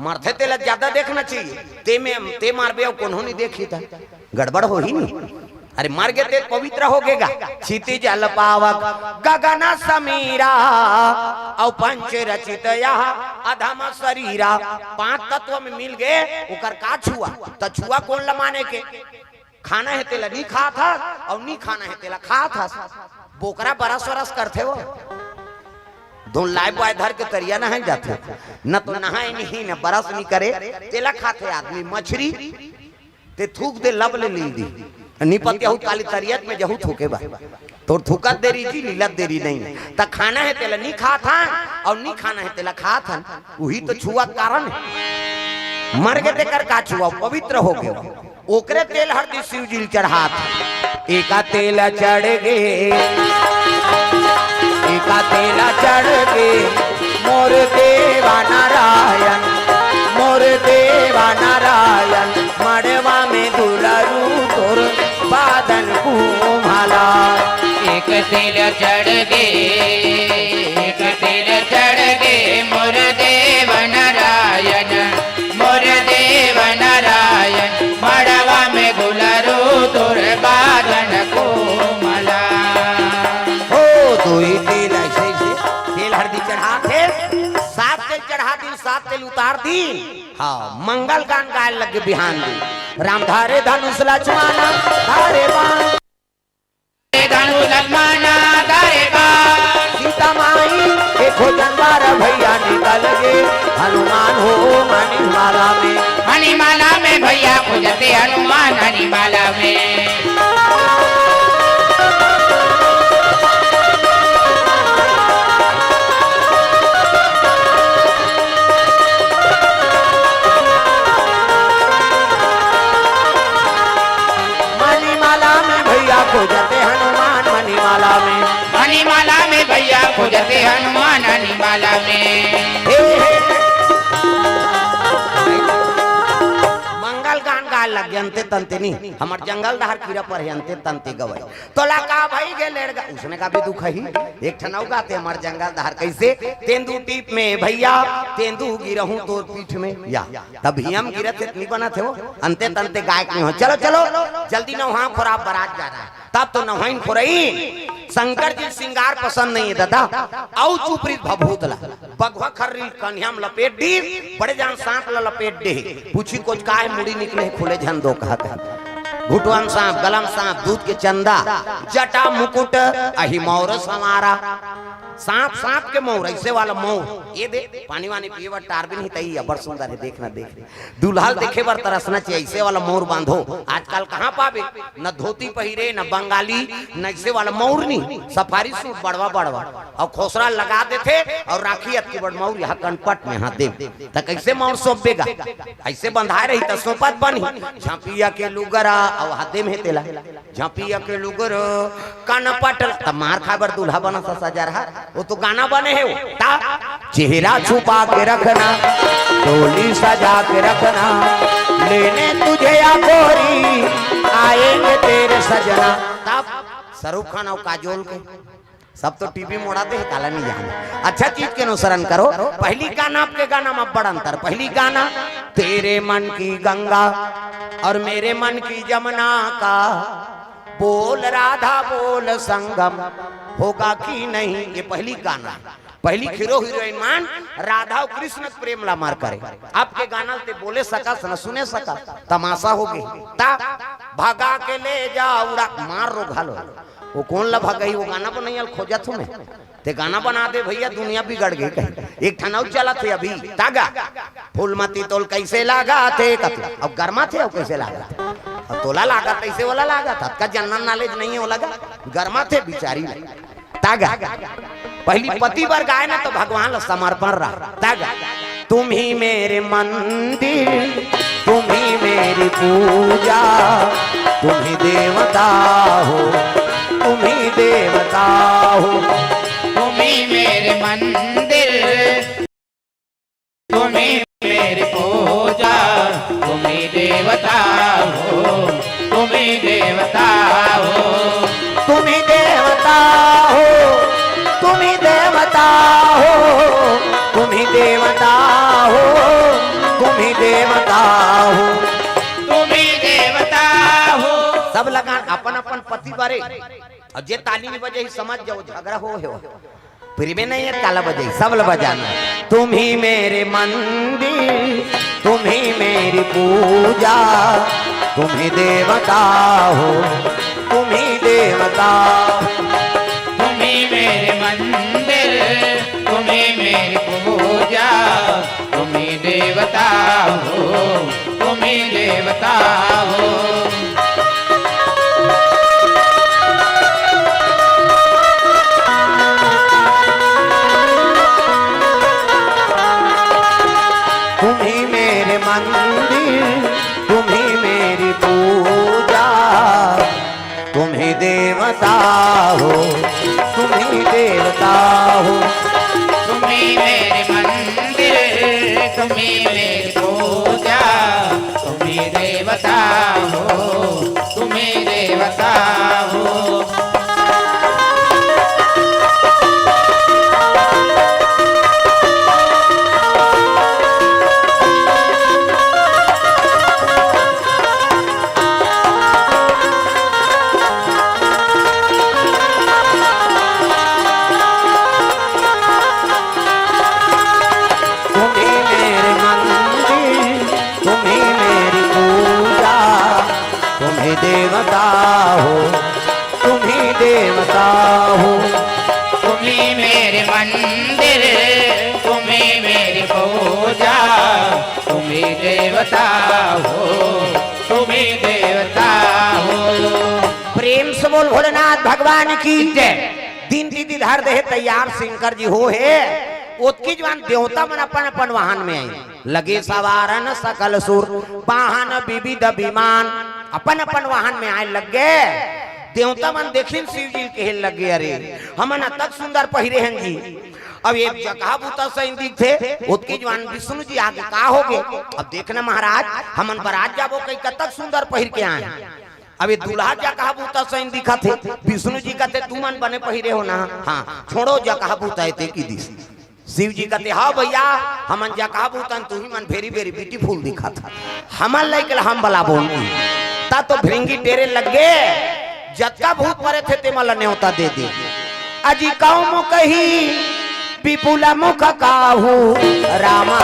मरते तेल ज्यादा देखना चाहिए ते मार बे कौन नहीं देखी था गड़बड़ हो ही नहीं, अरे मर गए तेल पवित्र हो गएगा क्षितिज जल पावक गगन समीरा और पंच रचित अधम शरीरा 5 तत्व में मिल गए उकर का छुआ तो छुआ कौन लमाने के खाना है तेला नहीं खा था और नहीं खाना है तेला खा था। बोकरा बरस वरस करते हो धुन लाए बुआए धर के तरिया नहाए जाते न तो नहाए नहीं न बरस नहीं करे तेला खाते आदमी मछली ते थूक दे लब ले ली दी नहीं पति हूँ काली तरियत में जहू थूके बा तो थूकत देरी जी लीलत देरी नहीं ता खाना है तेला नहीं खा था और नहीं खाना है तेला खा था वही तो छुआ कारण है मर गए तेकर का छुआ पवित्र हो गए ओकरे तेल हरदी शिव जी चढ़ात एका तेल चढ़ गे एका तेल चढ़ गे मोर देवा नारायण मोर देवा नारायण मड़वा में दुलरू तोर बादन कुम्हाला एक तेल चढ़ गे एक तेल चढ़ गे मोर देव नारायण मोर देव नारायण मड़वा में गुलरू तोर बादन कोमला। हो तो ही तेल ऐसे तेल हरदी चढ़ा थे 7 तेल चढ़ा दी 7 तेल उतार दी। हाँ मंगल गान गाय लगे बिहान दी राम धारे धनुष लक्ष्मणा धारे बाण धनु लक्ष्मणा धारे बाण सीता माई देखो जनवार भैया निकल गे हनुमान हो मणिमाला में मणिमाला में भैया खोजते हनुमान मणिमाला में। खोजते हनुमान मणिमाला में मणिमाला में भैया खोजते हनुमान मणिमाला में। मंगल गान गा लग अंते तंते नहीं हमार जंगल दहर कीड़ा पर है अंते तंते गवई तो लगा भाई गे लेड़गा उसने का भी दुख ही एक ठनौ गाते हमार जंगल दहर कैसे तेंदू टीप में भैया तेंदू गिरहूं तोर पीठ में या तब हम गिरत नहीं बना थे वो अंते तंते गायक नहीं हो चलो चलो जल्दी ना वहां खराब बारात जा रहा है तब तो नहाइन खोरई शंकर जी श्रृंगार पसंद नहीं है दादा औ चुपरीत भभूतला बगवा खर्री कन्हम लपेट दी बड़े जान सांप ला लपेट दे पूछी कुछ काहे मुड़ी निकले खुले झन दो कहता घुटवन सांप गलम सांप दूध के चंदा जटा मुकुट अहि मौर समारा सांप सांप के मोर ऐसे वाला मोर ये दे पानी वानी पिए बर टार भी नहीं तई बड़ सुंदर है देखना देख दुल्हाल देखे बर तरसना चाहिए ऐसे वाला मोर बांधो आजकल कहाँ पावे न धोती पहिरे न बंगाली न ऐसे वाला मोर नहीं सफारी सूट बड़वा बड़वा और खोसरा लगा देते और राखी अति बड़ मोर यहाँ कनपट में यहाँ दे तो कैसे मोर सौंपेगा ऐसे बंधाए रही तो सोपत बनी झांपिया के लुगरा और हाथे में तेला झांपिया के लुगर कनपट तब मार खा बर दूल्हा बना सा सजा रहा वो तो गाना बने है वो चेहरा छुपा के रखना डोली सजा के रखना लेने तुझे या गोरी आएंगे तेरे सजना तब शाहरुख खान और काजोल के सब तो टीवी मोड़ाते हैं काला नहीं जाना अच्छा चीज के अनुसरण करो पहली गाना आपके गाना में बड़ा अंतर पहली गाना तेरे मन की गंगा और मेरे मन की जमुना का बोल राधा बोल संगम होगा कि नहीं ये पहली गाना पहली हीरो हीरोइन मान राधा और कृष्ण प्रेम ला मार करे आपके गाना ते बोले सका न सुने सका तमाशा होगी ता भगा के ले जाओ मार रो घालो वो कौन ला भगाई वो गाना पर नहीं खोजा तुम्हें ते गाना बना दे भैया दुनिया बिगड़ गई कहीं एक ठनाउ चला थे अभी तागा फूलमती तोल कैसे लागा थे अब गर्मा थे अब कैसे लागा थे तोला लागा तैसे वाला लागा था का जनरल नॉलेज नहीं है वो लगा गर्मा थे बिचारी तागा पहली पति बार गाय ना तो भगवान ला समर्पण रहा तागा तुम ही मेरे मंदिर तुम ही मेरी पूजा तुम ही देवता हो तुम ही देवता हो तुम ही मेरे मंदिर तुम ही मेरी पूजा तुम ही देवता हो तुम ही देवता हो तुम ही देवता हो तुम ही देवता हो तुम ही देवता हो तुम ही देवता हो तुम ही देवता हो सब लगा अपन अपन पति बारे और जे ताली में बजे ही समझ जाओ झगड़ा हो फिर भी नहीं है काला बजे सब बजाना तुम ही मेरे मंदिर तुम ही मेरी मेरी पूजा, तुम ही देवता हो, तुम ही देवता। तुम ही मेरे मंदिर, तुम ही मेरी पूजा, तुम ही देवता हो, तुम ही देवता हो। तुम ही मेरे मंदिर, तुम ही मेरी पूजा, तुम ही देवता हो, तुम ही देवता हो। तुम ही मेरे मंदिर, तुम ही मेरी पूजा, तुम ही देवता हो, तुम ही देवता हो। देवता हो, तुम ही देवता हो। तुम ही मेरे मंदिर, तुम ही मेरी पूजा, तुम ही देवता हो, तुम ही देवता हो। प्रेम से बोल भोलेनाथ भगवान की जय। दिन दीदी धर दे तैयार शंकर जी हो है, ओतकी जवान देवता मन अपन अपन वाहन में आई, लगे सवारन सकल सुर, वाहन विविध विमान, अपन अपन वाहन में आए लग गए। देवता मन देखिन शिव जी के लग गए, अरे हमन तक सुंदर पहिरे हैं जी। अब एक जगह बूता सही दिखते, ओतकी जवान विष्णु जी आगे का हो गए। अब देखना महाराज, हमन बारात जाबो कई कतक सुंदर पहिर के आए। अब ये दूल्हा जगह बूता सही दिखा थे, विष्णु जी कहते तू मन बने पहिरे हो ना, हाँ छोड़ो जगह बूता की दिस। शिव जी कहते हाँ भैया हमन जगह बूतन तू ही मन वेरी वेरी ब्यूटीफुल दिखा था, हमन लाइक हम बला बोल ता तो भिंगी टेरे लग गए। जतका भूत परे थे ते मला न्योता दे दे, अजी कौम कही विपुला मुख काहू, रामा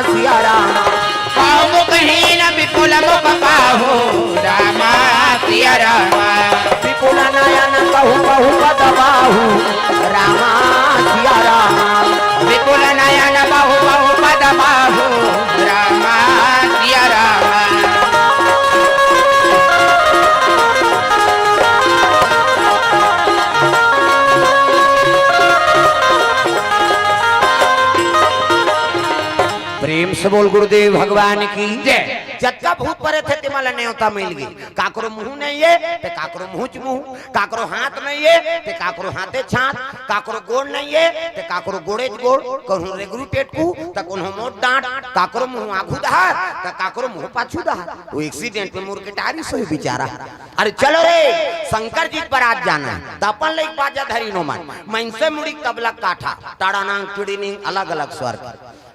सिया राम। कौम कही न विपुल मुख काहू, रामा सिया रामा। विपुला नयन कहू कहू पदबाहू, रामा सिया राम। विपुल नयन बहु बहु पदबाहू, रामा सिया रामा। प्रेम से बोल गुरुदेव भगवान की जय। जतका भूत परे थे तिमल न्योता मिल गई, काकरो मुंह नहीं है ते काकरो मुंह च मुंह, काकरो हाथ नहीं है ते काकरो हाथे छात, काकरो गोड़ नहीं है ते काकरो गोड़े च गोड़, कहूं रेगरू टेटकू त कोन्हो मोट डांट, काकरो मुंह आगू दहार त काकरो मुंह पाछू दहार। वो एक्सीडेंट में मुर्गे टारी सोई बेचारा। अरे चलो रे शंकर जी पर आज जाना है त अपन ले बाजा धरी नो मन, मनसे मुड़ी तबला काठा, टाड़ा नांग टुड़ी अलग अलग स्वर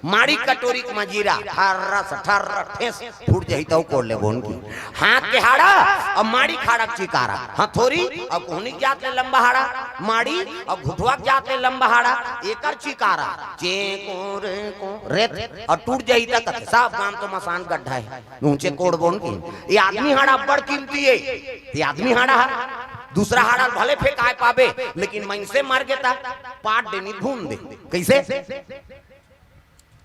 माड़ी कटोरी मजीरा ठर्रा ठेस फूट जही तो कोड़ ले बोन की। हाथ के हाड़ा और माड़ी खाड़ा चिकारा, हथोरी और कोहनी जाते लंबा हाड़ा, माड़ी और घुटवा जाते लंबा हाड़ा, एकर चिकारा चे को रे को रेत और टूट जही तक सब काम तो मसान गड्ढा है ऊंचे कोड़ बोन की। ये आदमी हाड़ा बड़ कीमती है, ये आदमी हाड़ा दूसरा हाड़ा भले फेंकाए पावे लेकिन मन से मर गया पाट देनी भून दे कैसे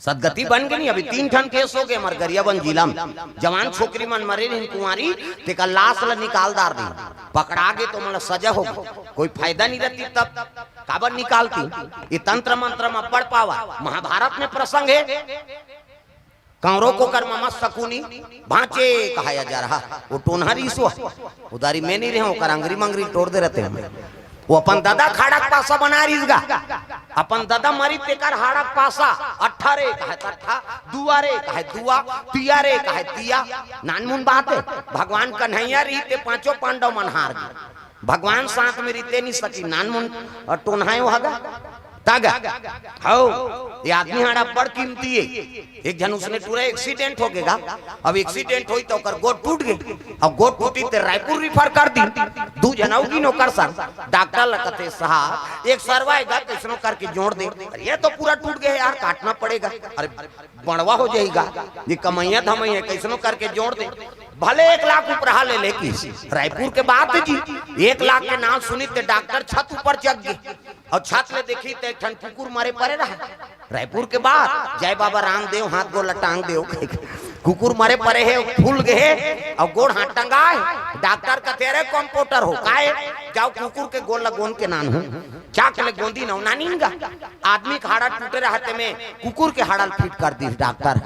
सदगति बन गई। अभी 3 ठन केस हो गए हमारे गरियाबंद जिला में, जवान छोकरी मन मरे रही कुंवारी ते का लाश ला निकालदार दी, पकड़ा गए तो मतलब सजा हो कोई फायदा नहीं रहती तब काबर निकालती। ये तंत्र मंत्र में पढ़ पावा, महाभारत में प्रसंग है, कौरों को कर ममस सकुनी भांचे कहा जा रहा, वो टोनहरी सो उदारी में नहीं रहे कर अंगरी मंगरी तोड़ दे रहते हैं। वो अपन दादा खाड़क पासा बना रिजगा, अपन दादा मरी तेकर हाड़क पासा 18 कहे तट्ठा, दुआरे कहे दुआ, तियारे कहे तिया। नानमुन बात है, भगवान कन्हैया रीते 5 पांडव मन हार गए, भगवान साथ में रीते नहीं सकी, नानमुन और टोन्हायो हगा तागा हाउ ये आदमी हड़ा बड़ कीमती है। एक जन उसने पूरा एक्सीडेंट हो गएगा। अब एक्सीडेंट हुई तो कर गोड़ टूट गई। अब गोड़ टूटी तो रायपुर रिफर कर दी। दू जनाऊ की नौकर सर डॉक्टर लगते साहब एक सरवाएगा कैसनो करके जोड़ दे। ये तो पूरा टूट गया यार, काटना पड़ेगा। अरे बड़वा हो जाएगा ये कमैया धमैया कैसनो करके जोड़ दे। भले 1 लाख ऊपर ले लेकी रायपुर के बात जी 1 लाख के नाम सुनी ते डॉक्टर छत ऊपर चढ़ गई और छत ले देखी ते ठन कुकुर मारे पड़े रहा। रायपुर के बाद जय बाबा रामदेव हाथ गोड़ टांग देव कुकुर मारे पड़े है फूल गए और गोड़ हाथ टंगाए। डॉक्टर का तेरे कंप्यूटर हो काए जाओ कुकुर के गोड़ लगोन के नान हो क्या के ले गोंदी ना नानीगा आदमी का हाड़ा टूटे रहते में कुकुर के हाड़ा फिट कर दी डॉक्टर।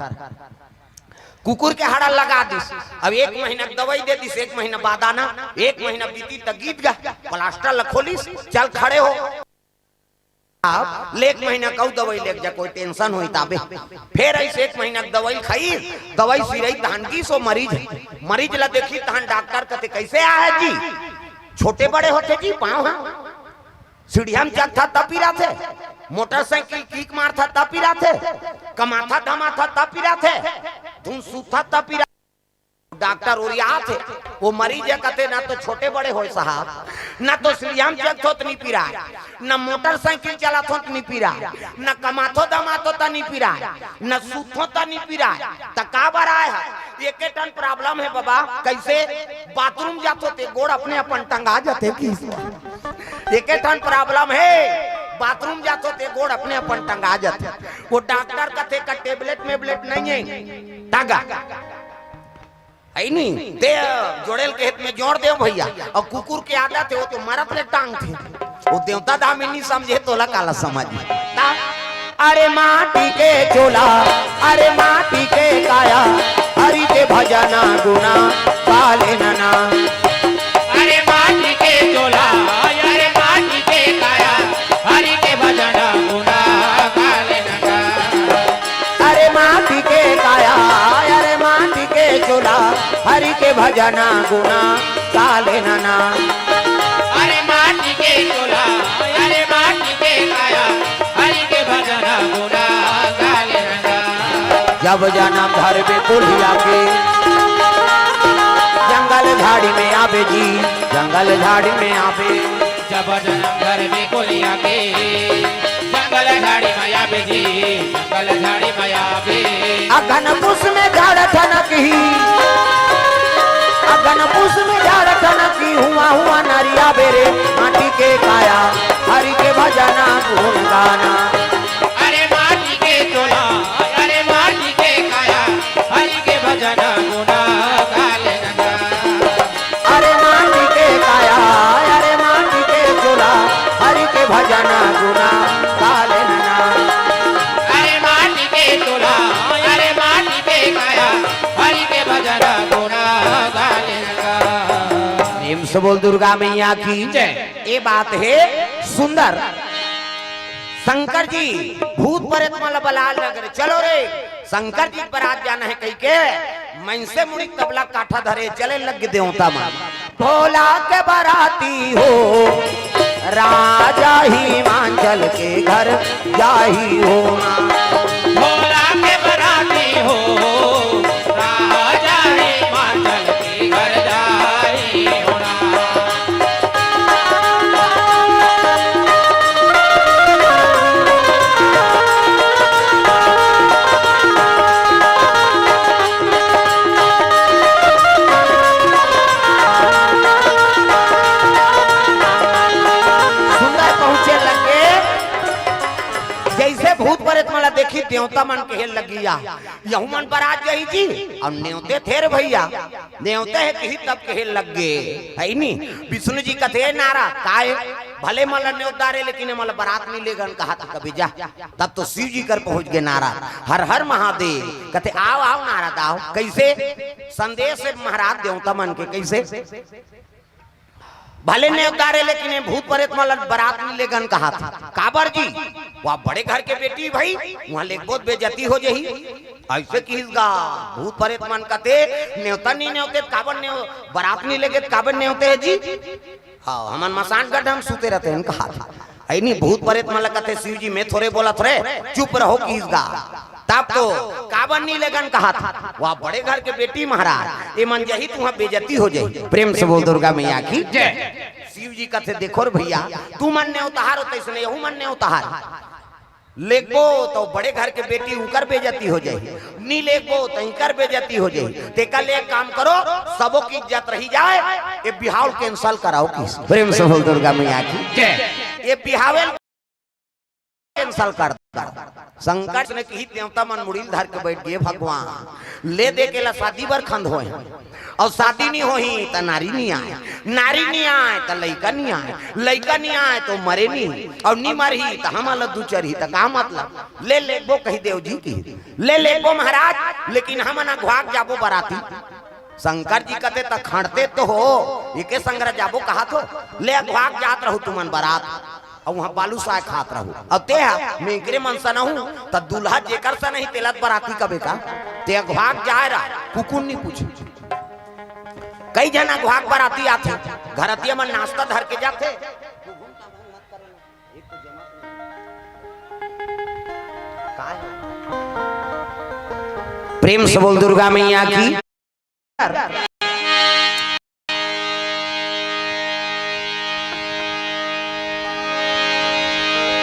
कुकुर के हाड़ा लगा दी। अब 1 महीना दवाई दे दी। 1 महीना बाद आना 1 महीना बीती तक गीत गा प्लास्टर लखोलिस चल खड़े हो। आप ले 1 महीना कऊ दवाई ले जा कोई टेंशन होई ताबे फिर ऐसे 1 महीना दवाई खाई दवाई सिरई तहन की सो मरीज ला देखी तहन डॉक्टर कहते कैसे आ है जी छोटे बड़े होते जी पाँव सीढ़िया में चढ़ता तब पीरा थे मोटरसाइकिल किक मारता तब पीरा थे कमाथा धमाथा तब पीरा थे तुम सूथा तब पीरा। डॉक्टर ओरिया थे वो मरीज कहते ना तो छोटे बड़े हो साहब ना तो सीढ़िया में चढ़तो तो नहीं पीरा ना मोटरसाइकिल चलातो तो नहीं पीरा ना कमाथो दमाथो तो नहीं पीरा ना सूथो तो नहीं पीरा तो का बार आया है एक टन प्रॉब्लम है बाबा। कैसे बाथरूम जातो ते गोड़ अपने अपन टंगा जाते एक टन प्रॉब्लम है बाथरूम जातो ते गोड़ अपने अपन टंगा जाते। वो डॉक्टर कहते का टेबलेट मेबलेट नहीं है टागा है नहीं दे जोड़ेल के हित में जोड़ दे भैया। और कुकुर के आदत है वो तो मरत ले टांग थे वो देवता दामी नहीं समझे तो काला समझ। अरे माटी के चोला अरे माटी के काया हरि के भजना गुना काले नना। अरे माटी के चोला अरे माटी के काया हरि के भजना गुना काले नना। अरे माटी के काया अरे माटी के चोला हरि के भजना गुना काले नना। अरे माटी के चोला अरे माटी के काया हरि के भजना गुना काले नना। जब जन्म घर में कुल्हिया के जंगल झाड़ी में आवे जी जंगल झाड़ी में आवे। जब जन्म घर में कुल्हिया के जंगल झाड़ी में आवे जी जंगल झाड़ी में आवे। अगन पुष में झाड़ ठनक ही अगन पुष में झाड़ ठनक ही हुआ नरिया बेरे माटी के काया हरि के भजना गुण गाना। अरे माटी के चोला अरे माटी के काया हरि के भजना गुना काले नना। अरे माटी के काया अरे माटी के चोला हरि के भजना गुना काले नना। अरे माटी के चोला अरे माटी के काया हरि के भजना गुना काले नना। प्रेम से बोल दुर्गा मैया की जय। ये बात है सुंदर। शंकर जी भूत प्रेत मल बलाल नगर चलो रे शंकर जी पर आज जाना है कहीं के मन से मुड़ी तबला काठा धरे चले लग देवता मन भोला के बराती हो राजा हिमाचल के घर जाही हो। भोला के बराती हो राजा हिमाचल के घर जाई होना। भूत प्रेत मला देखी देवता मन के लगिया यहू मन पर आज जही जी और न्योते थे रे भैया न्योते है कही तब के लग गए है नी। विष्णु जी का थे नारा काय भले मला न्योतारे लेकिन मला बारात नहीं लेगन कहा था कभी जा। तब तो शिव जी कर पहुंच गए नारा हर हर महादेव कहते आओ आओ नारा दाओ। कैसे संदेश महाराज देवता मन के कैसे भले ने उतारे लेकिन भूत प्रेत मलन बारात में लेगन कहा था काबर जी वहाँ बड़े घर के बेटी भाई वहाँ ले बहुत बेइज्जती हो जही ऐसे किसगा भूत प्रेत मन कहते न्योता नहीं न्योते काबर ने बारात नहीं लेगे काबर न्योते है जी। हाँ हमन मसान गढ़ हम सुते रहते हैं कहा था है नहीं भूत प्रेत मन लगते शिव जी में थोड़े बोला थोड़े चुप रहो कीसगा तब तो कावन नी लगन कहा था वह बड़े घर के बेटी महाराज ये मन यही तुम्हारा बेइज्जती हो जाए। प्रेम से बोल दुर्गा मैया की जय। शिव जी कहते देखो रे भैया तू मन ने उतार होता इसने यहू मन ने उतार लेगो तो बड़े घर के बेटी उनकर बेइज्जती हो जाए नी लेगो तो इनकर बेइज्जती हो जाए ते कल एक काम करो सबों की इज्जत रही जाए ये बिहाव कैंसल कराओ किस। प्रेम से बोल दुर्गा मैया की जय। ये बिहावेल कैंसल कर संकट ने की देवता मन मुड़ील धर के बैठ गए भगवान ले दे के ला शादी बर खंड होए और शादी नहीं होही तो नारी नहीं आए तो लड़का नहीं आए लड़का नहीं आए तो मरे नहीं और नहीं मरही तो हम लद्दू चरही तो का मतलब ले लेबो कही देव जी की ले लेबो महाराज लेकिन हम ना घुआक जाबो बराती। शंकर जी कहते तो खड़ते तो हो ये संग्रह जाबो कहा तो ले घुआक जात रहू तुमन बारात और वहाँ बालू साय खात रहू अब ते मेकरे मनसा न हूँ तो दूल्हा जेकर सा नहीं तेलत बराती कबे का ते घुआक जाए रहा कुकुन नहीं पूछे कई जना घुआक बराती आते घरतिया में नाश्ता धर के जाते। प्रेम से बोल दुर्गा मैया की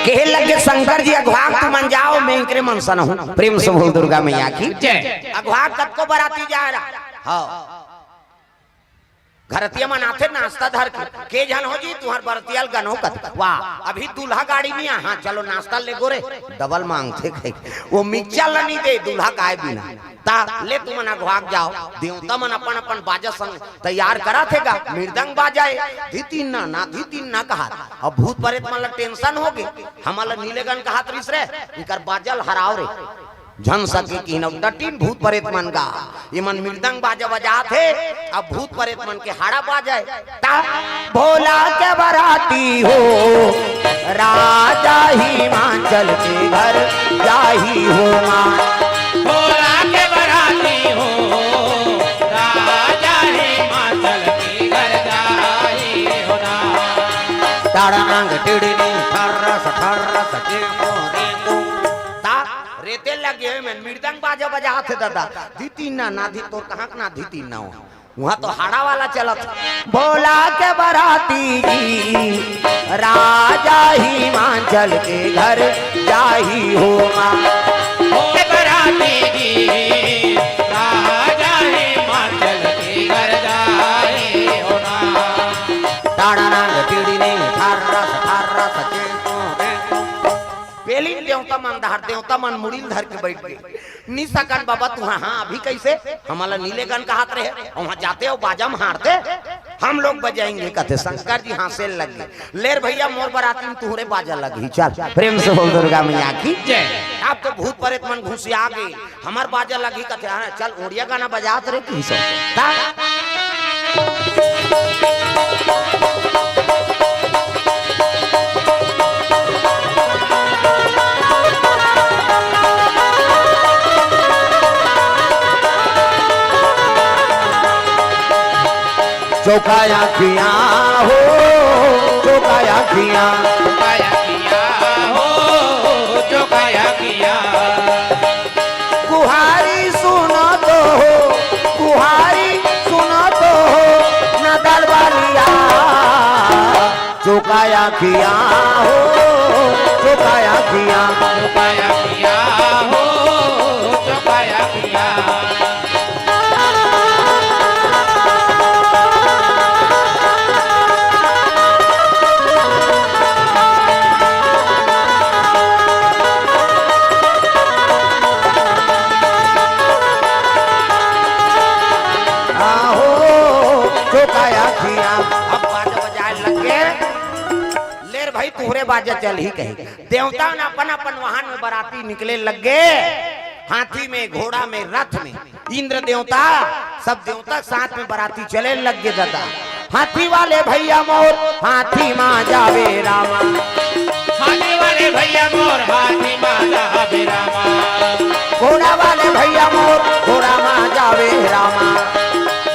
कहे लगे शंकर जी अघवाक तू मन जाओ मैं इनके मनसा न हूं। प्रेम से बोल दुर्गा मैया की जय। अघवाक कब को बराती जा रहा हाँ घरतिया मन आते नाश्ता धर के जन हो जी तुम्हार बरतियाल गनो कत वाह अभी दूल्हा गाड़ी में हाँ चलो नाश्ता ले गोरे डबल मांगते थे वो मिर्चा नहीं दे दूल्हा गाय बिना ता ले तुम ना घुआक जाओ देवता मन अपन अपन बाजा संग तैयार करा थे गा मृदंग बाजाए धीतीन ना कहा अब भूत प्रेत मन टेंशन हो गए हमारा नीलेगन कहा त्रिस रे इकर बाजल हराव रे झन सके की नटीन भूत प्रेत मन गा ये मन मृदंग बाजा बजा थे अब भूत प्रेत मन के हाड़ा बाजाए ता भोला के बराती हो राजा हिमाचल के घर जाही हो भोला के बराती हो राजा हिमाचल के घर जाही हो ताड़ांग टिड़नी ठर्रस के मोरे को ता रेते लगे में मृदंग बाजा बजा थे दादा धीती ना धी तो कहाँ ना धीती ना हो वहाँ तो हाड़ा वाला चलत भोला के बराती जी राजा हिमाचल के घर जाही हो बराती जी राजा हिमाचल के घर जाही हो ताड़ा रंग टीड़ी ने ठर्रस के पेली देवता मन धार देवता मन मुड़ील धर के बैठ गए निशाकन बाबा तू हाँ अभी कैसे हमारा नीलेगन का हाथ रहे वहां जाते हो बाजा में हारते हम लोग बजाएंगे कहते शंकर जी हासे लग गए लेर भैया मोर बराती में तुहरे बाजा लगी चल। प्रेम से बोल दुर्गा मैया की जय। आप तो भूत प्रेत मन घुसिया गए हमार बाजा लगी कहते चल ओडिया गाना बजाते रहे की चौकाया खिया हो चौकाया खिया हो चौकाया किया कुहारी सुनो तो हो कुहारी सुनो तो हो न दरबारिया चौकाया खिया हो चौकाया खिया चौकाया किया हो चौकाया किया तुहरे बाजा चल ही कहे देवता न अपन अपन वाहन में बराती निकले लगे हाथी में घोड़ा में रथ में इंद्र देवता सब देवता साथ में बराती चले लग गए दादा हाथी वाले भैया मोर हाथी माँ जावे रामा हाथी वाले भैया मोर हाथी माँ जावे रामा घोड़ा वाले भैया मोर घोड़ा माँ जावे रामा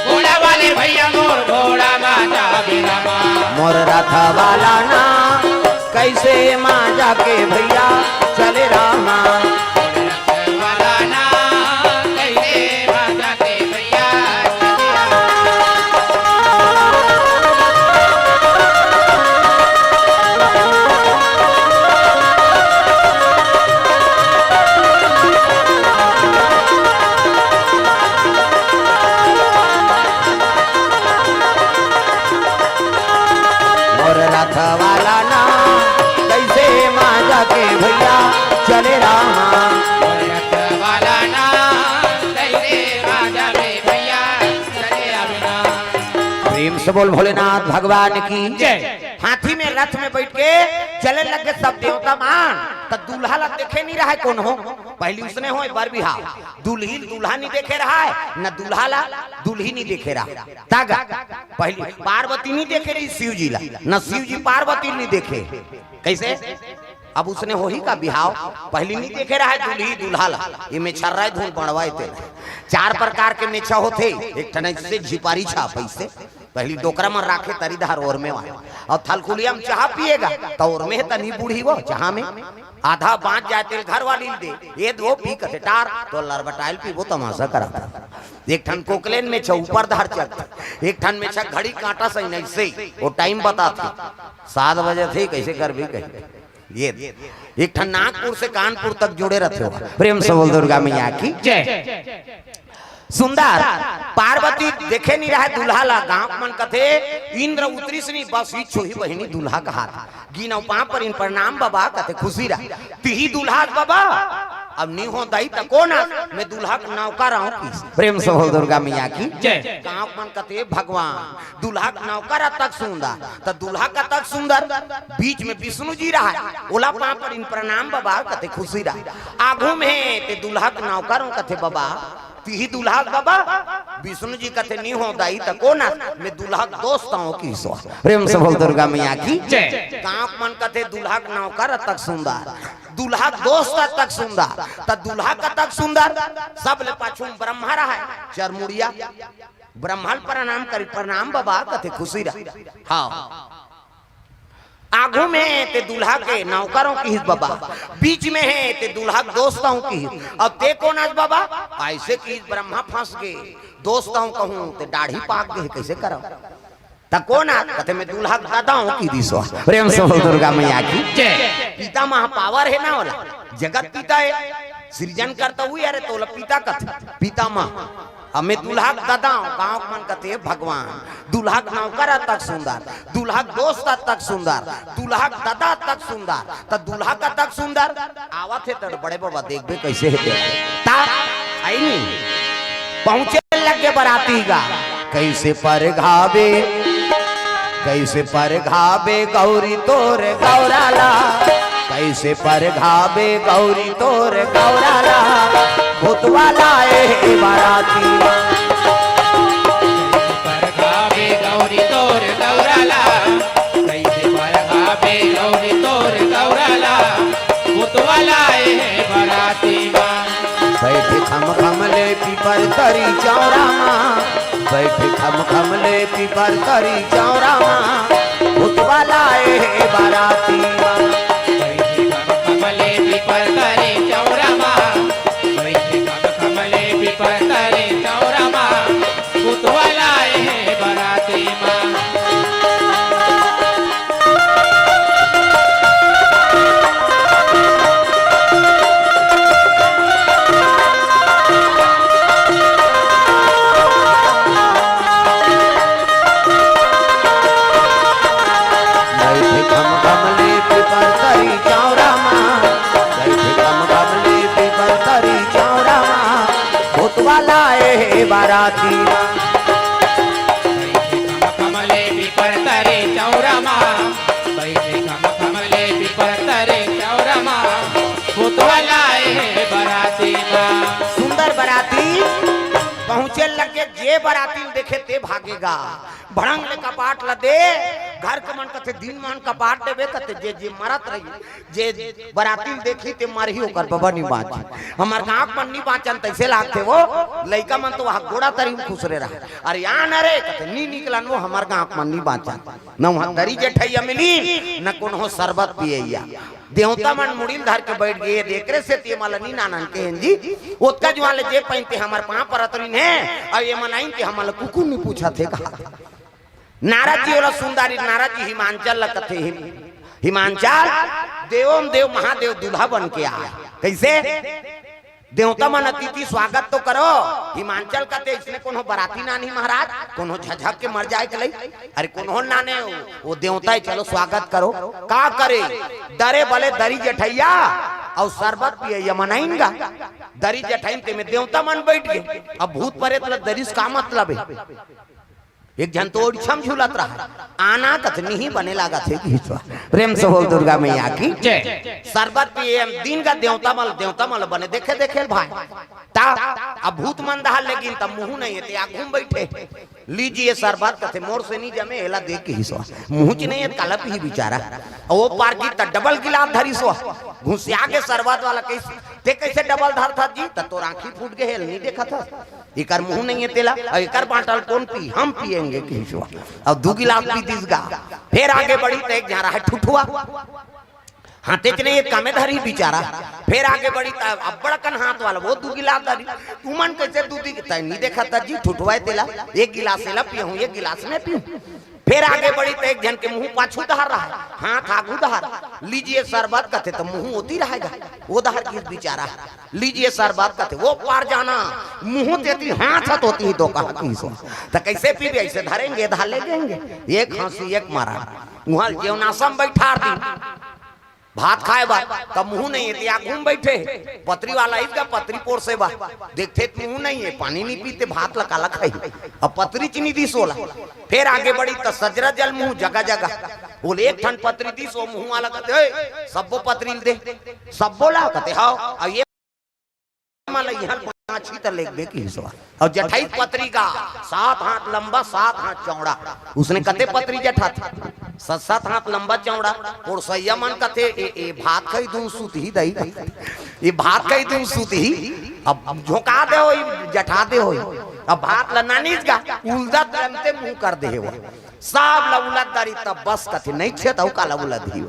घोड़ा वाले भैया मोर घोड़ा माँ जावे रामा मोर रथ वाला ना कैसे माँ जाके भैया चले रामा। वाला ना कैसे माँ जाके भैया चले रामा। रथ वाला ना कैसे माँ जाके भैया चले रामा। रथ वाला ना कैसे माँ जाके भैया चले रामा। प्रेम से बोल भोलेनाथ भगवान की जय। हाथी में रथ में बैठ के चले लगे सब देवता मान। तो दूल्हा ला देखे नहीं रहा है कौन हो, पहली उसने हो बर बिहा दूल्ही दूल्हा नहीं देखे रहा है, न दूल्हा ला दूल्ही नहीं देखे रहा। तागा पहली पार्वती नहीं देखे रही शिव जी ला, न शिव जी पार्वती नहीं देखे। कैसे अब उसने हो ही का बिहाव पहली नहीं देखे रहा है दूल्ही दूल्हा ला। ये मेछा राय धूल बनवाए थे, 4 प्रकार के मेछा होते। एक ठन से झिपारी छाप ऐसे पहली डोकरा में राखे तरीधार और में और थलकुलिया में चाह पिएगा तो और में तनी बूढ़ी वो चाह में आधा बांध जाए तेल घर वाली दे ये दो पी कथे टार तो लरबटाइल पी वो तमाशा कराता। एक ठन कोकलेन में छ ऊपर धार चक, एक ठन में छ घड़ी कांटा सही नहीं से वो टाइम बताती 7 बजे थे कैसे कर भी कहे। ये एक ठन नागपुर से कानपुर तक जुड़े रहते हो। प्रेम से बोल दुर्गा मैया की जय। सुंदर पार्वती देखे नहीं रहा दूल्हा ला। गांव मन कथे इंद्र उतरी से नहीं बस ही छोही बहिनी दूल्हा का हाथ गिनौ पा पर इन प्रणाम बाबा कथे खुशी रहा तिही दूल्हा बाबा। अब नहीं हो दई त कोना मैं दूल्हा का नौकर हूं की। प्रेम से बोल दुर्गा मैया की जय। गांव मन कथे भगवान दूल्हा का नौकर तक सुंदर त दूल्हा का तक सुंदर बीच में विष्णु जी रहा ओला पा पर इन प्रणाम बाबा कथे खुशी रहा। आगू में ते दूल्हा का नौकर हूं कथे बाबा तिही दूल्हा बाबा। विष्णु जी कथे नहीं हो दाई त कोना मैं दूल्हा दोस्त हूं की सो। प्रेम से बोल दुर्गा मैया की जय। गांव मन कथे दूल्हा का नौकर तक सुंदर दूल्हा दोस्त तक सुंदर त दूल्हा का तक सुंदर सब ले पाछू ब्रह्मा रहा है चरमुड़िया ब्रह्मल प्रणाम करी प्रणाम बाबा कथे खुशी रहा। हाँ आगू में ते दूल्हा के नौकरों की हित बाबा, बीच में है ते दूल्हा दोस्तों की हित। अब ते कौन आज बाबा ऐसे की ब्रह्मा फंस गए दोस्तों कहूं ते दाढ़ी पाक गए कैसे करो त कौन आज कहते मैं दूल्हा दादाओं की दिशा। प्रेम से दुर्गा मैया की जय। पिता महापावर है ना वाला जगत पिता है सृजन करता हुई अरे तो पिता कथे पिता माँ हमें दूल्हा दादा गांव मन कथे भगवान दूल्हा नौकर तक सुंदर दूल्हा दोस्त तक सुंदर दूल्हा दादा तक सुंदर त दूल्हा का तक सुंदर आवत है तो बड़े बाबा देखबे कैसे है ता आई नहीं पहुंचे लगे बराती का कैसे पर घावे गौरी तोर गौराला कैसे पर घावे गौरी तोर गौराला भूतवाला ए बाराती पर घावे गौरी तोर गौराला कैसे पर घावे गौरी तोर गौराला भूतवाला ए बाराती बैठे खम खमले पीपर तरी चौरा माँ बैठे खम खमले पीपर तरी चौरा माँ भूतवाला ए बाराती कमले पीपर करे चौरामा बैठे कमले पीपर करे चौरामा भूतवाला है बराती माँ। बैठे खम खमले पीपर तरी चौरा माँ बैठे खम खमले पीपर तरी चौरा माँ भूतवाला ए बाराती कमले पीपर करे चौरामा बैठे कमले पीपर करे चौरामा भूतवाला है बराती माँ। सुंदर बराती पहुंचे लगे जे बराती देखे ते भागेगा भड़ंग ले कपाट लदे घर के मन कथे दिन मन कपाट देवे कथे जे जे मरत रही जे बराती देखी ते मर ही ओकर बाबा नहीं बाँच हमार आँख मन नहीं बाँचन तैसे लागते वो लइका मन तो वहाँ गोड़ा तरी में खुसरे रहा अरे यहाँ न रे कथे नहीं निकला नो हमार आँख मन नहीं बाँचन न वहाँ दरी जेठैया मिली न कोनो शरबत पियैया देवता मन मुड़ील धर के बैठ गए देखरे से ते माला नी नानन के जी ओतका जो वाले जे पहनते हमार पाँव पर अतरिन है और ये मनाइन के हमारा कुकु नहीं पूछा थे कहा नारद जी वाला सुंदरी नारद जी हिमांचल कथे हिमांचल देवों देव महादेव दूल्हा बन के आया कैसे देवता मन अतिथि स्वागत तो करो हिमांचल कहते इसने कोनो बराती नानी महाराज कोनो झझक के मर जाए के अरे कोनो नाने वो देवता ही चलो स्वागत करो का करे दरे भले दरी जेठैया और शरबत पिए यमनाइनगा दरी जेठाइन ते में देवता मन बैठ गए अब भूत प्रेत दरिस का मतलब है एक जन तो छम झूलत रहा आना कथनी ही बने लगा थे प्रेम से हो दुर्गा मैया की शरबत पिए दिन का देवता मल बने देखे देखे भाई ता अब भूत मन दहा लेकिन तब मुंह नहीं है त्या घूम बैठे लीजिए शरबत कथे मोर से नहीं जमे हेला देख के हिसो मुंह च नहीं है कलप ही बेचारा और वो पार की त डबल गिलास धरी सो घुसिया के शरबत वाला कैसे ते कैसे डबल धर था जी तो आंखी फूट के हेल नहीं देखा था इकर मुंह नहीं है तेला और इकर बाटल कौन पी हम पिएंगे कि हिसो और दो गिलास पी दिसगा फिर आगे बढ़ी तो एक जा रहा है ठुठुआ हाथे च नहीं कामे धरी बेचारा फिर आगे बढ़ी अब बड़ा कन हाथ वाला वो दो गिलास धरी तू मन कैसे दूध नहीं देखा था जी ठुठुआ तेला एक गिलास से पीऊँ एक गिलास में पीऊँ फिर आगे बढ़ी तो एक जन के मुंह पाछू दहर रहा है हाथ आगू दहर लीजिए शरबत कथे तो मुंह होती रहेगा वो दहर किस बेचारा लीजिए शरबत कथे वो पार जाना मुंह देती हाथ होती ही तो कहा तो कैसे पी ऐसे धरेंगे धार ले देंगे एक हंसी एक मारा वहां जेवनासम बैठा दी भात खाए बा तब मुंह नहीं है या घूम बैठे पतरी वाला इसका पतरी पोर से बा देखते मुंह नहीं है पानी नहीं पीते भात लकाला खाई अब पतरी चीनी दी सोला फिर आगे बढ़ी तो सजरा जल मुंह जगह जगह बोले एक ठन पतरी दी सो मुंह वाला कहते सबो पतरी दे सब बोला कहते हाँ और ये और जठाई पतरी का 7 हाथ लंबा 7 हाथ चौड़ा उसने कते पतरी जठा था 7 हाथ लंबा चौड़ा और सैया मन कथे ए भात कई दूं सूत ही दई ये भात कई दूं सूत ही अब झोंका दे हो जठा दे हो अब भात लनानीस का उल्दा तमते मुंह कर दे हो सब लउलत दारी तब बस कथे नहीं छे तो का लउलत दी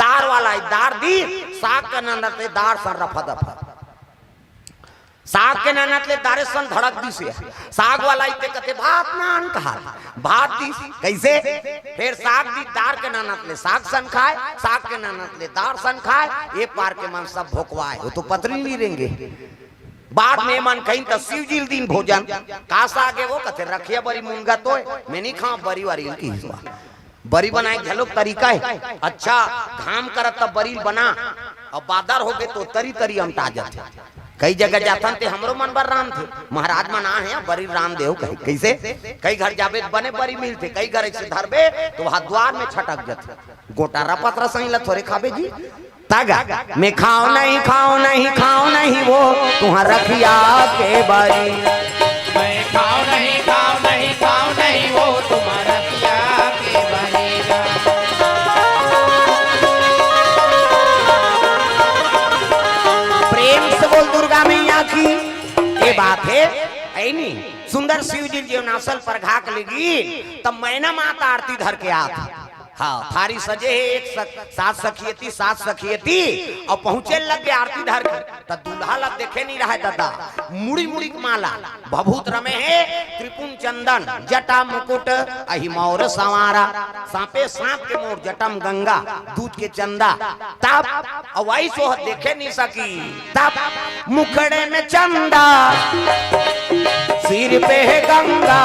दार वाला दार दी साग का ननते दार सर रफा दफा साग के नानतले दारे सन धड़क दी से साग वाला इते कथे भात नान कहा भात दी कैसे फिर साग दी दार के नानतले साग सन खाए साग के नानतले दार सन खाए ये पार के मन सब भोकवाए वो तो पतरी नहीं रहेंगे बाद में मन कहीं तो शिव जी दिन भोजन कासा आगे वो कथे रखिया बड़ी मुंगा तो मैं नहीं खाऊं बरी वारी की बरी बनाए झलोक तरीका है अच्छा घाम करत तब बरी बना और बादर हो गए तो तरी तरी हम ताजत है कई जगह जाथन ते हमरो मन बर राम थे महाराज मन आ है बरी राम देव कैसे कई घर जाबे बने बरी मिलते कई घर ऐसे धरबे तो वहां द्वार में छटक जाते गोटा रपत रसई ला थोड़े खाबे जी तागा मैं खाओ नहीं खाओ नहीं खाओ नहीं वो तुहां रखिया के बारी मैं खाओ नहीं खाओ नहीं खाओ नहीं वो तुम्हारा रखिया के बारी दुर्गा मैया की ये बात है ऐ नहीं सुंदर शिव जी जो नासल पर घाक लगी तब मैना माता आरती धर के आती हाँ थारी सजे है एक सात सखियती और पहुंचे लग गए आरती धर के तो दूल्हा लग देखे नहीं रहा दादा मुड़ी मुड़ी माला भभूत रमे है त्रिपुन चंदन जटा मुकुट अहि मोर संवारा सांपे सांप के मोर जटम गंगा दूध के चंदा तब अवाई सो देखे नहीं सकी तब मुखड़े में चंदा सिर पे है गंगा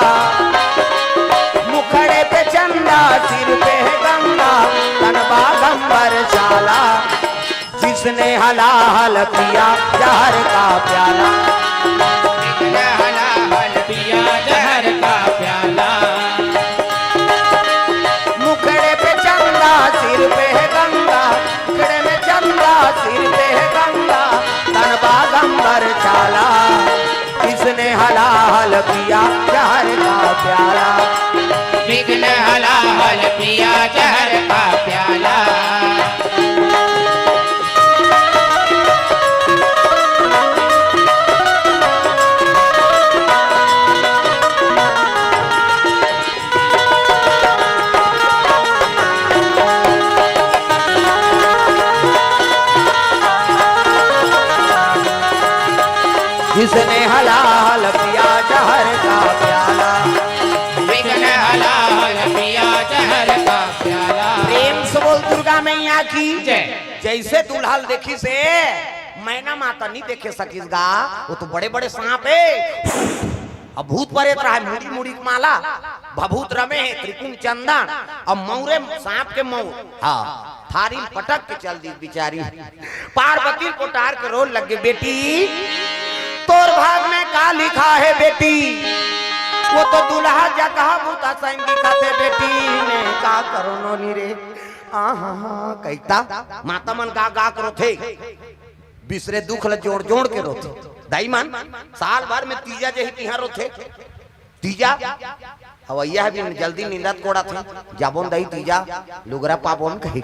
मुखड़े पे चंदा सिर पे है गंगा तन बागंबर चाला जिसने हलाहल पिया जहर का प्याला हलाहल पिया जहर का प्याला मुखड़े पे चंदा सिर पे है गंगा मुखड़े में चंदा सिर पे है गंगा तन बागंबर चाला जिसने हलाहल पिया जहर का प्याला विघ्न हलाहल पिया जहर का प्याला। जिसने हलाल पिया जहर का प्याला, विघ्न हलाहल पिया जहर का प्याला। प्रेम से बोल दुर्गा मैया की जय। जैसे दुल्हल देखी से मैना माता नहीं देखे सकीगा, वो तो बड़े बड़े सांप है। अब भूत परेत रहा है, मुड़ी मुड़ी माला भभूत रमे है, त्रिकुण चंदन अब मौरे सांप के मऊ। हाँ थारी पटक के चल दी बेचारी, पार्वती कोटार के रोल लगे बेटी तोर भाग में का लिखा है बेटी, वो तो दुल्हा जगह बूता संग दिखाते बेटी ने का करो नोनी रे। कहता माता मन गा करो थे, बिसरे दुख ल जोड़ जोड़ के रोथे। दाई मन साल भर में तीजा जही तिहार रोथे, तीजा अवैया भी जल्दी नींदत कोड़ा थे, जाबोन दई तीजा लुगरा पाबोन कही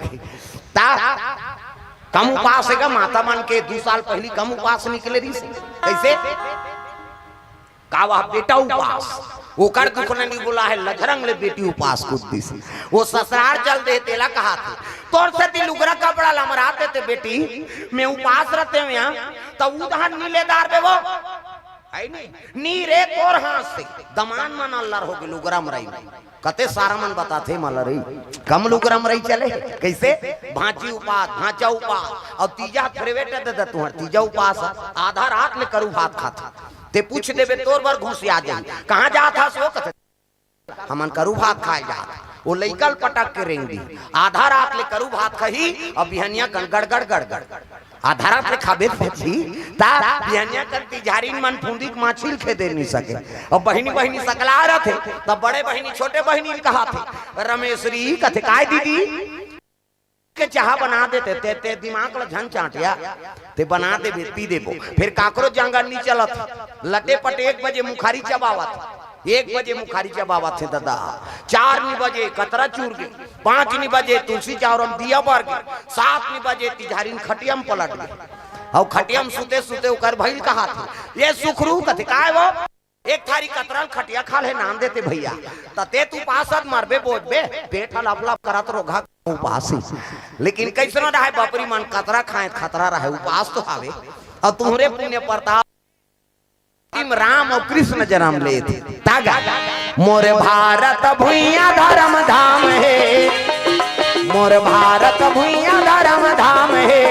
ता कम उपास है माता मन के 2 साल पहली कम उपास निकले रही से कैसे का वह बेटा उपास वो कर दुख नहीं बोला है लजरंग ले बेटी उपास कुत्ती से वो ससुराल चल दे तेला कहा थे तोर से ती लुगरा कपड़ा लमरा देते बेटी मैं उपास रहते हैं यहाँ तब उधर नीलेदार बे वो है नहीं नीरे तोर हाथ से दमान मन अल्लाह हो गए लुगरा मराई कते सारा मन बताते मलरई कम लुगरा मराई चले कैसे भांची उपास भांचा उपास और तीजा प्रेवेट दे तुहर तीजा उपास आधा रात में करू भात खाता ते पूछ देबे तोर बर घुस आ जाई कहां जा था सो कते हमन करू भात खाए जा वो लइकल पटक के रेंग दी आधा रात ले करू भात खही और बिहनिया गड़गड़ गड़गड़ आधा रात ले खाबे थी ता बिहनिया कर तिजारीन मन फुंदी माछिल खे दे नहीं सके और बहिनी बहिनी सकला रहे तब बड़े बहिनी छोटे बहिनी कहा थे रमेशरी कथे काय दीदी के चाह बना देते ते, ते दिमाग ला झन चाटिया ते बना दे पी देबो फिर काकरो जंगल नहीं चलत लटे पटे 1 बजे मुखारी चबावत 1 बजे मुखारी चबावत थे दादा 4 बजे कतरा चूर गए 5 बजे तुलसी चावरम दिया बर गए 7 बजे तिजारीन खटियम पलट गए और खटियम सुते सुते उकर भइल कहा थे ये सुखरू कथे काय वो एक थारी कतरल खटिया खा ले नाम देते भैया तते तू पासत मरबे बोझबे पेट लपलप करत रोगा उपासी लेकिन कैसनो रहे बपरी मन कतरा खाए खतरा रहे उपास तो आवे और तुम्हारे पुण्य प्रताप राम और कृष्ण जन्म ले थे तागा मोर भारत भुइया धर्म धाम है मोर भारत भुइया धर्म धाम है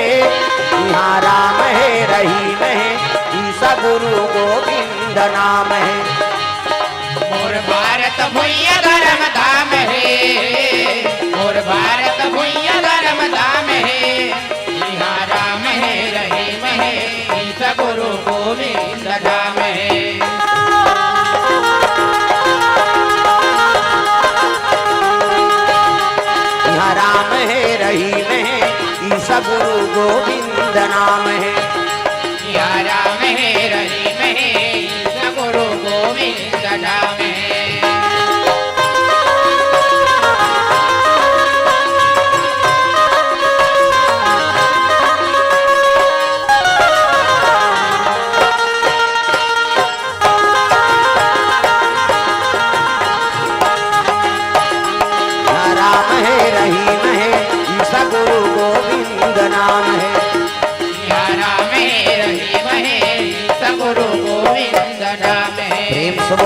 यहाँ राम है रहीम है ईसा गुरु गोविंद नाम है मोर भारत भुइया धर्म धाम है मोर भारत भुइया धर्म धाम है यहाँ राम है रहीम है ईसा गुरु गोविंद नाम है यहाँ राम है रहीम है ईसा गुरु गोविंद नाम है यहाँ राम है रहीम है ईसा गुरु गोविंद नाम है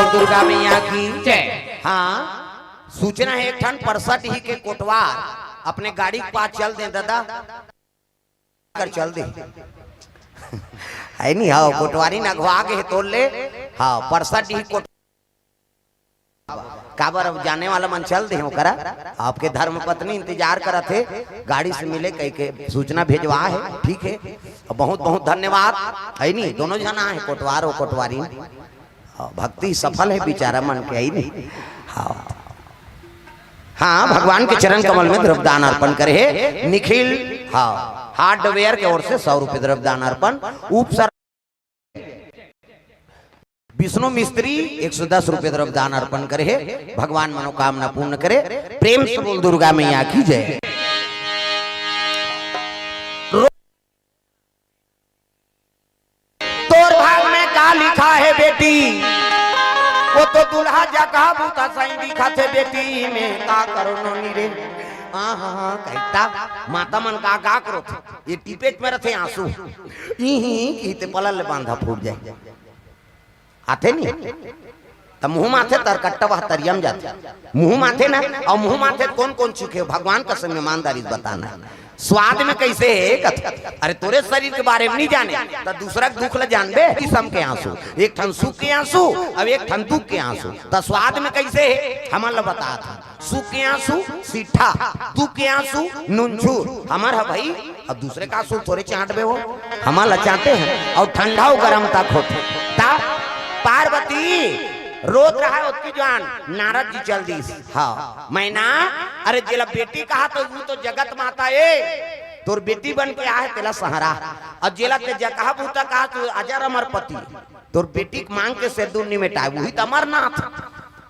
दुर्गा मैया की जय। हाँ सूचना है एक ठन 65 ही के कोटवार अपने गाड़ी के पास चल दे दादा कर चल दे है नहीं हाँ कोटवारी नगवा के तोड़ ले हाँ 65 ही कोट काबर जाने वाला मन चल दे करा आपके धर्म पत्नी इंतजार करा थे गाड़ी से मिले कह के सूचना भेजवा है ठीक है बहुत बहुत धन्यवाद है नहीं दोनों जना है कोटवार और कोटवारी भक्ति सफल है बेचारा मन के ही नहीं हाँ हाँ भगवान के चरण कमल में द्रव्यदान अर्पण करे निखिल हाँ हार्डवेयर की ओर से 100 रुपए द्रव्यदान अर्पण उपसर विष्णु मिस्त्री 110 रुपए तरफ दान अर्पण करे है। भगवान मनोकामना पूर्ण करे। प्रेम से बोल दुर्गा मैया की जय। तोर भाग में का लिखा है बेटी, वो तो दुल्हा जगह बूता सही दिखा थे बेटी में का करो नी रे। हाँ कहता माता मन का करो थे ये टिपेट में रथे आंसू ही ते पलल बांधा फूट जाए आते नहीं तब मुंह माथे तरकट्टा वह तरियम जाते मुंह माथे ना। और मुंह माथे कौन कौन चुके भगवान का समय ईमानदारी बताना स्वाद में कैसे है। अरे तोरे शरीर के बारे में नहीं जाने तो दूसरा दुख ल जानबे किस्म के आंसू, एक ठन सुख के आंसू अब एक ठन दुख के आंसू। तो स्वाद में कैसे है हमारा बता था। सुख के आंसू सीठा, दुख के आंसू नूनझूर हमारा भाई। अब दूसरे का आंसू थोड़े चाटबे हो हमारा चाहते हैं। और ठंडा गर्म तक होते पार्वती रोत रहा है उसकी जान। नारद जी चल दी हाँ मैना। अरे जेला बेटी कहा तो वो तो जगत माता है तोर बेटी बन के आए तेला सहारा। और जेला ते जगह बूता कहा तो अजर अमर पति तोर बेटी मांग के से दूर नहीं मिटाए वही तो अमरनाथ।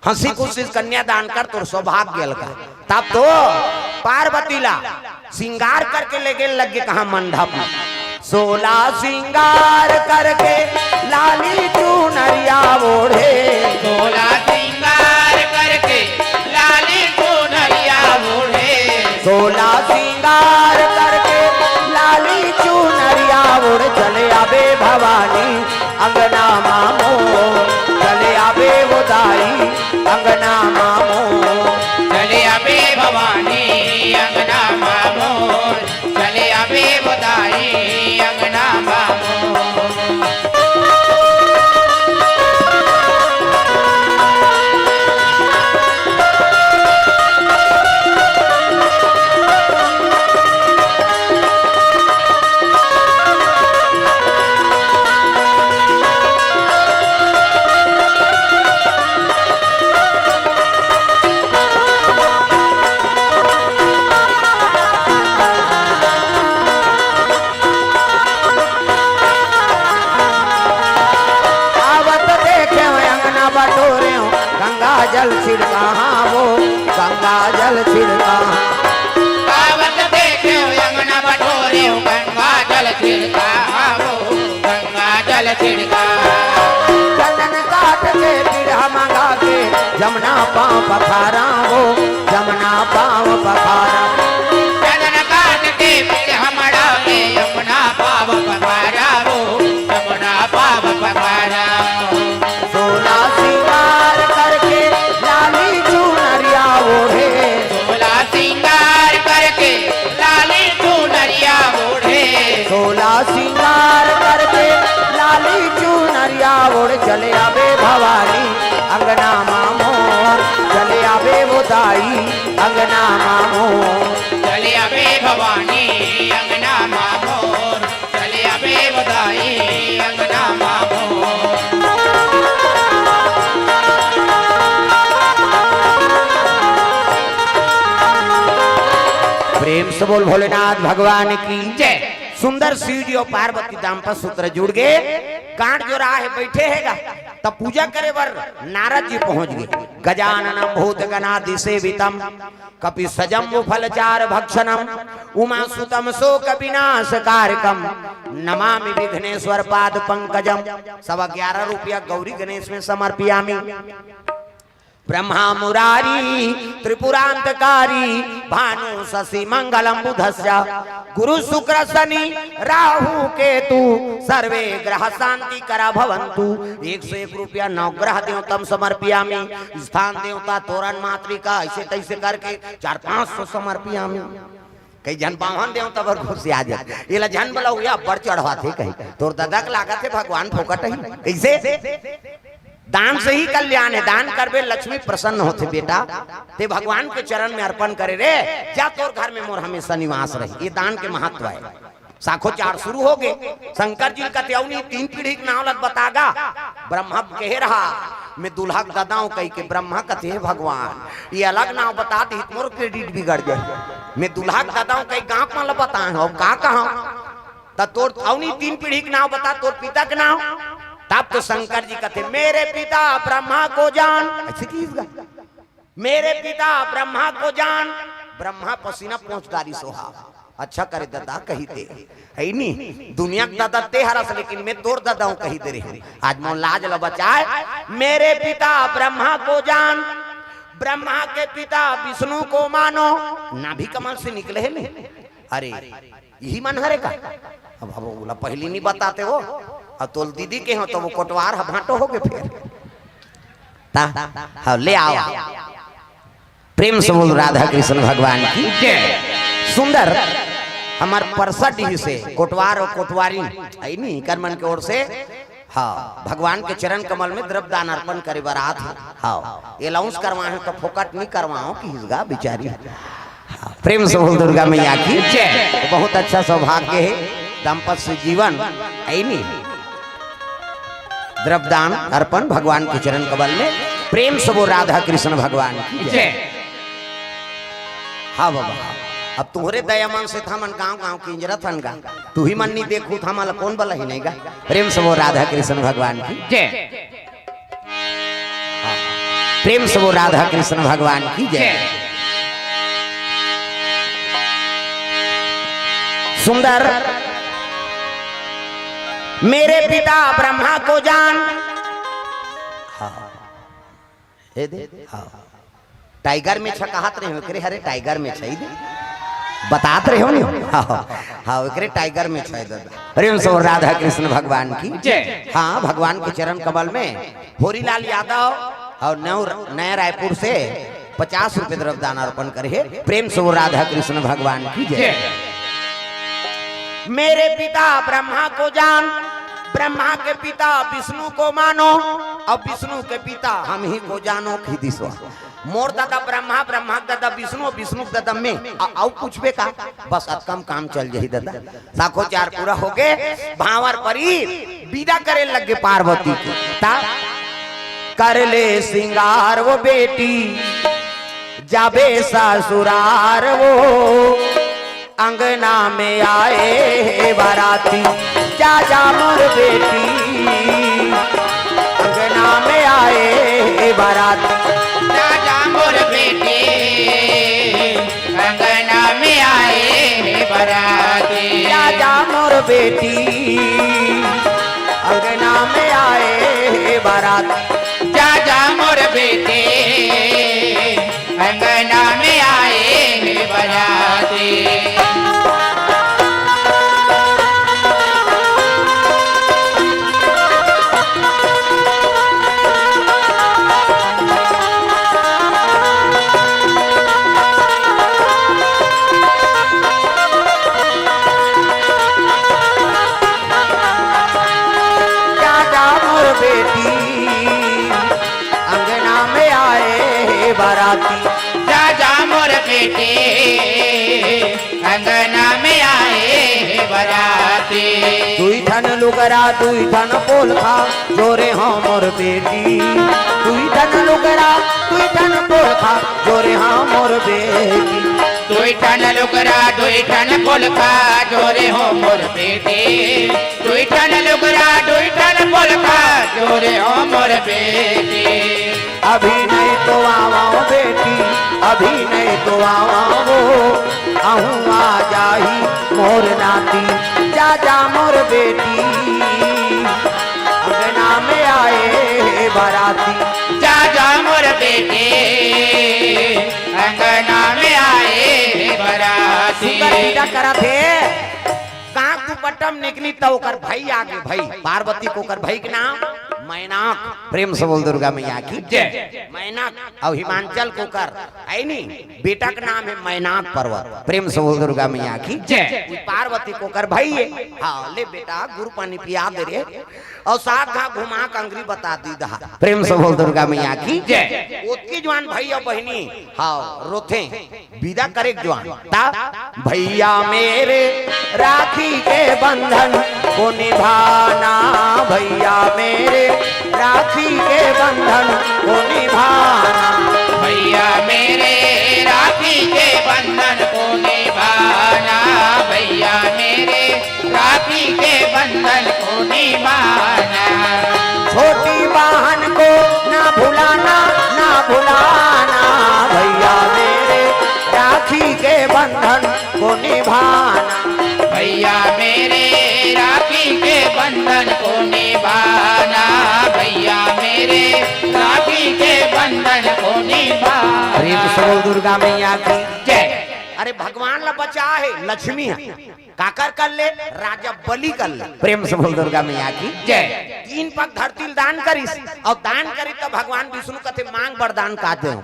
हंसी खुशी कन्या दान कर तोर सौभाग्य का। तब तो पार्वती ला श्रृंगार करके ले गए लगे कहा मंडप 16 श्रृंगार करके लाली चुनरिया ओढ़े। 16 श्रृंगार करके लाली चुनरिया ओढ़े। 16 श्रृंगार करके लाली चुनरिया ओढ़े। चले आवे भवानी अंगना मामो चले आवे वो दाई अंगना मामो। चले आवे भवानी अंगना मामो चले आवे वो दाई अंगना मामो। जल छिड़का वो गंगा जल छिड़का। पावत देखे अंगना बटोरे गंगा जल छिड़का वो गंगा जल छिड़का। चंदन काट के पीढ़ा मंगा के जमुना पाँव पखारा वो जमुना पाँव पखारा। चंदन काट के पीढ़ा मंगा के यमुना पाँव पखारा वो यमुना पाँव पखारा। 16 श्रृंगार करके लाली चुनरिया ओढ़े। 16 श्रृंगार करके लाली चुनरिया ओढ़े। 16 श्रृंगार करके लाली चुनरिया ओढ़े। चले आवे भवानी अंगना मामो चले आवे वो दाई अंगना मामो। चले आवे भवानी अंगना मामो चले आवे वो दाई अंगना मामो। प्रेम से बोल भोलेनाथ भगवान की जय। सुंदर सीढ़ी और पार्वती दाम्पत्य सूत्र जुड़ गए। कांट जो रहा है बैठे हैगा तब पूजा करे वर नारद जी पहुंच गए। गजाननम भूत गणाधि सेवितम कपि सजम फलचार भक्षणम उमा सुतम शोक विनाश कारकम नमामि विघ्नेश्वर पाद पंकजम। 11.25 रुपया गौरी गणेश में समर्पियामि। ब्रह्मा मुरारी त्रिपुरांतकारी भानु शशि मंगलम बुधस्य गुरु शुक्र शनि राहु केतु सर्वे ग्रह शांति करा भवंतु। 101 रुपया नवग्रह देवतम समर्पियामि। स्थान देवता तोरण मातृका ऐसे तैसे करके 400-500 समर्पियामि। कई जन पावन देवता पर खुशी आ जाए ये जन बोला हुआ बढ़ चढ़वा थे कहीं तोर ददक लागत है भगवान फोकट ही कैसे। दान से ही कल्याण है। दान करबे लक्ष्मी प्रसन्न होते बेटा ते भगवान के चरण में अर्पण करे रे जा तोर घर में मोर हमेशा निवास रहे। ये दान के महत्व है। साखो 4 शुरू हो गए। शंकर जी का त्यौनी 3 पीढ़ी के नाम लग बतागा। ब्रह्मा कह रहा मैं दुल्हा दादाओं कही के ब्रह्मा कथे है भगवान ये अलग नाम बता दी मोर क्रेडिट बिगड़ जाए। मैं दुल्हा दादाओं कही गाँव में बताए हो का कहा तोर अवनी 3 पीढ़ी के नाम बता तोर पिता के नाम तब तो शंकर जी कहते मेरे पिता ब्रह्मा को जान, ऐसे कीजिएगा, मेरे पिता ब्रह्मा को जान, ब्रह्मा पसीना पहुंचदारी सोहा। अच्छा करे दादा कही दे है नी दुनिया दादा ते हरस, लेकिन मैं तोर दादा हूं कही दे रहे आज मोन लाज ल बचाए। मेरे पिता ब्रह्मा को जान, ब्रह्मा के पिता विष्णु को मानो, नाभि कमल से निकले है ले। अरे यही मन हरे का अब बोला पहली नहीं बताते हो, अब तोल दीदी के हो तो वो कोटवार भाटो हो गए फिर ता ले आओ। प्रेम से बोल राधा कृष्ण भगवान की सुंदर हमार परसठ ही से कोटवार और कोटवारी आई नहीं करमन की ओर से हाँ भगवान के चरण कमल में द्रव्य दान अर्पण करे बारात हाँ ये लाउंस करवाए तो फोकट नहीं करवाओ कि हिजगा बिचारी। हाँ, प्रेम से बोल दुर्गा मैया की तो बहुत अच्छा सौभाग्य है दाम्पत्य जीवन आई नहीं द्रव्य दान अर्पण भगवान के चरण कमल में। प्रेम से वो राधा कृष्ण भगवान की जय। हाँ बाबा अब तुम्हारे दया मन से था मन गाँव गाँव की इंजरत गा तू ही मन नहीं देखू था मला कौन बला ही नहीं गा। प्रेम से वो राधा कृष्ण भगवान की जय। प्रेम से वो राधा कृष्ण भगवान की जय। सुंदर मेरे पिता ब्रह्मा को जान टाइगर में छकाहत रहे हो हरे टाइगर में छई दे बतात रहे हो नहीं हाँ एकरे टाइगर में छई दे। प्रेम से राधा कृष्ण भगवान की जय। हाँ भगवान के चरण कमल में होरीलाल यादव और नया रायपुर से 50 रुपए द्रव्य दान अर्पण करे। प्रेम से राधा कृष्ण भगवान की जय। मेरे पिता ब्रह्मा को जान, ब्रह्मा के पिता विष्णु को मानो, अब विष्णु के पिता हम ही को जानो की दिशा। मोर दादा ब्रह्मा, ब्रह्मा दादा विष्णु, विष्णु दादा में और कुछ बे का बस कम काम चल जाही दादा। साखो चार पूरा हो गए भावर परी विदा करे लगे पार्वती को ता कर ले सिंगार वो बेटी जाबे ससुरार वो अंगना में आए बाराती जा जा मोर बेटी अंगना में आए बाराती जा जा मोर बेटी अंगना में आए बाराती जा जा मोर बेटी अंगना में आए बाराती जा जा मोर बेटी अंगना में आए बाराती। जा जा मोर बेटी अंगना में आए बाराती दुई ठन लुगरा दुई ठन पोल खा जोरे हाँ मोर बेटी दुई ठन लुगरा दुई ठन पोल खा जोरे हाँ मोर बेटी दुई ठन लुगरा दुई ठन पोल खा जोरे हो मोर बेटी दुई ठन लुगरा दुई ठन पोल खा जोरे हो मोर बेटी। अभी नहीं तो आवाओ बेटी अभी नहीं तो आवाओ आहूँ आ जाही मोर नाती जा जा मोर बेटी अंगना में आए बाराती जा जा मोर बेटी अंगना में आए बाराती। करा थे काक दुपट्टम निकली तो ओकर भाई आगे भाई पार्वती को कर भाई के नाम मैनाक। प्रेम से बोल दुर्गा मैया की जय। मैनाक और हिमांचल को कर आई नहीं बेटा का नाम है मैनाक पर्वत। प्रेम से बोल दुर्गा मैया की जय। पार्वती को कर भाई है हाँ ले बेटा गुरु पानी पिया दे रे और साथ घा घुमा कंगरी बता दी दहा। प्रेम से बोल दुर्गा मैया की जय। उसकी जवान भाई और बहनी हाँ रोथे विदा करे जवान ता भैया मेरे राखी के बंधन को निभाना भैया मेरे राखी के बंधन को निभाना भैया मेरे राखी के बंधन को निभाना भैया मेरे राखी के बंधन को निभाना। बंधन को निभाना, भैया मेरे राखी के बंधन को निभाना। प्रेम से बोल दुर्गा मैया की जय। अरे भगवान ला बचा है, लक्ष्मी है, काकर कर ले, राजा बलि कर ले। प्रेम से बोल दुर्गा मैया की जय। 3 पग धरती दान करिस और दान करी तो भगवान विष्णु कथे मांग वरदान काते हो।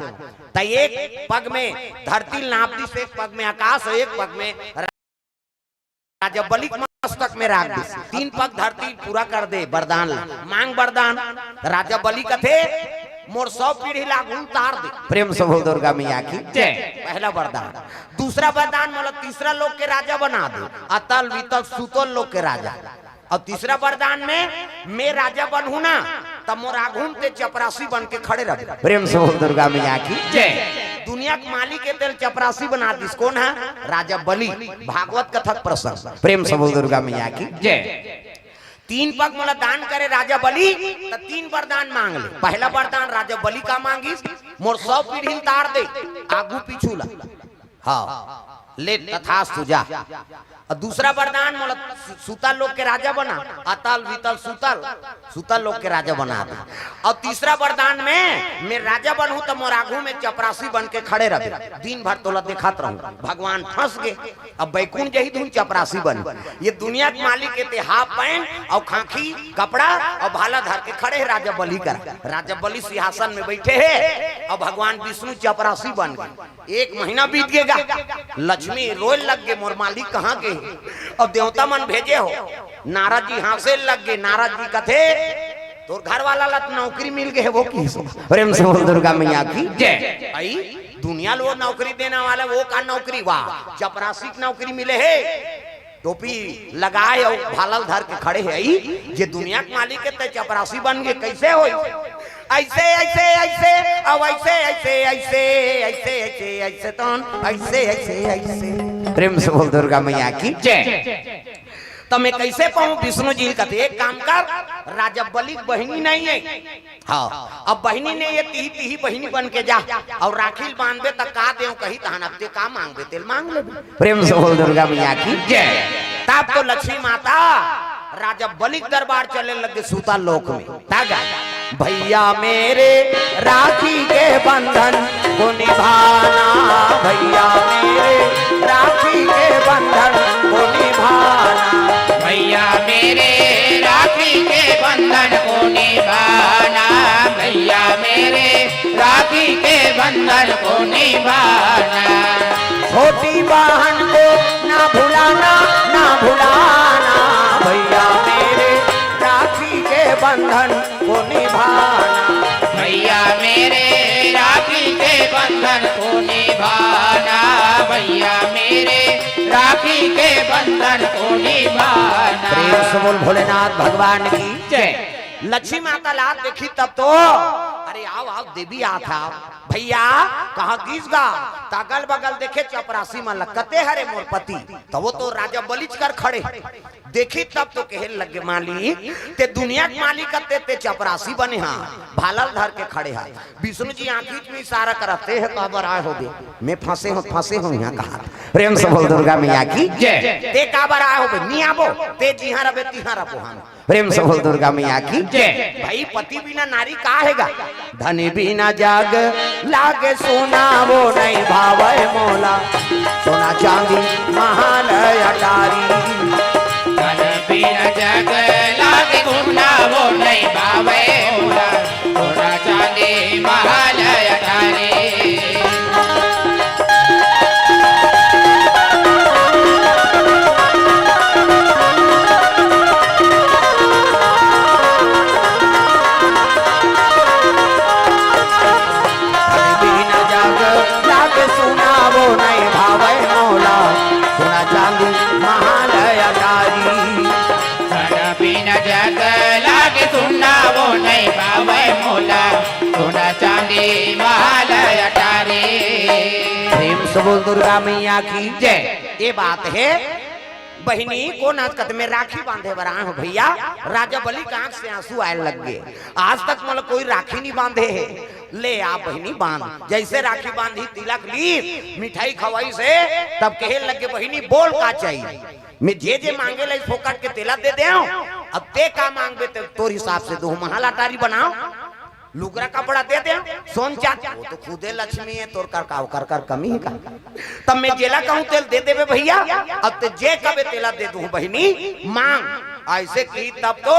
तो एक पग में धरती नाप दी, एक पग में आकाश, एक पग में राजा बलि मस्तक में राख दी। 3 पग धरती पूरा कर दे वरदान ला, मांग वरदान। राजा बलि कथे मोर 100 पीढ़ी लागू उतार दे। प्रेम से बोल दुर्गा मैया की जय। पहला वरदान। दूसरा वरदान मतलब तीसरा लोक के राजा बना दे, अतल वितल सुतल लोक के राजा। और तीसरा वरदान में मैं राजा बनूं ना तब मोर आघूम ते चपरासी बन के खड़े रह। प्रेम से बोल दुर्गा मैया की जय। दुनिया के मालिक के तेल चपरासी बना दिस, कौन है? राजा बलि। भागवत कथक प्रसंग। प्रेम से बोल दुर्गा मैया की जय। 3 पग मोला दान करे राजा बलि तो 3 वरदान मांग ले। पहला वरदान राजा बलि का मांगिस, मोर 100 पीढ़ी तार दे, आगू पीछू ला। हाँ ले तथास्तु जा। और दूसरा वरदान मोला सुतल लोक के राजा बना, अतल वितल सुतल सुतल लोक के राजा बना दे। और तीसरा वरदान में मैं राजा बनूं तो मोर आगू में चपरासी बन के खड़े रहे, दिन भर तोला दिखात रहूं। भगवान फंस गए, अब बैकुंठ जही धुन चपरासी बन। ये दुनिया के मालिक के ते हाफ पैंट और खाकी कपड़ा और भाला धर के खड़े है राजा बलि कर। राजा बलि सिंहासन में बैठे है और भगवान विष्णु चपरासी बन गए। 1 महीना बीत गएगा, लक्ष्मी रोए लग गए, मोर मालिक कहाँ के? अब देवता मन भेजे हो, नारद जी हंसे लग गए। नारद जी कथे तो घर वाला लत नौकरी मिल गए वो की। प्रेम से बोल दुर्गा मैया की जय। भाई दुनिया लोग नौकरी देने वाला वो का नौकरी, वाह चपरासी की नौकरी मिले है। टोपी लगाए और भालल धर के खड़े है। ये दुनिया के मालिक के ते चपरासी बन गए, कैसे हो? ऐसे ऐसे ऐसे अब ऐसे ऐसे ऐसे ऐसे ऐसे ऐसे तो ऐसे ऐसे ऐसे। प्रेम से बोल दुर्गा मैया की जय। तो मैं कैसे पाऊं? विष्णु जी कहते एक काम कर, राजा बलि बहिनी नहीं है, हाँ अब बहिनी ने ये तीही तीही बहिनी बन के जा और राखी बांधबे तक का दे कही तहनते का मांगबे तेल मांग ले। प्रेम से बोल दुर्गा मैया की जय। तब तो लक्ष्मी माता राजा बलि दरबार चले लगे सूता लोक में। तागा भैया मेरे राखी के बंधन को निभाना, भैया मेरे राखी के बंधन को निभाना, भैया मेरे राखी के बंधन को निभाना, भैया मेरे राखी के बंधन को निभाना। छोटी बहन को ना भुलाना ना भुलाना, भैया मेरे राखी के बंधन को निभाना, भैया मेरे राखी के बंधन को निभाना, भैया मेरे राखी के बंधन को निभाना। प्रेम से बोल भोलेनाथ भगवान की जय। लक्ष्मी माता लात देखी तब तो अरे आओ आओ देवी आता भैया कहा गीस गा तगल बगल देखे चपरासी में लकते हरे मोर पति तो वो तो राजा बलिच कर खड़े देखी तब तो कहे लगे मालिक ते दुनिया के मालिक करते ते चपरासी बने हाँ भालल धर के खड़े हैं। विष्णु जी आंखी में इशारा करते हैं काबर आए हो बे मैं फंसे हूँ यहाँ कहा। प्रेम से बोल दुर्गा मैया की जय। ते काबर आए हो बे नहीं आबो ते जिहाँ रबे तिहाँ रबो हम। प्रेम से बोल दुर्गा मैया की जय। भाई पति बिना नारी का हैगा धनी बिना जाग लागे सोना वो नहीं भावे मोला सोना चांदी महान अटारी धन बिना जग लागे घूमना वो नहीं भावे मोला सोना चांदी महल अटारी। बोल दुर्गा मैया की जय। ये बात है बहिनी को नाच में राखी बांधे बरा हो भैया राजा बलि का आंख से आंसू आए लग गए। आज तक मतलब कोई राखी नहीं बांधे है ले आप बहिनी बांध जैसे राखी बांधी तिलक ली मिठाई खवाई से तब कहे लगे बहिनी बोल का चाहिए मैं जे मांगे ला फोकट के तेला दे दे अब ते का मांगबे ते तोर हिसाब से दो महल अटारी बनाओ लुगरा कपड़ा दे दे सोन चाचा वो तो खुदे लक्ष्मी है तोर कर कर कमी है का तब मैं जेला कहूं तेल दे देवे भैया अब ते जे कबे तेला दे दूं बहिनी मांग ऐसे की तब तो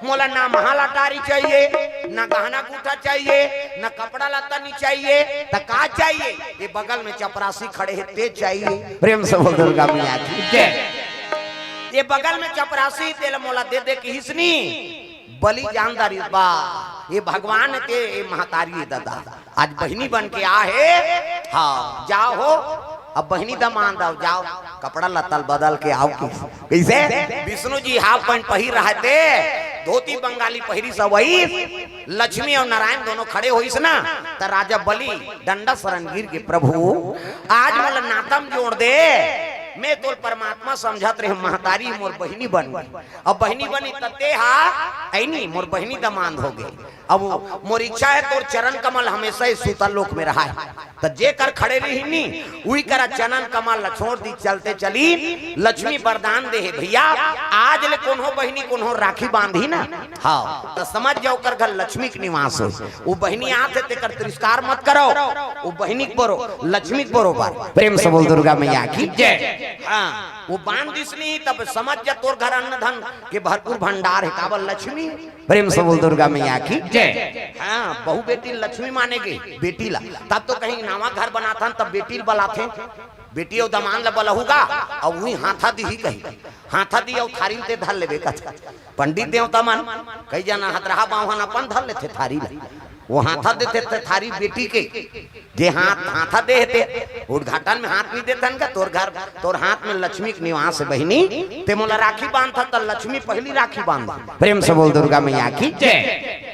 मोला ना महल अटारी चाहिए ना गहना गूठा चाहिए ना कपड़ा लत्ता नहीं चाहिए तो का चाहिए ये बगल में चपरासी खड़े हैं ते चाहिए प्रेम से बोल दुर्गा मैया की जय ये बगल में चपरासी तेल मोला दे दे की हिसनी बलि जानदारी बा ये भगवान के महतारी दादा आज बहनी बन के आ है हाँ जाओ हो अब बहनी दमान दाओ जाओ कपड़ा लत्ता बदल के आओ कैसे विष्णु जी हाफ पैंट पहिर रहे थे धोती बंगाली पहिरी सब वही लक्ष्मी और नारायण दोनों खड़े होइस ना तो राजा बलि डंडा शरण गिर के प्रभु आज मोला नातम जोड़ दे मैं तो परमात्मा समझत रहे महतारी मोर बहिनी बन गई अब बहिनी बनी तते हा ऐनी मोर बहिनी दमांद हो गई अब मोर इच्छा है तोर चरण कमल हमेशा ही सूतल लोक में रहा है तो जे कर खड़े रही नी वही कर चरण कमल छोड़ दी चलते चली लक्ष्मी वरदान दे भैया आज ले कौन हो बहिनी कौन हो राखी बांधी ना हाँ तो समझ जाओ कर घर लक्ष्मी के निवास हो वो बहिनी आते ते कर तिरस्कार मत करो वो बहिनी बोरो लक्ष्मी बरोबर प्रेम से बोल दुर्गा मैया की जय हाँ वो बांध दिसनी तब समझ जा तोर घर अन्न धन के भरपूर भंडार है काबल लक्ष्मी प्रेम से बोल दुर्गा मैया की जय हाँ बहु बेटी लक्ष्मी मानेगी बेटी ला तब तो कहीं नवा घर बनाता तब बेटी बलाते बेटी और दमान ला बलहुगा और वही हाथा दी ही कही हाथा दी और थारी ते धर लेबे कछ पंडित देवता मन कई जना हतरहा बावन अपन धर लेते थारी ला वो हाथा देते थे थारी बेटी के जे हाथा देते उद्घाटन में हाथ नहीं देते का तोर हाथ में लक्ष्मी के निवास है बहिनी ते मोला राखी बांधता तो लक्ष्मी पहली राखी बांधा प्रेम से बोल दुर्गा मैया की जय